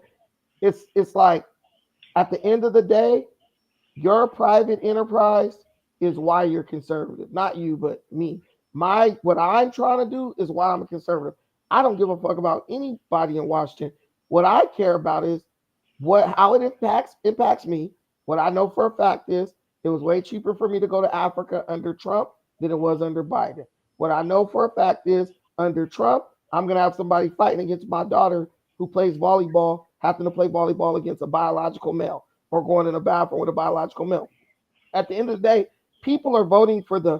It's like at the end of the day, your private enterprise is why you're conservative. Not you, but me. What I'm trying to do is why I'm a conservative. I don't give a fuck about anybody in Washington. What I care about is how it impacts me. What I know for a fact is it was way cheaper for me to go to Africa under Trump than it was under Biden. What I know for a fact is under Trump, I'm going to have somebody fighting against my daughter who plays volleyball, having to play volleyball against a biological male or going in a bathroom with a biological male. At the end of the day, people are voting for the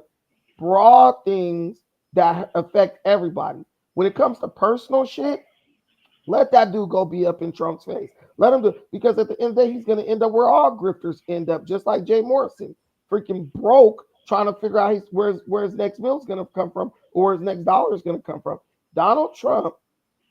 broad things that affect everybody. When it comes to personal shit, let that dude go be up in Trump's face. Let him do, because at the end of the day, he's going to end up where all grifters end up, just like Jay Morrison, freaking broke, trying to figure out where his next meal is going to come from or where his next dollar is going to come from. Donald Trump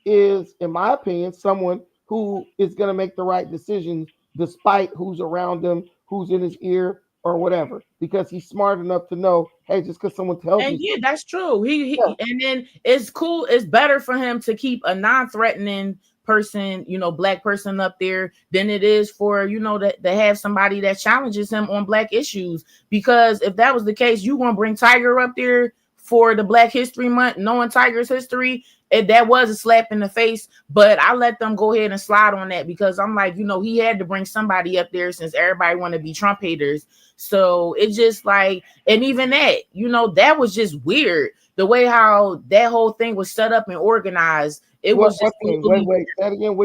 is, in my opinion, someone who is going to make the right decisions despite who's around him, who's in his ear, or whatever, because he's smart enough to know, hey, just because someone tells me. Yeah, that's true. And then it's cool. It's better for him to keep a non-threatening person, black person up there than it is for, to have somebody that challenges him on black issues. Because if that was the case, you gonna bring Tiger up there for the Black History Month, knowing Tiger's history, and that was a slap in the face. But I let them go ahead and slide on that because I'm like, he had to bring somebody up there since everybody want to be Trump haters. So it's just like, and even that, that was just weird. The way how that whole thing was set up and organized, it was just wait, that again.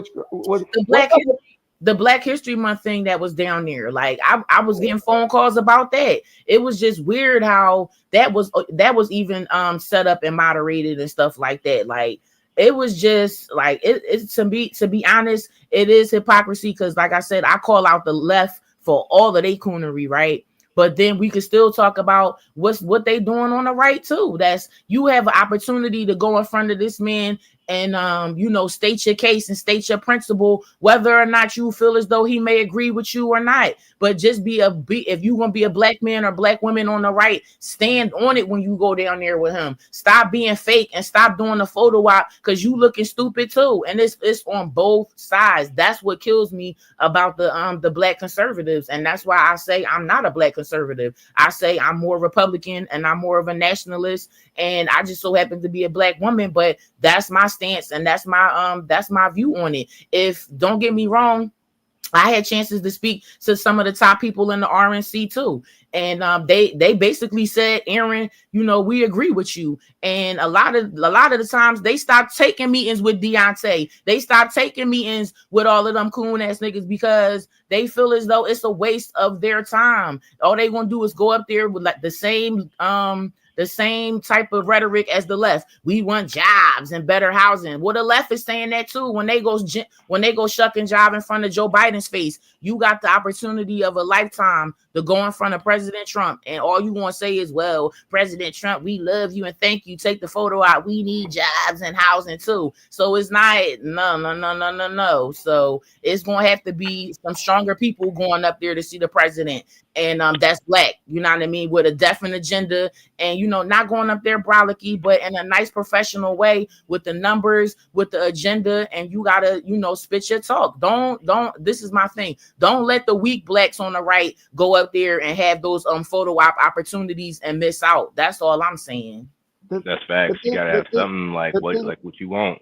The Black History Month thing that was down there. Like I was getting phone calls about that. It was just weird how that was even set up and moderated and stuff like that. Like it was just like it to be honest, it is hypocrisy because like I said, I call out the left for all of their coonery, right? But then we could still talk about what they doing on the right too. That's you have an opportunity to go in front of this man and state your case and state your principle, whether or not you feel as though he may agree with you or not. But just if you want to be a black man or black woman on the right, stand on it when you go down there with him. Stop being fake and stop doing the photo op because you looking stupid too. And it's on both sides. That's what kills me about the black conservatives. And that's why I say I'm not a black conservative. I say I'm more Republican and I'm more of a nationalist. And I just so happen to be a black woman, but that's my stance and that's my view on it. If don't get me wrong, I had chances to speak to some of the top people in the RNC too. And they basically said, Aaron, we agree with you. And a lot of the times they stopped taking meetings with Deontay. They stopped taking meetings with all of them coon ass niggas because they feel as though it's a waste of their time. All they gonna do is go up there with like the same type of rhetoric as the left. We want jobs and better housing. Well, the left is saying that too. When they go shuck and jive in front of Joe Biden's face, you got the opportunity of a lifetime to go in front of President Trump. And all you want to say is, well, President Trump, we love you and thank you. Take the photo out. We need jobs and housing too. So it's not, no. So it's going to have to be some stronger people going up there to see the president. And that's black, you know what I mean, with a definite agenda and, not going up there brolicky, but in a nice professional way with the numbers, with the agenda. And you got to, spit your talk. Don't, this is my thing. Don't let the weak blacks on the right go up there and have those photo op opportunities and miss out. That's all I'm saying. That's facts. You got to have something like what you want.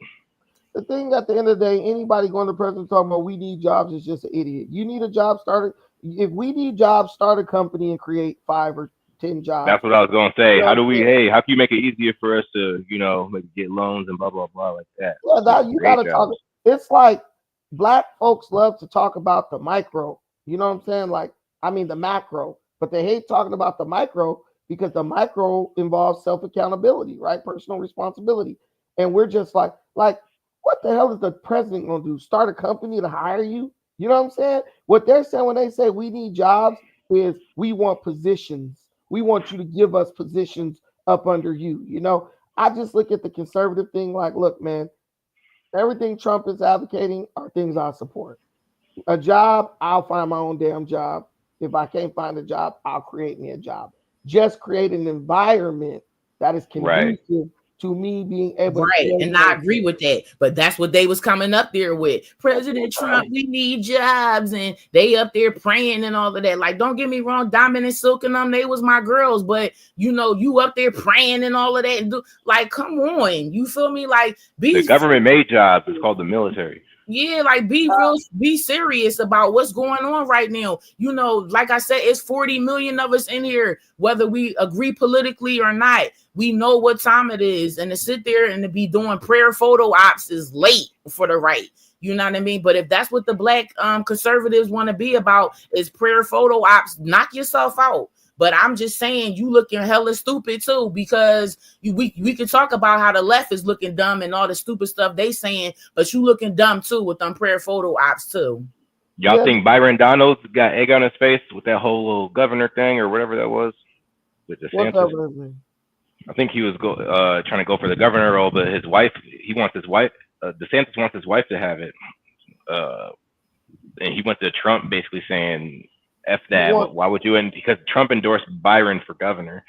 The thing at the end of the day, anybody going to president talking about we need jobs is just an idiot. You need a job started. If we need jobs, start a company and create 5 or 10 jobs. That's what I was going to say. How can you make it easier for us to, maybe get loans and blah, blah, blah like that? Yeah, you got to talk. It's like black folks love to talk about the micro. You know what I'm saying? Like, I mean, the macro, but they hate talking about the micro because the micro involves self-accountability, right? Personal responsibility. And we're just like, what the hell is the president going to do? Start a company to hire you? You know what I'm saying? What they're saying when they say we need jobs is we want positions. We want you to give us positions up under you. I just look at the conservative thing like, look, man, everything Trump is advocating are things I support. A job, I'll find my own damn job. If I can't find a job, I'll create me a job. Just create an environment that is conducive to me being able to. And I agree with that. But that's what they was coming up there with. President Trump, we need jobs. And they up there praying and all of that. Like, don't get me wrong, Diamond and Silk and them, they was my girls. But, you up there praying and all of that. And come on. You feel me? Like, the government made jobs. It's called the military. Yeah, like be serious about what's going on right now. Like I said, it's 40 million of us in here, whether we agree politically or not. We know what time it is, and to sit there and to be doing prayer photo ops is late for the right. You know what I mean? But if that's what the black conservatives want to be about is prayer photo ops, knock yourself out. But I'm just saying you looking hella stupid too, because we can talk about how the left is looking dumb and all the stupid stuff they saying, but you looking dumb too with them prayer photo ops too. Y'all think Byron Donalds got egg on his face with that whole little governor thing or whatever that was? With DeSantis? I think he was trying to go for the governor role, but his wife, DeSantis wants his wife to have it. And he went to Trump basically saying, F that. Why would you? And because Trump endorsed Byron for governor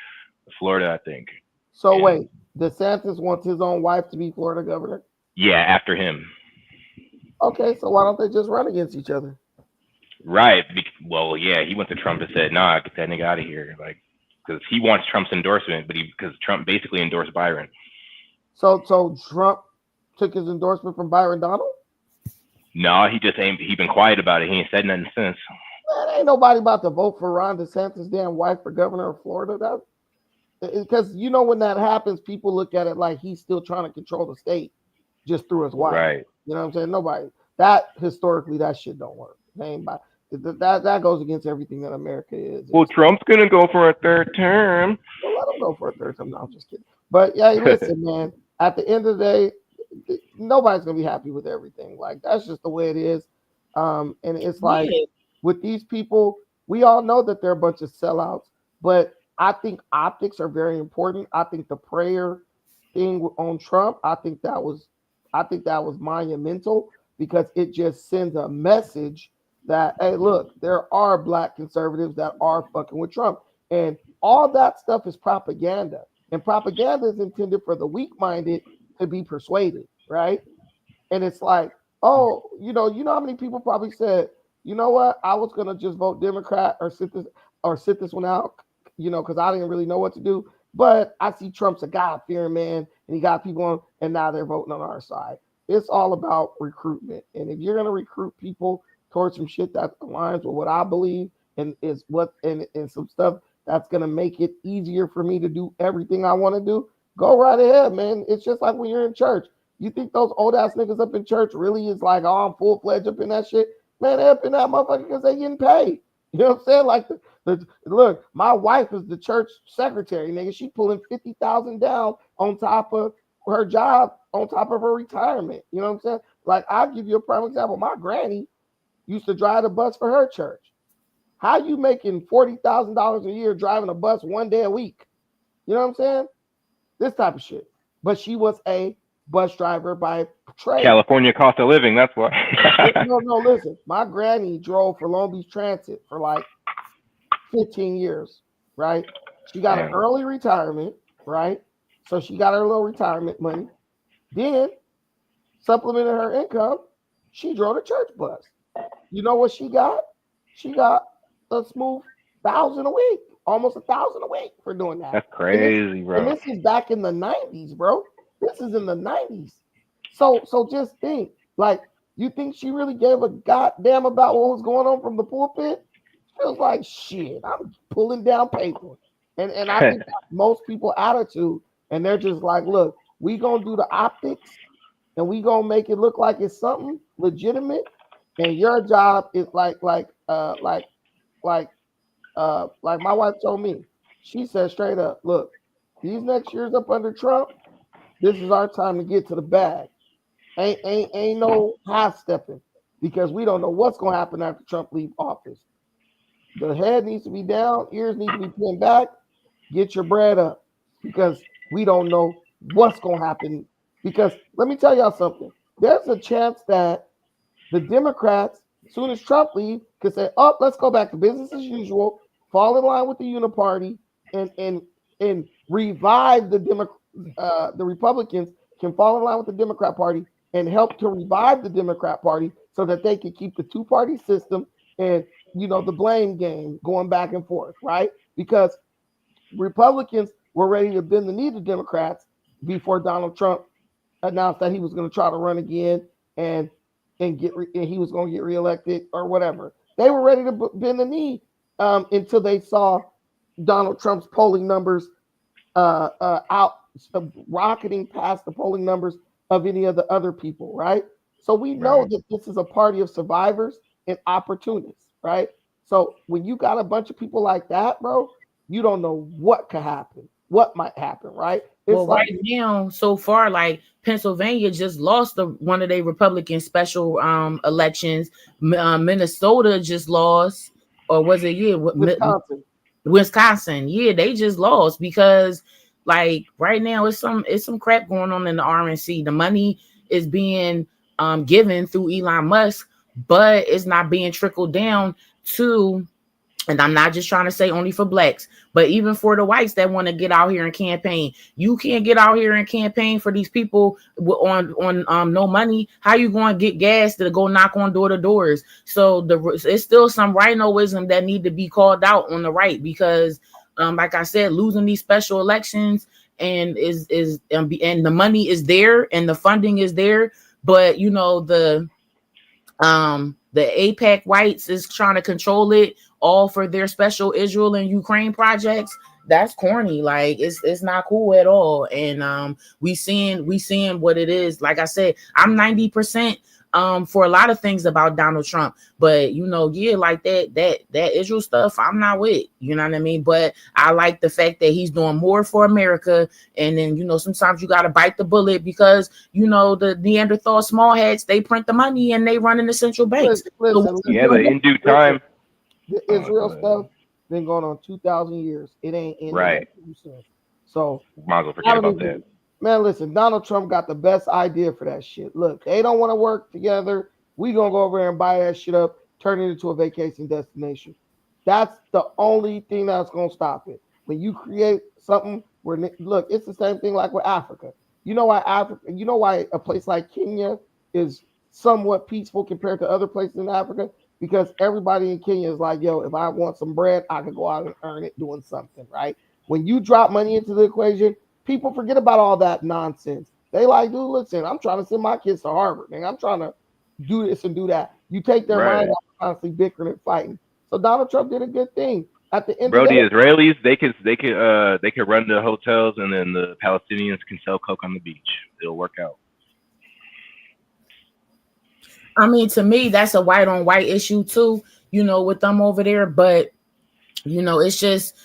of Florida, I think. So wait, DeSantis wants his own wife to be Florida governor? Yeah, after him. Okay, so why don't they just run against each other? Right. Well, yeah, he went to Trump and said, "Nah, get that nigga out of here," like, because he wants Trump's endorsement, but because Trump basically endorsed Byron. So Trump took his endorsement from Byron Donald? No, he just ain't. He been quiet about it. He ain't said nothing since. Man, ain't nobody about to vote for Ron DeSantis' damn wife for governor of Florida. Because you know when that happens, people look at it like he's still trying to control the state just through his wife. Right. You know what I'm saying? Nobody that historically that shit don't work. That goes against everything that America is. Well, Trump's gonna go for a third term. Well, let him go for a third term. No, I'm just kidding. But yeah, listen, man. At the end of the day, nobody's gonna be happy with everything. Like that's just the way it is. And it's like with these people, we all know that they're a bunch of sellouts, but I think optics are very important. I think the prayer thing on Trump, I think that was monumental because it just sends a message that, hey, look, there are black conservatives that are fucking with Trump. And all that stuff is propaganda. And propaganda is intended for the weak-minded to be persuaded, right? And it's like, oh, you know how many people probably said, you know what, I was gonna just vote Democrat or sit this one out, because I didn't really know what to do. But I see Trump's a God-fearing man, and he got people on, and now they're voting on our side. It's all about recruitment, and if you're gonna recruit people towards some shit that aligns with what I believe and is what and some stuff that's gonna make it easier for me to do everything I want to do, go right ahead, man. It's just like when you're in church. You think those old ass niggas up in church really is like, oh, I'm full fledged up in that shit? Man, they up in that motherfucker because they getting paid. You know what I'm saying? Like, look, my wife is the church secretary, nigga. She pulling 50,000 down on top of her job, on top of her retirement. You know what I'm saying? Like, I'll give you a prime example. My granny used to drive the bus for her church. How you making $40,000 a year driving a bus one day a week? You know what I'm saying? This type of shit. But she was a bus driver by trade. California cost of living, that's why. No, listen. My granny drove for Long Beach Transit for like 15 years, right? She got an early retirement, right? So she got her little retirement money. Then, supplemented her income, she drove a church bus. You know what she got? She got a smooth 1,000 a week, almost 1,000 a week for doing that. That's crazy, bro. And this is back in the 90s, bro. This is in the 90s. So just think, like, you think she really gave a goddamn about what was going on from the pulpit? She was like, shit, I'm pulling down paper. And I think that's most people's attitude. And they're just like, look, we gonna do the optics and we gonna make it look like it's something legitimate. And your job is like my wife told me. She said straight up, look, these next years up under Trump, this is our time to get to the bag. Ain't no half stepping because we don't know what's gonna happen after Trump leaves office. The head needs to be down, ears need to be pinned back. Get your bread up because we don't know what's gonna happen. Because let me tell y'all something. There's a chance that the Democrats, as soon as Trump leaves, could say, "Oh, let's go back to business as usual, fall in line with the Uniparty, and revive the Republicans can fall in line with the Democrat Party and help to revive the Democrat Party so that they can keep the two-party system and the blame game going back and forth, right? Because Republicans were ready to bend the knee to Democrats before Donald Trump announced that he was going to try to run again and he was going to get reelected or whatever. They were ready to bend the knee until they saw Donald Trump's polling numbers out rocketing past the polling numbers of any of the other people, right? So we know that this is a party of survivors and opportunists, right? So when you got a bunch of people like that, bro, you don't know what could happen, what might happen, right? It's right now, so far, like Pennsylvania just lost one of their Republican special elections. Minnesota just lost, or was it Wisconsin? Yeah, they just lost because, like, right now it's some crap going on in the RNC. The money is being given through Elon Musk, but it's not being trickled down to And I'm not just trying to say only for blacks, but even for the whites that want to get out here and campaign. You can't get out here and campaign for these people on no money. How you going to get gas to go knock on door to doors? So it's still some rhinoism that need to be called out on the right, because like I said, losing these special elections and and the money is there and the funding is there, but the APAC whites is trying to control it all for their special Israel and Ukraine projects. That's corny. Like it's not cool at all. And we seeing what it is. Like I said, I'm 90% for a lot of things about Donald Trump, but yeah, like that Israel stuff, I'm not with. You know what I mean? But I like the fact that he's doing more for America. And then sometimes you got to bite the bullet, because the Neanderthal small hats, they print the money and they run in the central banks. Listen, Yeah, but in due time, the Israel stuff been going on 2,000 years. It ain't ending right. soon. So Might as well forget about that. Man, listen, Donald Trump got the best idea for that shit. Look, they don't want to work together. We gonna go over there and buy that shit up, turn it into a vacation destination. That's the only thing that's gonna stop it. When you create something where, look, it's the same thing like with Africa. You know why a place like Kenya is somewhat peaceful compared to other places in Africa? Because everybody in Kenya is like, yo, if I want some bread, I can go out and earn it doing something, right? When you drop money into the equation, people forget about all that nonsense. They like, dude, listen, I'm trying to send my kids to Harvard, man. I'm trying to do this and do that. You take their mind off constantly bickering and fighting. So Donald Trump did a good thing. At the end of the day, the Israelis, they could run the hotels, and then the Palestinians can sell coke on the beach. It'll work out. I mean, to me, that's a white on white issue too, with them over there. But it's just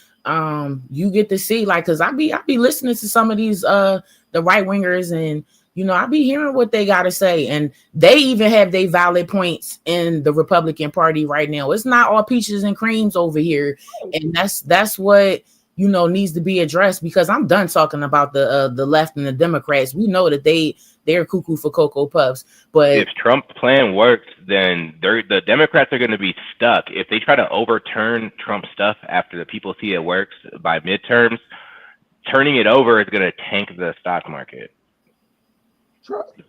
you get to see, like, because I be listening to some of these the right wingers, and I be hearing what they gotta say, and they even have their valid points in the Republican Party right now. It's not all peaches and creams over here, and that's what needs to be addressed, because I'm done talking about the left and the Democrats. We know that they're cuckoo for Cocoa Puffs. But if Trump's plan works, then the Democrats are going to be stuck. If they try to overturn Trump's stuff after the people see it works by midterms, turning it over is going to tank the stock market. Trump is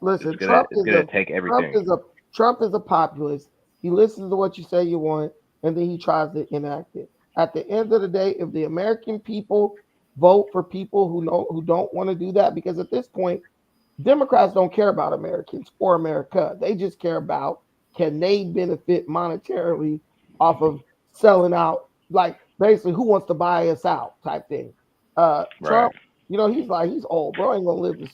going to take everything. Trump is a populist. He listens to what you say you want, and then he tries to enact it. At the end of the day, if the American people vote for people who don't want to do that, because at this point, Democrats don't care about Americans or America. They just care about, can they benefit monetarily off of selling out, like basically who wants to buy us out type thing. Trump, he's old, bro. Ain't gonna live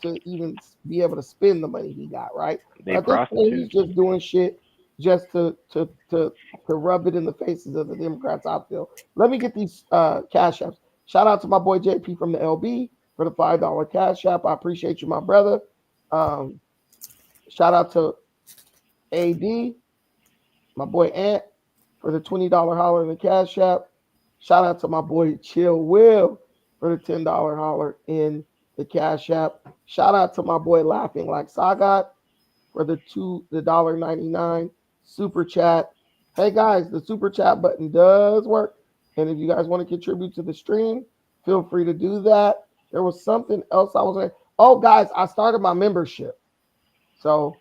to even be able to spend the money he got, right? At this point, he's just doing shit just to rub it in the faces of the Democrats, I feel. Let me get these cash apps. Shout out to my boy JP from the LB for the $5 cash app. I appreciate you, my brother. Shout out to AD, my boy Ant, for the $20 holler in the cash app. Shout out to my boy Chill Will for the $10 holler in the cash app. Shout out to my boy Laughing Like Sagat for the $1.99 super chat. Hey guys, the super chat button does work, and if you guys want to contribute to the stream, feel free to do that. There was something else I was saying. Oh, guys, I started my membership, so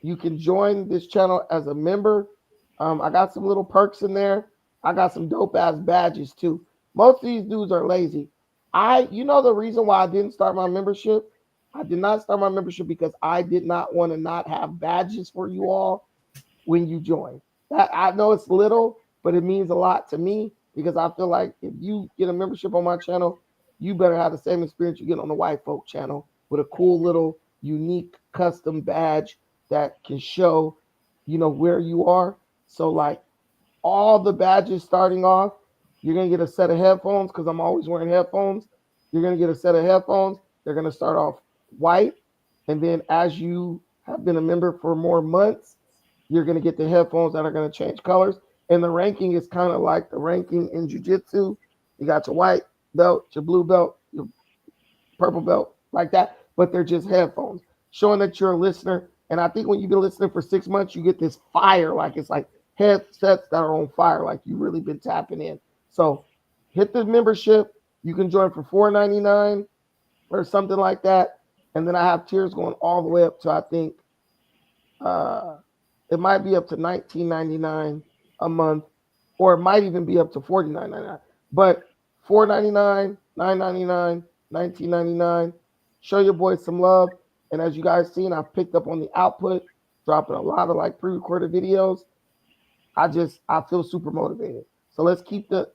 you can join this channel as a member. I got some little perks in there. I got some dope ass badges too. Most of these dudes are lazy. The reason why I didn't start my membership? I did not start my membership because I did not want to not have badges for you all when you join. That, I know it's little, but it means a lot to me, because I feel like if you get a membership on my channel, you better have the same experience you get on the white folk channel, with a cool little unique custom badge that can show, where you are. So like all the badges starting off, you're going to get a set of headphones, because I'm always wearing headphones. You're going to get a set of headphones. They're going to start off white. And then as you have been a member for more months, you're going to get the headphones that are going to change colors. And the ranking is kind of like the ranking in jiu-jitsu. You got your white belt, your blue belt, your purple belt, like that. But they're just headphones, showing that you're a listener. And I think when you've been listening for 6 months, you get this fire. Like, it's like headsets that are on fire, like you really been tapping in. So hit the membership. You can join for $4.99 or something like that. And then I have tiers going all the way up to, I think, it might be up to $19.99 a month, or it might even be up to $49.99. But $4.99, $9.99, $19.99. Show your boys some love. And as you guys seen, I picked up on the output, dropping a lot of like pre-recorded videos. I feel super motivated. So let's keep the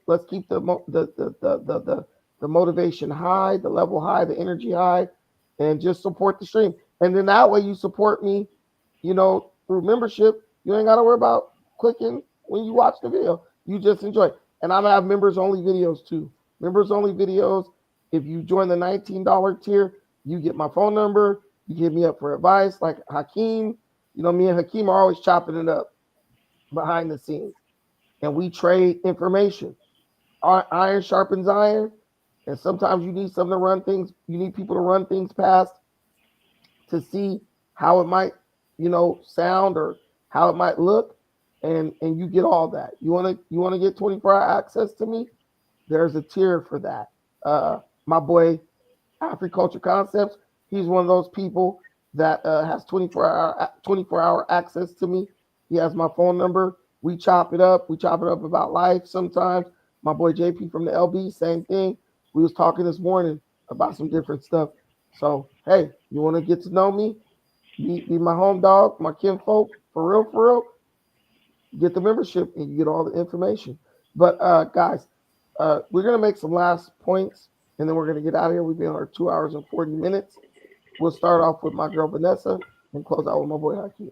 motivation high, the level high, the energy high, and just support the stream. And then that way you support me, through membership. You ain't gotta worry about clicking when you watch the video. You just enjoy. And I'm gonna have members only videos too. Members only videos. If you join the $19 tier, you get my phone number. You hit me up for advice, like Hakeem. Me and Hakeem are always chopping it up behind the scenes, and we trade information. Iron sharpens iron, and sometimes you need something to run things. You need people to run things past to see how it might, sound or how it might look, and you get all that. You want to get 24-hour access to me? There's a tier for that. My boy, Africulture Concepts, he's one of those people that has 24-hour access to me. He has my phone number. We chop it up. We chop it up about life sometimes. My boy JP from the LB, same thing. We was talking this morning about some different stuff. So, hey, you want to get to know me? Be my home dog, my kinfolk, for real, get the membership and you get all the information. But guys, we're going to make some last points and then we're going to get out of here. We've been on 2 hours and 40 minutes. We'll start off with my girl Vanessa and close out with my boy Hakeem.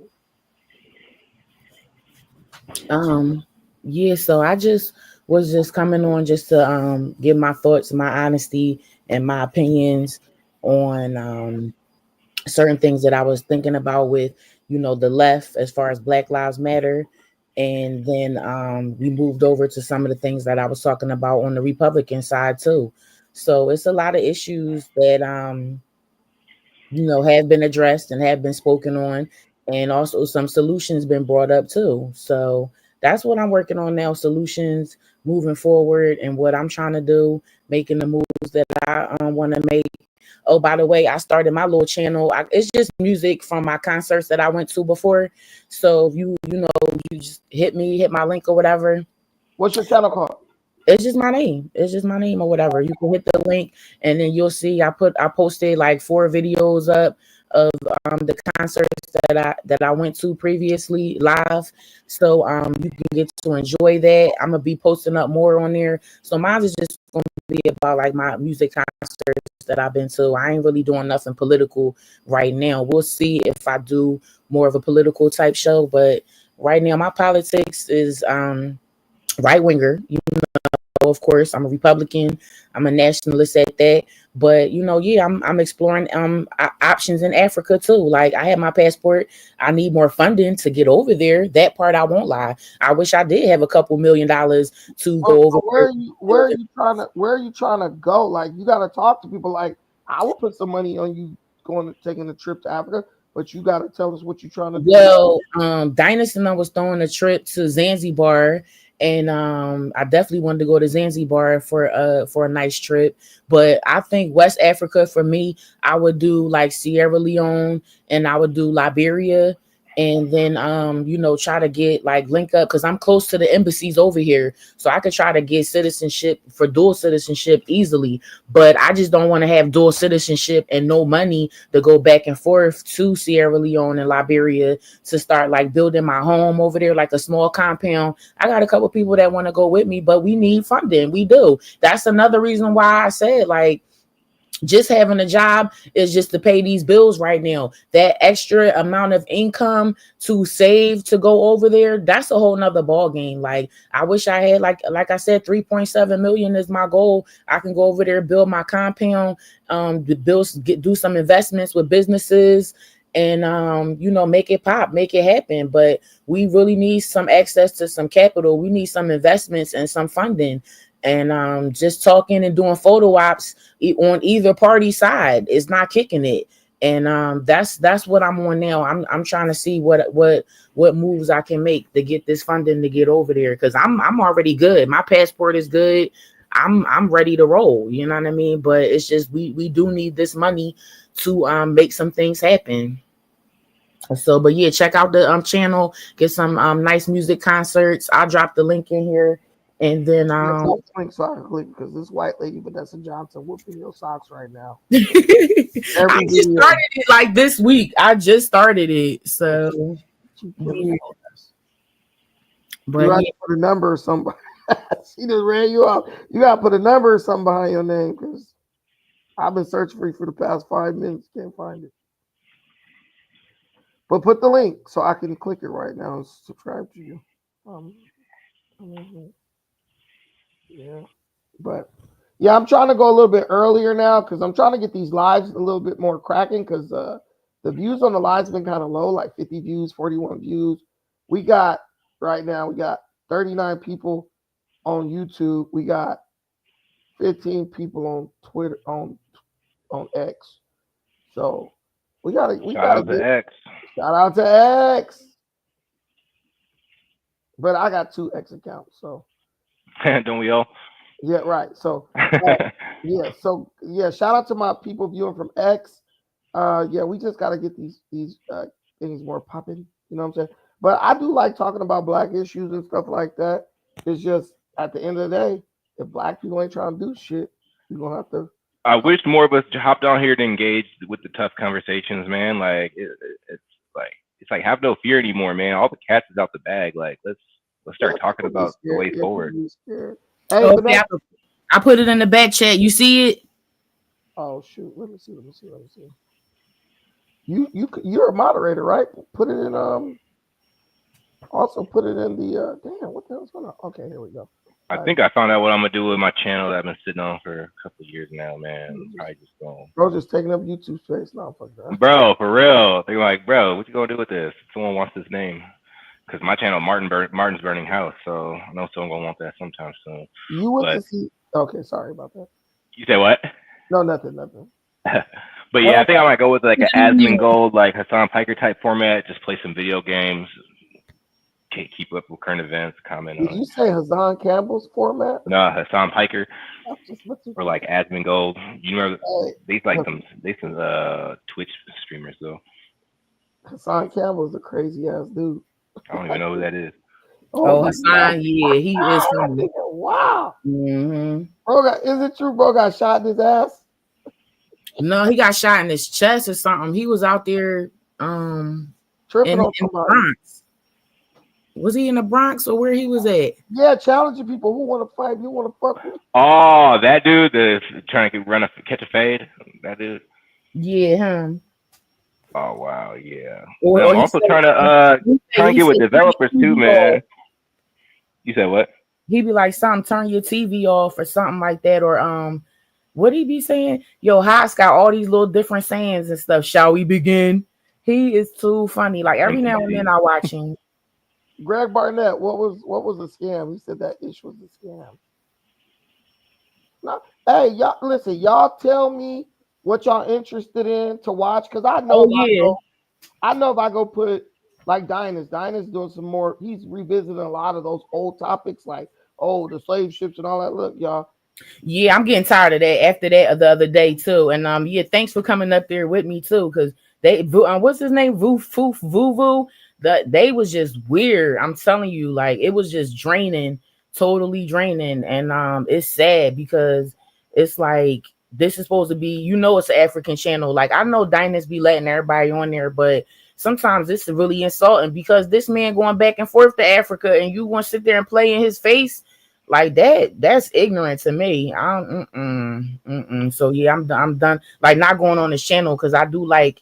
Yeah, so I was just coming on just to give my thoughts, my honesty, and my opinions on certain things that I was thinking about with, the left as far as Black Lives Matter. And then we moved over to some of the things that I was talking about on the Republican side too. So it's a lot of issues that have been addressed and have been spoken on, and also some solutions been brought up too. So that's what I'm working on now, solutions moving forward, and what I'm trying to do, making the moves that I want to make. Oh, by the way, I started my little channel. It's just music from my concerts that I went to before. So if you just hit my link or whatever. What's your channel called? It's just my name. It's just my name or whatever. You can hit the link and then you'll see I posted like 4 videos up of the concerts that I went to previously live. So you can get to enjoy that. I'm gonna be posting up more on there. So mine is just gonna be about like my music concerts that I've been to. I ain't really doing nothing political right now. We'll see if I do more of a political type show, but right now my politics is right winger. Of course, I'm a Republican. I'm a nationalist at that. But I'm exploring options in Africa too. Like I have my passport. I need more funding to get over there. That part I won't lie. I wish I did have a couple $1 million to go over. Where are you trying to go? Like you got to talk to people. Like I will put some money on you taking a trip to Africa, but you got to tell us what you're trying to do. Well, Dynasty was throwing a trip to Zanzibar. And I definitely wanted to go to Zanzibar for a nice trip. But I think West Africa for me, I would do like Sierra Leone and I would do Liberia. And then try to get like link up because I'm close to the embassies over here. So I could try to get citizenship for dual citizenship easily. But I just don't want to have dual citizenship and no money to go back and forth to Sierra Leone and Liberia to start like building my home over there, like a small compound. I got a couple people that want to go with me, but we need funding. We do. That's another reason why I said like, just having a job is just to pay these bills right now. That extra amount of income to save to go over there, that's a whole nother ball game. Like I wish I had like I said, 3.7 million is my goal. I can go over there, build my compound, do some investments with businesses and make it pop, make it happen. But we really need some access to some capital. We need some investments and some funding. And just talking and doing photo ops on either party side is not kicking it. And that's what I'm on now. I'm trying to see what moves I can make to get this funding to get over there, because I'm already good. My passport is good. I'm ready to roll. You know what I mean? But it's just we do need this money to make some things happen. So, but yeah, check out the channel. Get some nice music concerts. I'll drop the link in here, and then Yeah, drop the link so I can click, because this white lady Vanessa Johnson whooping your socks right now. I just started it like this week. I just started it, so yeah. But you have to put a number or somebody. She just ran you off. You gotta put a number or something behind your name, because I've been searching for you for the past 5 minutes. Can't find it. But put the link so I can click it right now and subscribe to you. Yeah. But yeah, I'm trying to go a little bit earlier now, because I'm trying to get these lives a little bit more cracking, because the views on the lives been kind of low, like 50 views, 41 views. We got 39 people on YouTube. We got 15 people on Twitter, on X. So we gotta get X. Shout out to X. But I got 2 X accounts, so don't we all? Yeah, right. So shout out to my people viewing from X. We just gotta get these things more popping. You know what I'm saying? But I do like talking about black issues and stuff like that. It's just at the end of the day, if black people ain't trying to do shit, you're gonna have to. I wish more of us hopped on here to engage with the tough conversations, man. Like it's like have no fear anymore, man. All the cats is out the bag. Like let's start talking about the way forward. Hey, I put it in the back chat. You see it? Oh shoot! Let me see. You're a moderator, right? Put it in Also put it in the damn. What the hell's going on? Okay, here we go. I think I found out what I'm gonna do with my channel that I've been sitting on for a couple of years now, man. I just going. Bro, just taking up YouTube space now. Fuck that. Bro, for real. They're like, bro, what you gonna do with this? Someone wants this name. Because my channel, Martin's Burning House, so I know someone gonna want that sometime soon. You went to see? Okay, sorry about that. You said what? No, nothing. But yeah, I think I might go with like an Asmongold, like Hassan Piker type format. Just play some video games, keep up with current events, comment. Did you say Hassan Campbell's format? No, Hassan Piker, or like Asmongold. You remember they some Twitch streamers though. Hassan Campbell's a crazy ass dude. I don't even know who that is. Oh, Hassan, yeah, he is funny. Wow. Mm-hmm. Bro, is it true? Bro got shot in his ass? No, he got shot in his chest or something. He was out there tripping in the Bronx. Was he in the Bronx or where he was at? Yeah, challenging people who want to fight, who want to fuck with. Oh, that dude that's trying to catch a fade. That dude. Yeah, him. Oh wow, yeah. I'm also trying to get with developers too, man. You said what? He be like, something, turn your TV off or something like that, or what he be saying? Yo, Haas got all these little different sayings and stuff. Shall we begin? He is too funny. Like every now and then I watch him. Greg Barnett, what was the scam? He said that ish was a scam. No, hey, y'all, listen, y'all tell me what y'all interested in to watch, because I know if I go put like Dynus doing some more. He's revisiting a lot of those old topics, like the slave ships and all that. Look, y'all. Yeah, I'm getting tired of that. After that, the other day too, and thanks for coming up there with me too, because they what's his name, Vuvu. They was just weird. I'm telling you, like it was just draining, totally draining, and it's sad because it's like. This is supposed to be, it's an African channel. Like I know Dynasty be letting everybody on there, but sometimes this is really insulting because this man going back and forth to Africa and you want to sit there and play in his face like that. That's ignorant to me. So yeah, I'm done. Like not going on this channel because I do like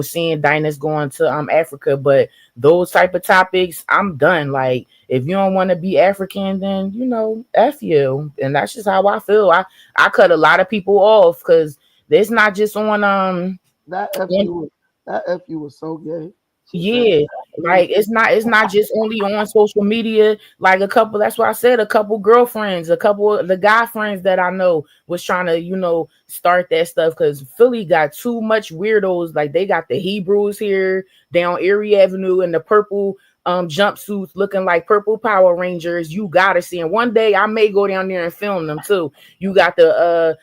seeing Dynasty going to Africa, but those type of topics, I'm done. Like if you don't want to be African, then F you. And that's just how I feel. I cut a lot of people off because it's not just on that F you was so gay. Yeah, like it's not just only on social media. Like a couple, that's why I said a couple girlfriends, a couple of the guy friends that I know was trying to, start that stuff because Philly got too much weirdos. Like they got the Hebrews here down Erie Avenue in the purple jumpsuits looking like purple Power Rangers. You gotta see. And one day I may go down there and film them too. You got the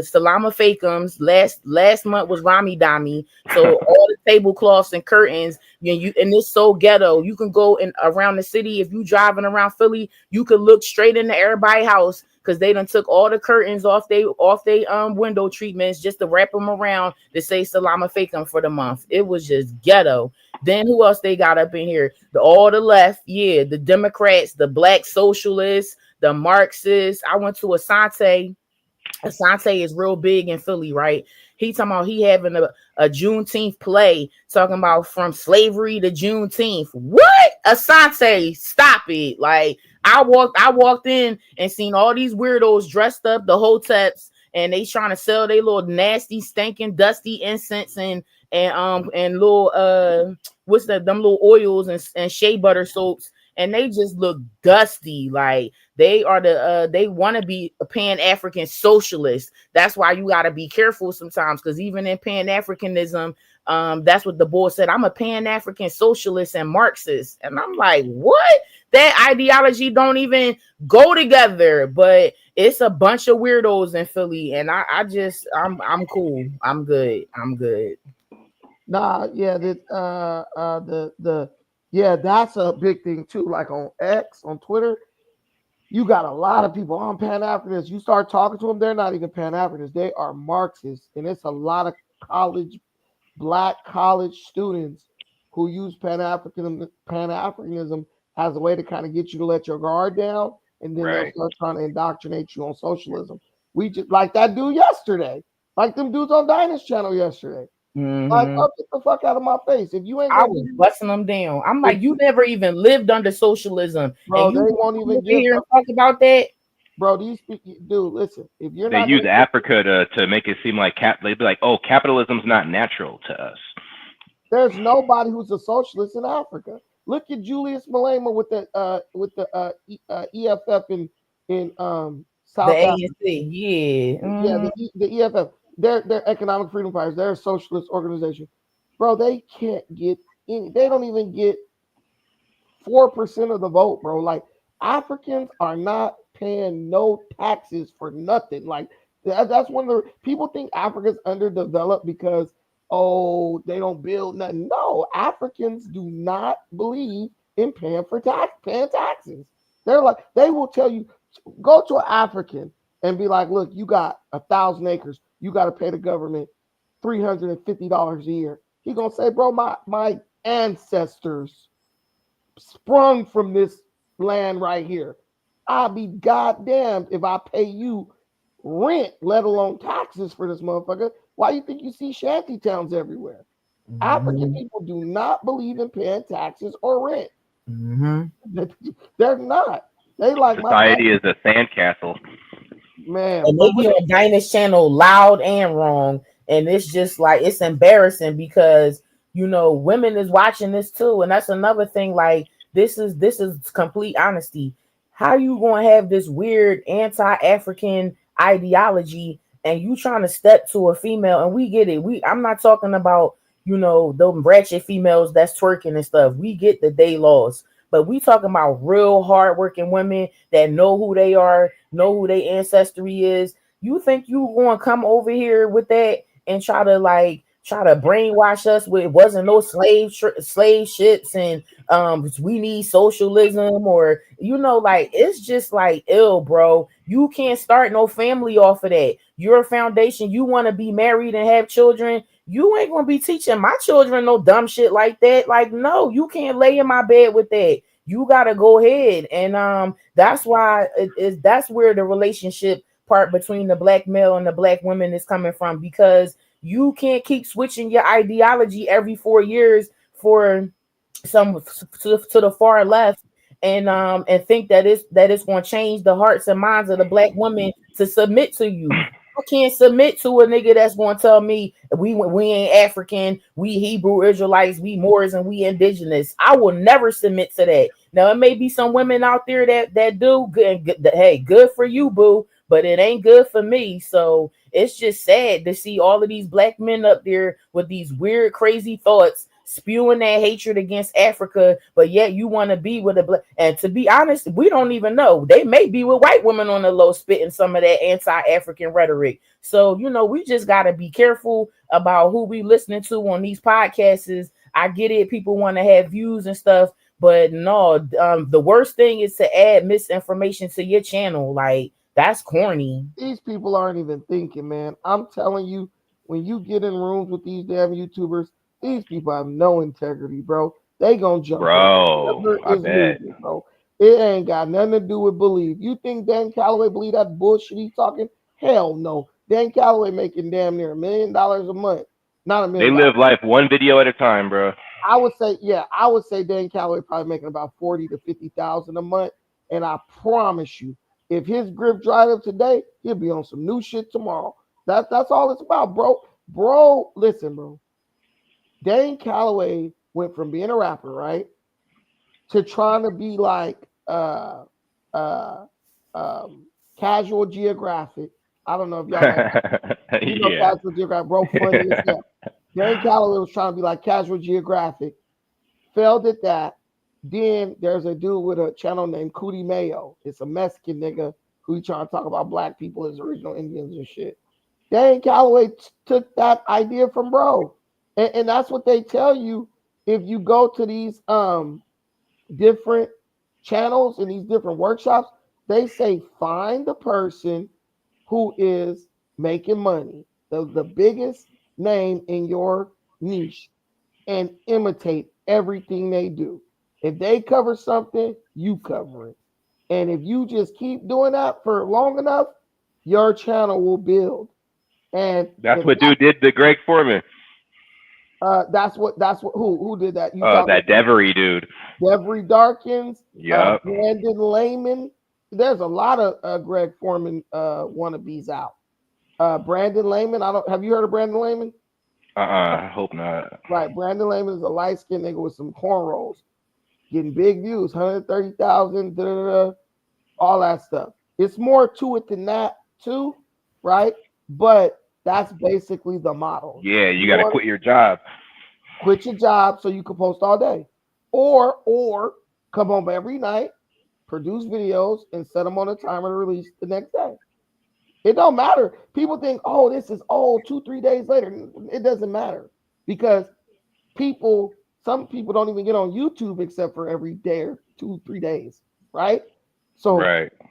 Salama Fakums. Last month was Rami Dami. So all the tablecloths and curtains, and it's so ghetto. You can go in around the city if you driving around Philly, you could look straight into everybody's house because they done took all the curtains off they window treatments just to wrap them around to say Salama Fakum for the month. It was just ghetto. Then who else they got up in here? All the left, yeah, the Democrats, the black socialists, the Marxists. I went to Asante. Asante is real big in Philly, right? He talking about he having a Juneteenth play, talking about from slavery to Juneteenth. What? Asante, stop it. Like I walked in and seen all these weirdos dressed up, the hoteps, and they trying to sell their little nasty, stinking, dusty incense and little what's that, them little oils and shea butter soaps, and they just look dusty. Like they are they want to be a pan-African socialist. That's why you got to be careful sometimes, because even in pan-Africanism, that's what the boy said. I'm a pan-African socialist and Marxist. And I'm like, what? That ideology don't even go together. But it's a bunch of weirdos in Philly, and I'm cool. I'm good. Nah, yeah, that's a big thing too. Like on X, on Twitter, you got a lot of people on Pan-Africanists. You start talking to them, they're not even Pan-Africanists. They are Marxists. And it's a lot of black college students who use Pan-Africanism as a way to kind of get you to let your guard down. And then they'll start trying to indoctrinate you on socialism. We just like that dude yesterday. Like them dudes on Dinah's channel yesterday. Like, Mm-hmm. oh, get the fuck out of my face. If you ain't I gonna was busting them down. I'm like, you never even lived under socialism, bro, and you they won't even give here and talk about that. bro, these people, dude, listen, if you're They not use Africa to make it seem like they'd be like, oh, capitalism's not natural to us. there's nobody who's a socialist in Africa. Look at Julius Malema with the EFF in South The Africa. ANC, yeah. Yeah, the EFF. They're economic freedom fighters. They're a socialist organization. Bro, they can't get any, they don't even get 4% of the vote, bro. Like Africans are not paying no taxes for nothing. Like that's one of the people think Africa's underdeveloped because they don't build nothing. No, Africans do not believe in paying taxes. They're like they will tell you go to an African and be like, look, you got 1,000 acres, you got to pay the government $350 a year. He gonna say, bro, my ancestors sprung from this land right here. I'll be goddamned if I pay you rent, let alone taxes for this motherfucker. Why you think you see shanty towns everywhere? African people do not believe in paying taxes or rent. They're not. They like society is a sandcastle. Man, and they be on Dinah's channel loud and wrong, and it's just like it's embarrassing because women is watching this too, and that's another thing. Like this is complete honesty. How you gonna have this weird anti-African ideology and you trying to step to a female? And we get it. I'm not talking about those ratchet females that's twerking and stuff. We get that they lost. But we talking about real hardworking women that know who they are, know who their ancestry is. You think you going to come over here with that and try to brainwash us with it wasn't no slave ships and we need socialism or like it's just like ill, bro. You can't start no family off of that. You're a foundation. You want to be married and have children. You ain't gonna be teaching my children no dumb shit like that. Like, no, you can't lay in my bed with that. You gotta go ahead. And that's why that's where the relationship part between the black male and the black women is coming from, because you can't keep switching your ideology every 4 years for some to the far left and think that it's going to change the hearts and minds of the black women to submit to you. I can't submit to a nigga that's gonna tell me we ain't African, we Hebrew Israelites, we Moors, and we indigenous. I will never submit to that. Now it may be some women out there that do good. Hey, good for you, boo, but it ain't good for me. So it's just sad to see all of these black men up there with these weird, crazy thoughts, spewing that hatred against Africa, but yet you want to be with a black. And to be honest, we don't even know. They may be with white women on the low, spitting some of that anti-African rhetoric. So we just got to be careful about who we listening to on these podcasts. I get it, people want to have views and stuff, but no, the worst thing is to add misinformation to your channel. Like, that's corny. These people aren't even thinking, man. I'm telling you, when you get in rooms with these damn YouTubers, these people have no integrity, bro. They gonna jump. Bro, I bet. Moving, bro. It ain't got nothing to do with belief. You think Dan Calloway believe that bullshit he's talking? Hell no. Dan Calloway making damn near $1 million a month. Not $1 million. They live life one video at a time, bro. I would say Dan Calloway probably making about 40 to 50,000 a month. And I promise you, if his grip dried up today, he'll be on some new shit tomorrow. That's all it's about, bro. Bro, listen, bro. Dan Calloway went from being a rapper, right, to trying to be like Casual Geographic. I don't know if y'all know, Casual Geographic, bro, funny as hell. Dan Calloway was trying to be like Casual Geographic, failed at that. Then there's a dude with a channel named Cootie Mayo. It's a Mexican nigga who trying to talk about black people as original Indians and shit. Dan Calloway took that idea from bro. And that's what they tell you if you go to these different channels and these different workshops. They say find the person who is making money, the biggest name in your niche, and imitate everything they do. If they cover something, you cover it. And if you just keep doing that for long enough, your channel will build. And that's what dude did to Greg Foreman. That's what who did that? That Devery dude. Devery Darkins. Yep. Brandon Lehman. There's a lot of Greg Foreman wannabes out. Brandon Lehman. Have you heard of Brandon Lehman? I hope not. Right. Brandon Lehman is a light-skinned nigga with some cornrows. Getting big views, 130,000, all that stuff. It's more to it than that too, right? But that's basically the model. Yeah, you got to quit your job. Quit your job so you can post all day. Or come home every night, produce videos, and set them on a timer to release the next day. It don't matter. People think, oh, this is 2-3 days later. It doesn't matter because some people don't even get on YouTube except for every day or 2-3 days, right? So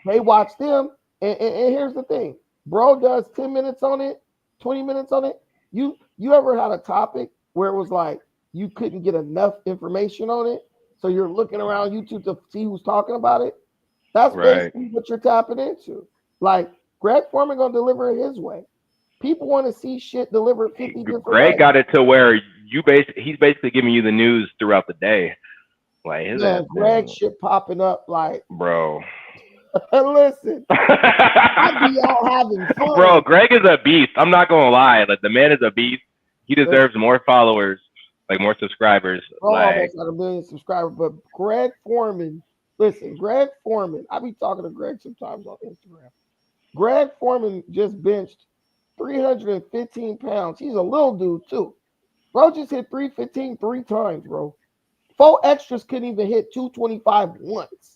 they watch them. And here's the thing. Bro does 10 minutes on it, 20 minutes on it. You ever had a topic where it was like you couldn't get enough information on it? So you're looking around YouTube to see who's talking about it? That's basically what you're tapping into. Like Greg Foreman gonna deliver it his way. People want to see shit delivered 50 different ways. Greg got it to where he's basically giving you the news throughout the day. Like Greg shit popping up like bro. Listen, I be out having fun. Bro, Greg is a beast. I'm not gonna lie. Like the man is a beast. He deserves more followers, like more subscribers. Bro, almost got 1 million subscribers. But Greg Foreman, Greg Foreman. I be talking to Greg sometimes on Instagram. Greg Foreman just benched 315 pounds. He's a little dude too. Bro just hit 315 3 times, bro. 4 extras couldn't even hit 225 once.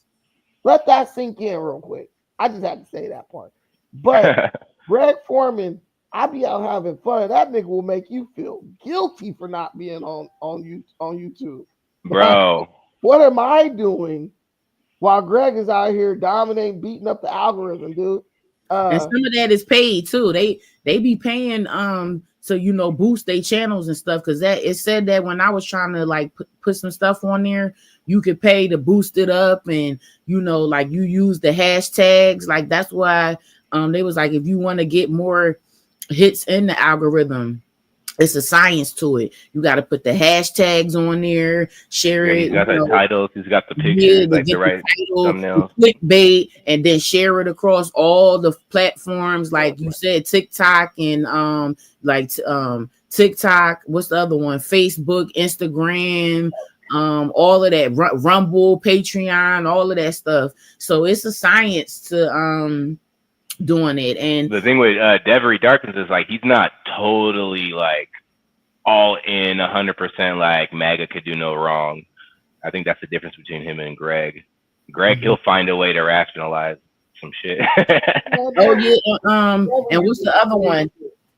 Let that sink in real quick. I just had to say that part. But Greg Foreman, I be out having fun. That nigga will make you feel guilty for not being on YouTube. Bro. Like, what am I doing while Greg is out here dominating, beating up the algorithm, dude? And some of that is paid too. They be paying so boost their channels and stuff, because that it said that when I was trying to like put some stuff on there, you could pay to boost it up, and like you use the hashtags. Like that's why they was like, if you want to get more hits in the algorithm, it's a science to it. You got to put the hashtags on there, share Yeah, it. he's got the titles, he's got the Yeah, pictures, to like the get right the title, thumbnails. the clickbait, and then share it across all the platforms, like you said, TikTok and TikTok. What's the other one? Facebook, Instagram, all of that, Rumble, Patreon, all of that stuff. So it's a science to doing it. And The thing with Devery Darkness is like he's not totally like all in 100% like MAGA could do no wrong. I think that's the difference between him and Greg. Greg, he'll find a way to rationalize some shit. oh yeah, and what's the other one?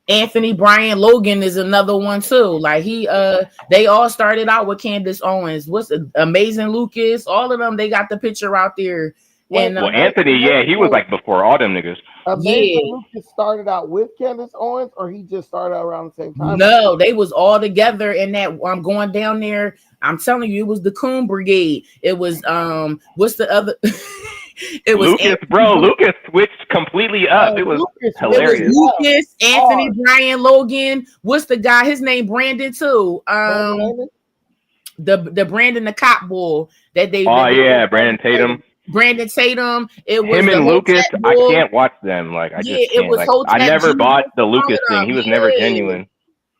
Anthony Brian Logan is another one too. Like they all started out with Candace Owens. What's Amazing Lucas? All of them, they got the picture out there. And well, Anthony, yeah, he was like before all them niggas. Amazing Lucas started out with Candace Owens, or he just started out around the same time? No, they was all together in that. I'm going down there. I'm telling you, it was the Coon Brigade. It was what's the other? It was Lucas, bro. Lucas switched completely up. It was Lucas, hilarious. It was Lucas, Anthony, Brian, Logan. What's the guy? His name Brandon too. The Brandon the cop bull that they. Oh yeah, Brandon Tatum. Brandon Tatum. It was him and Lucas. I bull. can't watch them. Like I just can't. It was like, I never bought the Lucas thing. He was never genuine.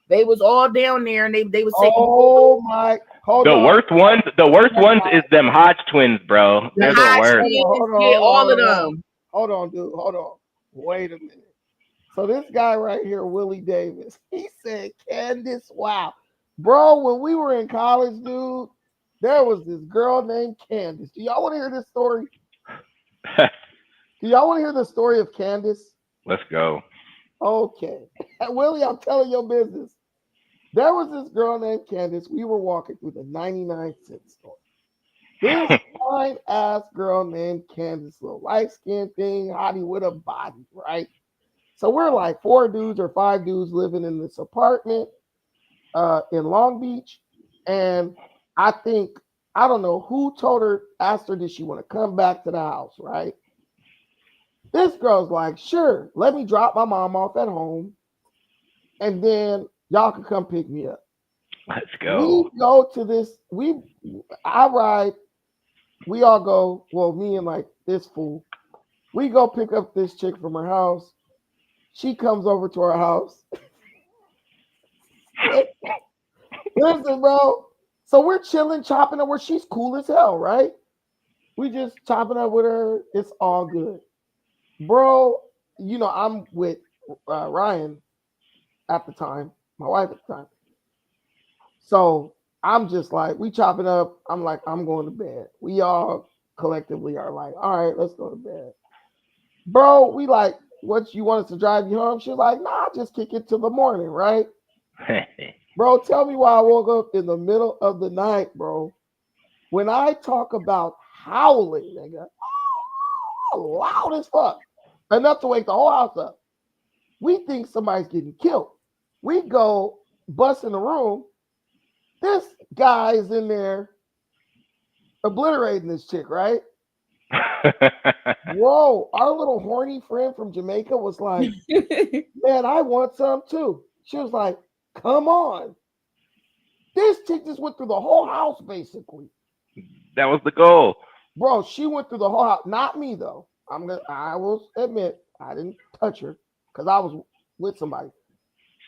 They was all down there, and they was taking. Oh my! The worst ones is them Hodge twins, bro. They're the worst. All of them. Hold on, dude. Hold on. Wait a minute. So this guy right here, Willie Davis, he said Candace. Wow, bro. When we were in college, dude, there was this girl named Candace. Do y'all want to hear this story? Do y'all want to hear the story of Candace? Let's go. Okay. Willie, I'm telling your business. There was this girl named Candace. We were walking through the 99-cent store. This fine ass girl named Candace, little light-skinned thing, hottie with a body, right? So we're like 4 dudes or 5 dudes living in this apartment in Long Beach. And I don't know who asked her, did she want to come back to the house, right? This girl's like, sure, let me drop my mom off at home, and then y'all can come pick me up. Let's go. We go to this, I ride, we all go, well, me and like this fool, we go pick up this chick from her house. She comes over to our house. Listen, bro. So we're chilling, chopping up where she's cool as hell, right? We just chopping up with her. It's all good. Bro, you know, I'm with Ryan at the time, my wife at the time. So I'm just like, we chopping up. I'm like, I'm going to bed. We all collectively are like, all right, let's go to bed. Bro, we like, what, you want us to drive you home? She's like, nah, just kick it till the morning, right? Bro, tell me why I woke up in the middle of the night, bro. When I talk about howling, nigga, loud as fuck, enough to wake the whole house up. We think somebody's getting killed. We go bust in the room. This guy is in there obliterating this chick, right? Whoa, our little horny friend from Jamaica was like, man, I want some too. She was like, come on. This chick just went through the whole house, basically. That was the goal. Bro, she went through the whole house. Not me, though. I will admit, I didn't touch her because I was with somebody.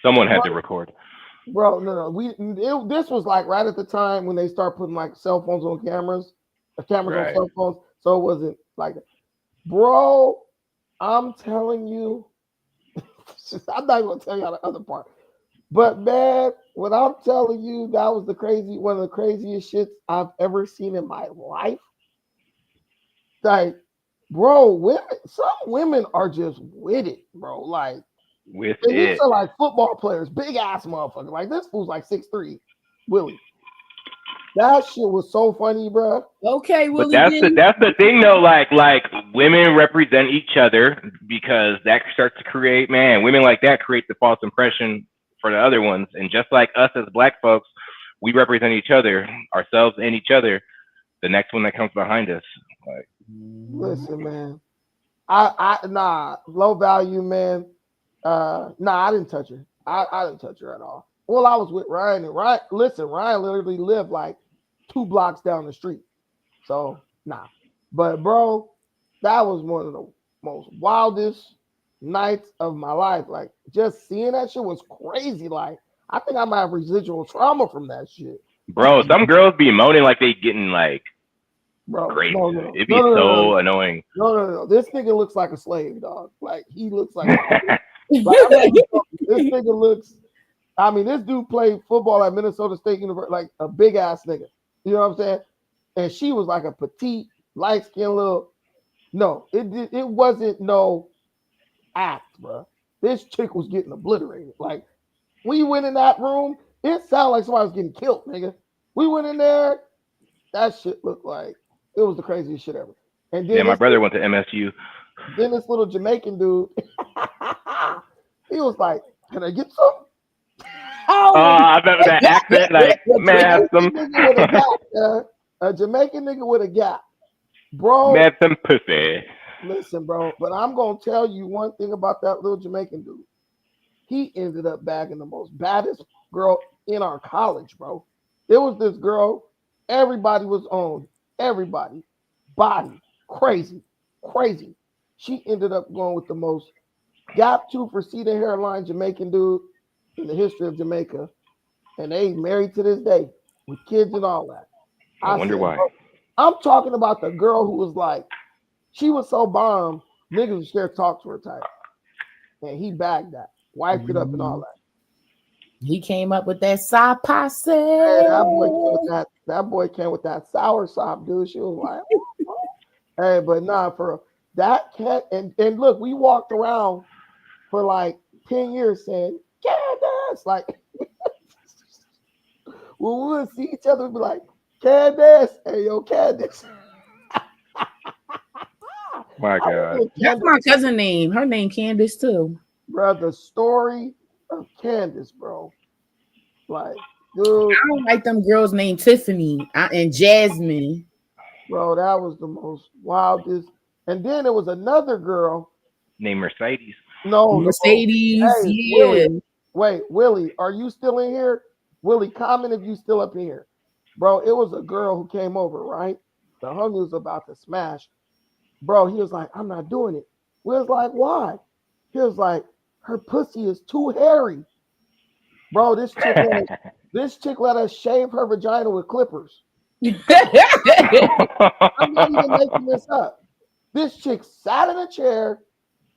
Someone had to record. Bro, no. This was like right at the time when they start putting like cell phones on cameras, on cell phones. So it wasn't like that. Bro, I'm telling you, I'm not going to tell you the other part. But man, what I'm telling you, that was one of the craziest shits I've ever seen in my life. Like, bro, some women are just with it, bro. Like, these are like football players, big ass motherfucker. Like, this fool's like 6'3", Willie. That shit was so funny, bro. Okay, Willie. But that's the thing though. Like women represent each other because that starts to create, man. Women like that create the false impression for the other ones, and just like us as Black folks, we represent each other, ourselves and each other. The next one that comes behind us, like, listen, man. Low value, man. I didn't touch her. I didn't touch her at all. Well, I was with Ryan, and Ryan, listen, Ryan literally lived like 2 blocks down the street. So, nah. But, bro, that was one of the most wildest nights of my life. Like, just seeing that shit was crazy. Like, I think I might have residual trauma from that shit. Bro, some girls be moaning like they getting like Bro, crazy. no. It'd be so annoying. No. This nigga looks like a slave, dog. Like, he looks like, like I'm not even talking. This nigga looks, I mean, this dude played football at Minnesota State University, like a big ass nigga. You know what I'm saying? And she was like a petite, light skinned little. No, it wasn't no act, bro. This chick was getting obliterated. Like, we went in that room, it sounded like somebody was getting killed, nigga. We went in there, that shit looked like it was the craziest shit ever. And then Yeah, my brother went to MSU. Then this little Jamaican dude, he was like, "Can I get some?" I remember that accent, like, man, some a Jamaican nigga with a gap, bro. man, some pussy. Listen, bro, but I'm gonna tell you one thing about that little Jamaican dude. He ended up bagging the most baddest girl in our college, bro. There was this girl, everybody was on, everybody, body, crazy. She ended up going with the most gap tooth receding hairline Jamaican dude in the history of Jamaica, and they married to this day with kids and all that. I wonder why. Bro, I'm talking about the girl who was like, she was so bomb, niggas was scared to talk to her type. And he bagged that, wiped it up and all that. He came up with that side posse. Hey, that boy came with that sour sop, dude. She was like, hey, but nah, for that cat, and look, we walked around for like 10 years saying, Candace, like, when we would see each other, we'd be like, Candace, hey, yo, Candace. My God. That's my cousin name. Her name Candace too. Bro, the story of Candace, bro. Like, dude. I don't like them girls named Tiffany and Jasmine. Bro, that was the most wildest. And then there was another girl named Mercedes. No, Mercedes. Hey, yeah. Willie, are you still in here? Willie, comment if you still up in here. Bro, it was a girl who came over, right? The homie was about to smash. Bro, he was like, I'm not doing it. We was like, why? He was like, her pussy is too hairy. Bro, this chick let us shave her vagina with clippers. I'm not even making this up. This chick sat in a chair,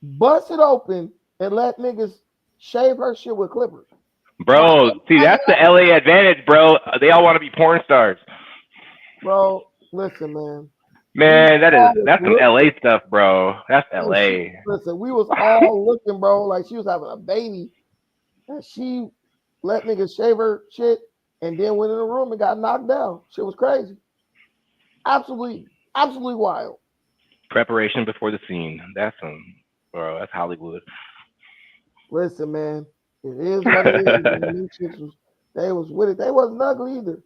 busted open, and let niggas shave her shit with clippers. Bro, see, that's the LA advantage, bro. They all want to be porn stars. Bro, listen, man. Man, that's some LA stuff, bro. That's LA. Listen, we was all looking, bro, like she was having a baby. And she let niggas shave her shit and then went in the room and got knocked down. Shit was crazy. Absolutely wild. Preparation before the scene. That's Hollywood. Listen, man. It is what it is. They was with it. They wasn't ugly either.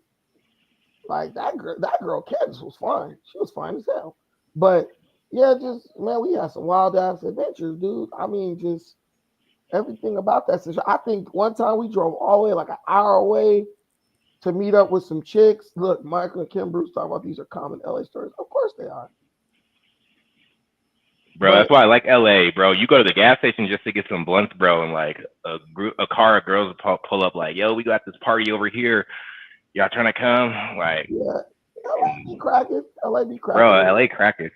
Like that girl Candace was fine. She was fine as hell. But yeah, just man, we had some wild ass adventures, dude. I mean, just everything about that. I think one time we drove all the way like an hour away to meet up with some chicks. Look, Michael and Kim Bruce talk about these are common LA stories. Of course they are. Bro, that's why I like LA, bro. You go to the gas station just to get some blunts, bro, and like a car of girls pull up like, yo, we got this party over here. Y'all trying to come? Like, yeah, LA be cracking. Bro, LA cracking.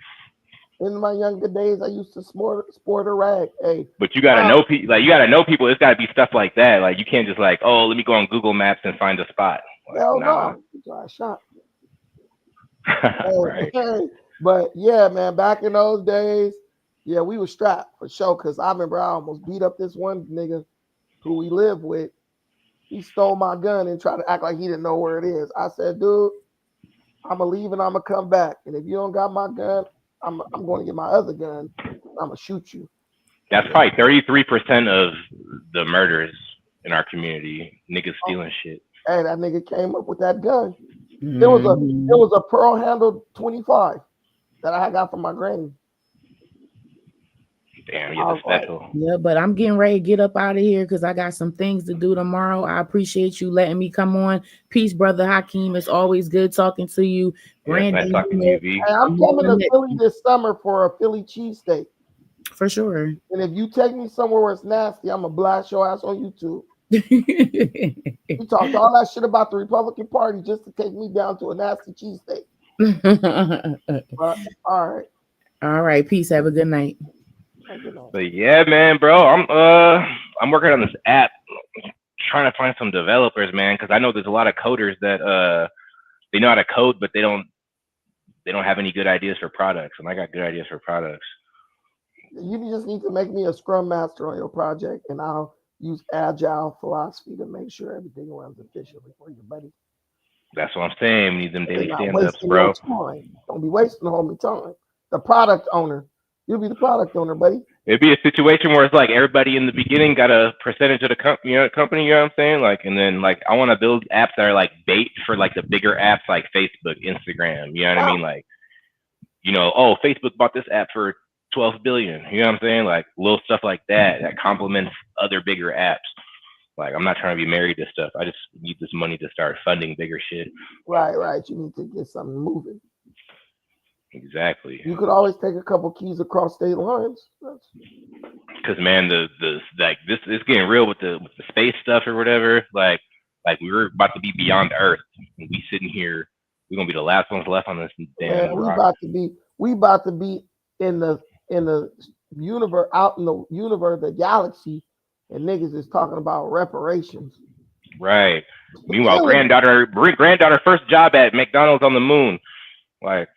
In my younger days, I used to sport a rag. Hey, but you gotta know people. Like, you gotta know people. It's gotta be stuff like that. Like, you can't just like, oh, let me go on Google Maps and find a spot. Like, hell no, I shot. Right. But yeah, man, back in those days, yeah, we were strapped for sure. Cause I remember I almost beat up this one nigga who we lived with. He stole my gun and tried to act like he didn't know where it is. I said, dude, I'm gonna leave and I'm gonna come back. And if you don't got my gun, I'm going to get my other gun. I'm gonna shoot you. That's probably 33% of the murders in our community. Niggas stealing shit. Hey, that nigga came up with that gun. Mm-hmm. It was a pearl handled 25 that I got from my granny. Damn, you the special. Yeah, but I'm getting ready to get up out of here because I got some things to do tomorrow. I appreciate you letting me come on. Peace, brother Hakeem. It's always good talking to you. Yeah, nice talking to you, V. Hey, I'm coming to Philly this summer for a Philly cheesesteak. For sure. And if you take me somewhere where it's nasty, I'm gonna blast your ass on YouTube. You talked all that shit about the Republican Party just to take me down to a nasty cheesesteak. All right. All right. Peace. Have a good night. But yeah, man, bro, I'm working on this app, trying to find some developers, man, because I know there's a lot of coders that they know how to code, but they don't have any good ideas for products, and I got good ideas for products. You just need to make me a scrum master on your project, and I'll use agile philosophy to make sure everything runs efficiently for you, buddy. That's what I'm saying. We need them daily stand-ups, bro. Don't be wasting homie time. The product owner. You'll be the product owner, buddy. It'd be a situation where it's like everybody in the beginning got a percentage of the company, you know what I'm saying? Like, and then like I want to build apps that are like bait for like the bigger apps like Facebook, Instagram. You know what I mean? Like, you know, oh, Facebook bought this app for 12 billion. You know what I'm saying? Like little stuff like that complements other bigger apps. Like, I'm not trying to be married to stuff. I just need this money to start funding bigger shit. Right. You need to get something moving. Exactly. You could always take a couple keys across state lines. Because man, the like this is getting real with the space stuff or whatever. Like we were about to be beyond Earth, and we sitting here. We're gonna be the last ones left on this damn rock. We about to be in the universe, out in the universe, the galaxy, and niggas is talking about reparations. Right. Meanwhile, granddaughter first job at McDonald's on the moon. Like,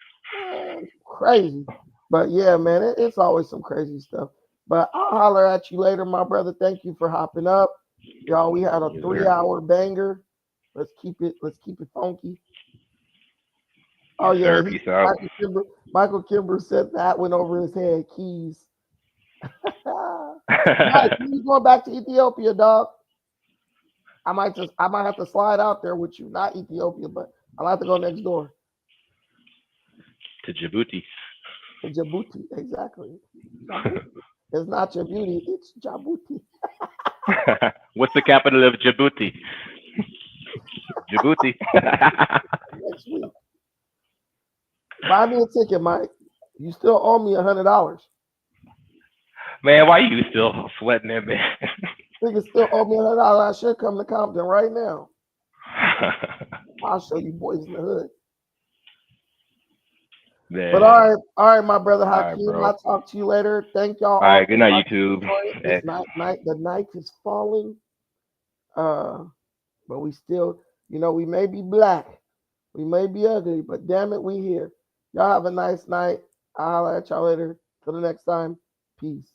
crazy. But yeah, man, it's always some crazy stuff. But I'll holler at you later, my brother. Thank you for hopping up. Y'all, we had a 3-hour banger. Let's keep it funky. Oh yeah, peace out. Michael Kimber said that went over his head. Keys. Mike, you going back to Ethiopia, dog? I might have to slide out there with you. Not Ethiopia, but I'll have to go next door. To Djibouti. Djibouti, exactly. It's not Djibouti, it's Djibouti. What's the capital of Djibouti? Djibouti. Next week. Buy me a ticket, Mike. You still owe me $100. Man, why you still sweating that, man? Niggas still owe me $100. I should come to Compton right now. I'll show you boys in the hood. Man. But all right, my brother Hakeem. Right, I'll talk to you later. Thank y'all. All right, good night, YouTube. The night is falling. But we still, we may be black, we may be ugly, but damn it, we here. Y'all have a nice night. I'll holler at y'all later. Till the next time. Peace.